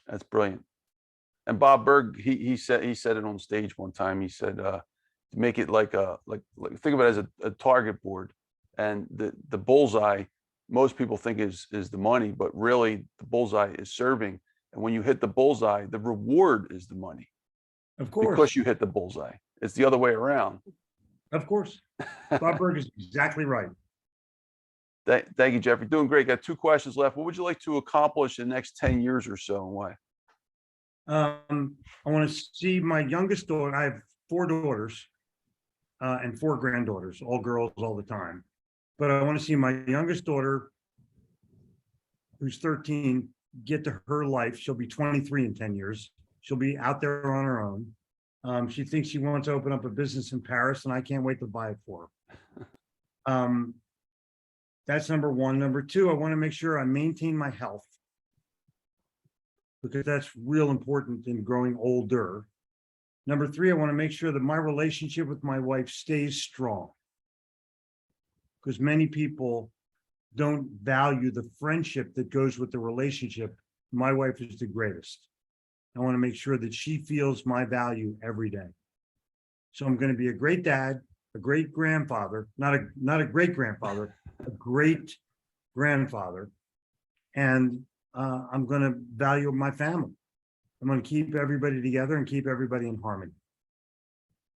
That's brilliant. And Bob Berg, he said it on stage one time. He said to make it like think of it as a target board, and the bullseye most people think is the money, but really the bullseye is serving. And when you hit the bullseye, the reward is the money. Of course. Because you hit the bullseye. It's the other way around. Of course. Bob Berg is exactly right. Thank you, Jeffrey. Doing great. Got 2 questions left. What would you like to accomplish in the next 10 years or so, and why? I want to see my youngest daughter. I have 4 daughters and 4 granddaughters, all girls all the time. But I want to see my youngest daughter, who's 13, get to her life. She'll be 23 in 10 years. She'll be out there on her own. She thinks she wants to open up a business in Paris, and I can't wait to buy it for her. That's number 1. Number 2, I want to make sure I maintain my health, because that's real important in growing older. Number 3, I want to make sure that my relationship with my wife stays strong, because many people don't value the friendship that goes with the relationship. My wife is the greatest. I want to make sure that she feels my value every day. So I'm going to be a great dad, a great grandfather, not a great grandfather, a great grandfather. And I'm going to value my family. I'm going to keep everybody together and keep everybody in harmony.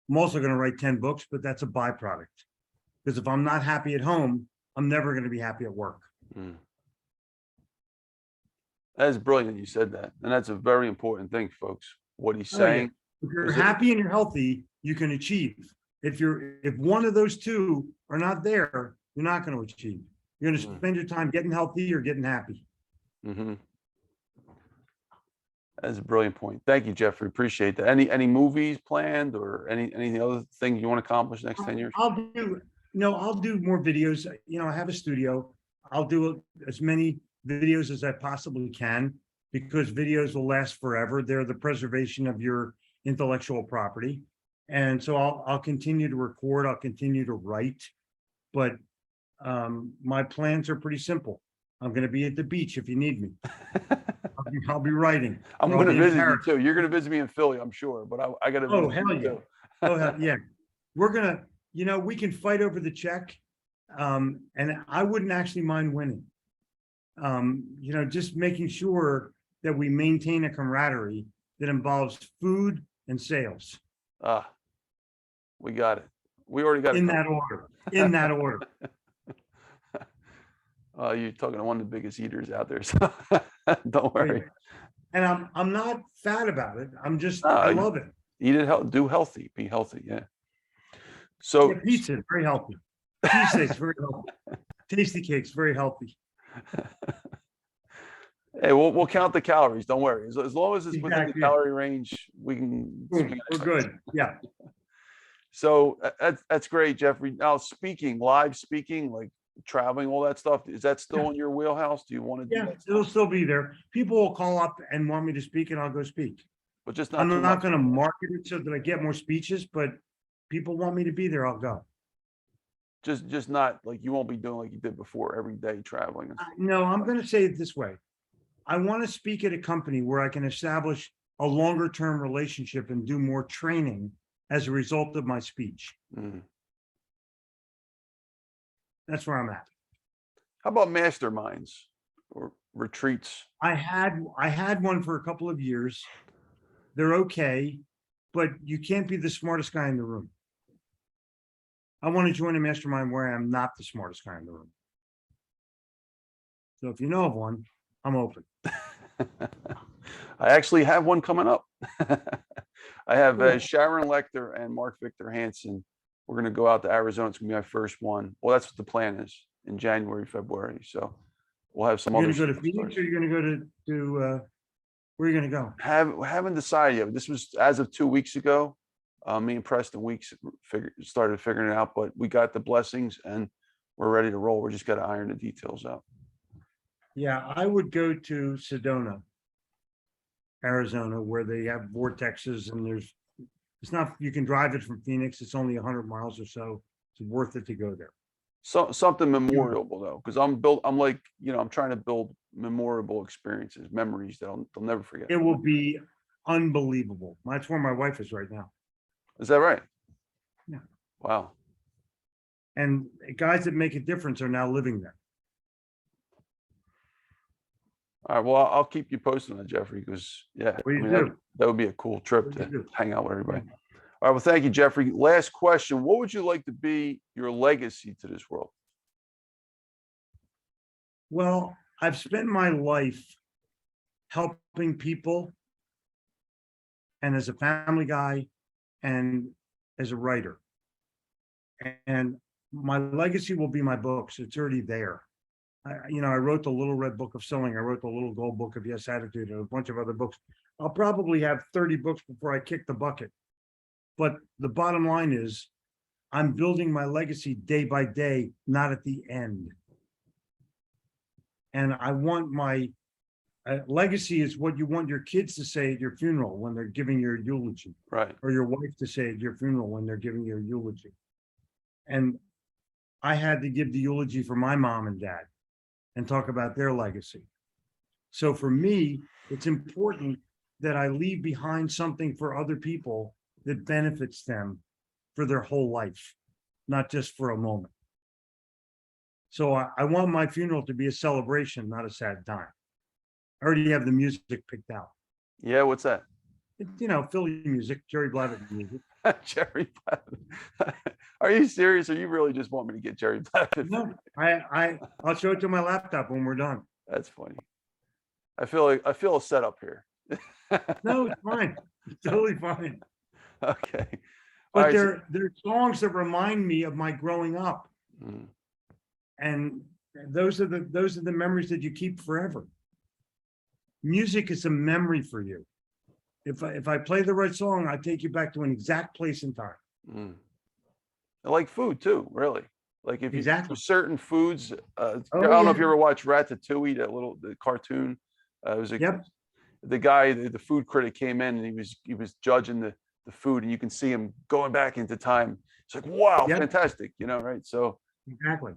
I'm also going to write 10 books, but that's a byproduct. Because if I'm not happy at home, I'm never going to be happy at work. That is brilliant. You said that. And that's a very important thing, folks. What he's saying. If you're happy and you're healthy, you can achieve. If one of those 2 are not there, you're not going to achieve. You're going to spend your time getting healthy or getting happy. That's a brilliant point. Thank you, Jeffrey. Appreciate that. Any movies planned or any other thing you want to accomplish next 10 years? I'll do more videos. I have a studio. I'll do as many videos as I possibly can, because videos will last forever. They're the preservation of your intellectual property. And so I'll continue to record. I'll continue to write. But my plans are pretty simple. I'm going to be at the beach if you need me. I'll be writing. I'm going to visit you too. You're going to visit me in Philly, I'm sure, but I got to visit you too. Oh, hell yeah. We're going to, we can fight over the check. And I wouldn't actually mind winning. Just making sure that we maintain a camaraderie that involves food and sales. We got it. We already got it. In that order. In that order. You're talking to one of the biggest eaters out there, so don't worry. And I'm not fat about it. I love it. Eat it, do healthy, be healthy. Yeah. So pizza is very healthy. Cheesesteaks very healthy. Tasty cakes very healthy. Hey, we'll count the calories. Don't worry. As long as it's within the calorie range, we can. We're good. Yeah. So that's great, Jeffrey. Now live speaking, like traveling, all that stuff. Is that still in your wheelhouse? Do you want to do Yeah, that it'll stuff? still be there. People will call up and want me to speak and I'll go speak. But just not I'm too not much. gonna market it so that I get more speeches, but people want me to be there, I'll go. Just not like you won't be doing like you did before, every day traveling and stuff. No, I'm gonna say it this way. I want to speak at a company where I can establish a longer term relationship and do more training as a result of my speech. Mm. That's where I'm at. How about masterminds or retreats? I had one for a couple of years. They're okay, but you can't be the smartest guy in the room. I want to join a mastermind where I'm not the smartest guy in the room. So if you know of one, I'm open. I actually have one coming up. I have Cool. Sharon Lecter and Mark Victor Hansen. We're going to go out to Arizona. It's going to be my first one. Well, that's what the plan is, in January, February. So we'll have some You're other. gonna go to Phoenix or you're gonna go to where are you gonna go? Haven't decided yet. This was as of 2 weeks ago. Me and Preston started figuring it out, but we got the blessings and we're ready to roll. We just got to iron the details out. Yeah, I would go to Sedona, Arizona, where they have vortexes and it's not, you can drive it from Phoenix. It's only 100 miles or so. It's worth it to go there. So something memorable though, because I'm like, I'm trying to build memorable experiences, memories that they'll never forget. It will be unbelievable. That's where my wife is right now. Is that right? Yeah. Wow. And guys that make a difference are now living there. All right. Well, I'll keep you posted on that, Jeffrey, because yeah, Please that, do. that would be a cool trip Please to do. hang out with everybody. All right. Well, thank you, Jeffrey. Last question. What would you like to be your legacy to this world? Well, I've spent my life helping people and as a family guy and as a writer. And my legacy will be my books. It's already there. I wrote the Little Red Book of Selling. I wrote the Little Gold Book of Yes Attitude and a bunch of other books. I'll probably have 30 books before I kick the bucket. But the bottom line is I'm building my legacy day by day, not at the end. And I want my legacy is what you want your kids to say at your funeral when they're giving your eulogy. Right. Or your wife to say at your funeral when they're giving your eulogy. And I had to give the eulogy for my mom and dad and talk about their legacy. So for me, it's important that I leave behind something for other people that benefits them for their whole life, not just for a moment. So I want my funeral to be a celebration, not a sad time. I already have the music picked out. Yeah. What's that? Philly music, Jerry Blavat music. Jerry Blavat. Are you serious? Or you really just want me to get Jerry Blavat? No, I'll show it to my laptop when we're done. That's funny. I feel a setup here. No, it's fine. It's totally fine. Okay. But All right, they're songs that remind me of my growing up. Mm. And those are the memories that you keep forever. Music is a memory for you. If I play the right song, I take you back to an exact place and time. Mm. I like food too, really. Like if you Exactly. certain foods, I don't yeah. know if you ever watched Ratatouille, the cartoon. It was Yep. The guy, the food critic came in and he was judging the food, and you can see him going back into time. It's like, wow, Yep. fantastic, right? So Exactly.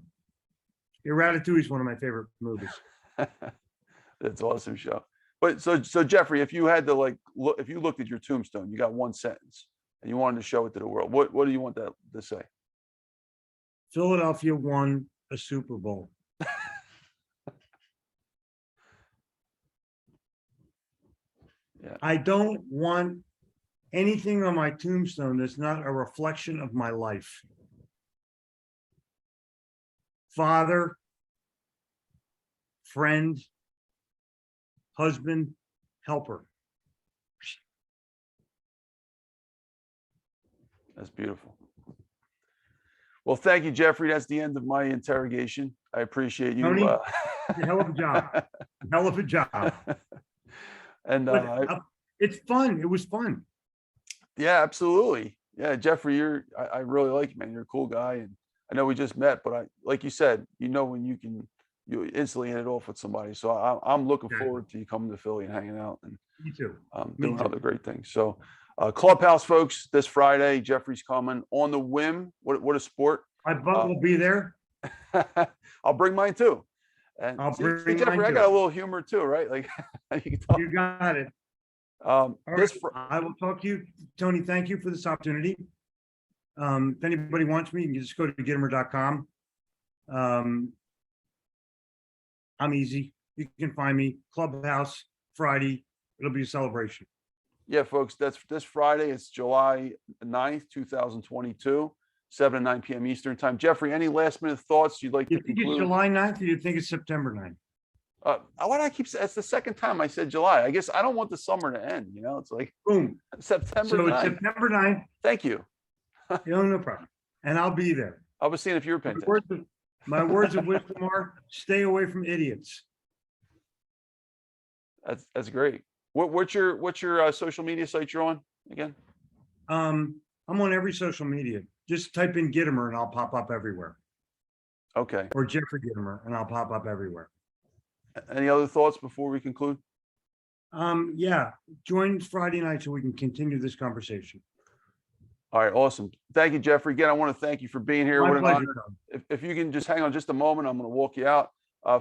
Ratatouille is one of my favorite movies. that's an awesome show. But so Jeffrey, if you had to if you looked at your tombstone, you got one sentence and you wanted to show it to the world, what do you want that to say? Philadelphia won a Super Bowl. Yeah. I don't want anything on my tombstone that's not a reflection of my life. Father, friend, husband, helper. That's beautiful. Well, thank you, Jeffrey. That's the end of my interrogation. I appreciate you. Tony, hell of a job. Hell of a job. And it's fun. It was fun. yeah, absolutely. Yeah, Jeffrey, I really like you, man. You're a cool guy, and I know we just met, but like you said, when you instantly hit it off with somebody. So I'm looking forward to you coming to Philly and hanging out and Me too. doing other great things. So Clubhouse folks, this Friday, Jeffrey's coming on the whim. What a sport. My butt will be there. I'll bring mine too. And I'll see, bring Jeffrey, mine I too. got a little humor too, right? Like you can talk. You got it. All right. I will talk to you. Tony, thank you for this opportunity. If anybody wants me, you can just go to Gitomer.com. I'm easy. You can find me. Clubhouse, Friday. It'll be a celebration. Yeah, folks, that's this Friday. It's July 9th, 2022, 7 to 9 p.m. Eastern time. Jeffrey, any last minute thoughts you'd like You to think conclude? it's July 9th or you think it's September 9th? Why do I keep saying it's the second time I said July? I guess I don't want the summer to end. It's like Boom. September So it's 9th. September 9th. Thank you. No problem. And I'll be there. I was seeing if you were paying attention. My words of wisdom are stay away from idiots. That's great. What's your social media site you're on again? I'm on every social media. Just type in Gitomer and I'll pop up everywhere. Okay. Or Jeffrey Gitomer and I'll pop up everywhere. Any other thoughts before we conclude? Yeah, join Friday night so we can continue this conversation. All right, awesome. Thank you, Jeffrey. Again, I want to thank you for being here. My What an pleasure, honor. Tom. If you can just hang on just a moment, I'm going to walk you out.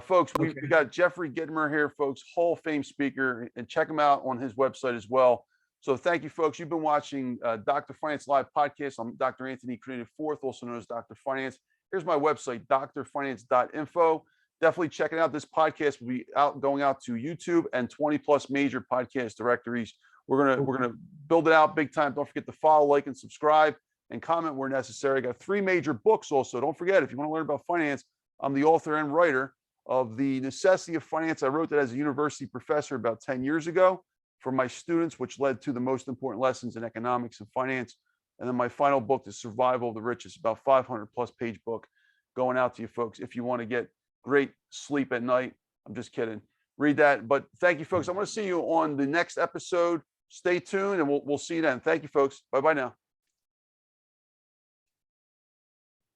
Folks, we got Jeffrey Gitomer here, folks, Hall of Fame speaker, and check him out on his website as well. So thank you, folks. You've been watching Dr. Finance Live podcast. I'm Dr. Anthony Criniti IV, also known as Dr. Finance. Here's my website, drfinance.info. Definitely check it out. This podcast will be going out to YouTube and 20 plus major podcast directories. We're gonna build it out big time. Don't forget to follow, like, and subscribe, and comment where necessary. I got 3 major books also. Don't forget, if you want to learn about finance, I'm the author and writer of The Necessity of Finance. I wrote that as a university professor about 10 years ago for my students, which led to the most important lessons in economics and finance. And then my final book, The Survival of the Richest, about 500 plus page book going out to you folks. If you want to get great sleep at night, I'm just kidding. Read that. But thank you, folks. I'm going to see you on the next episode. Stay tuned and we'll see you then. Thank you, folks. Bye-bye now.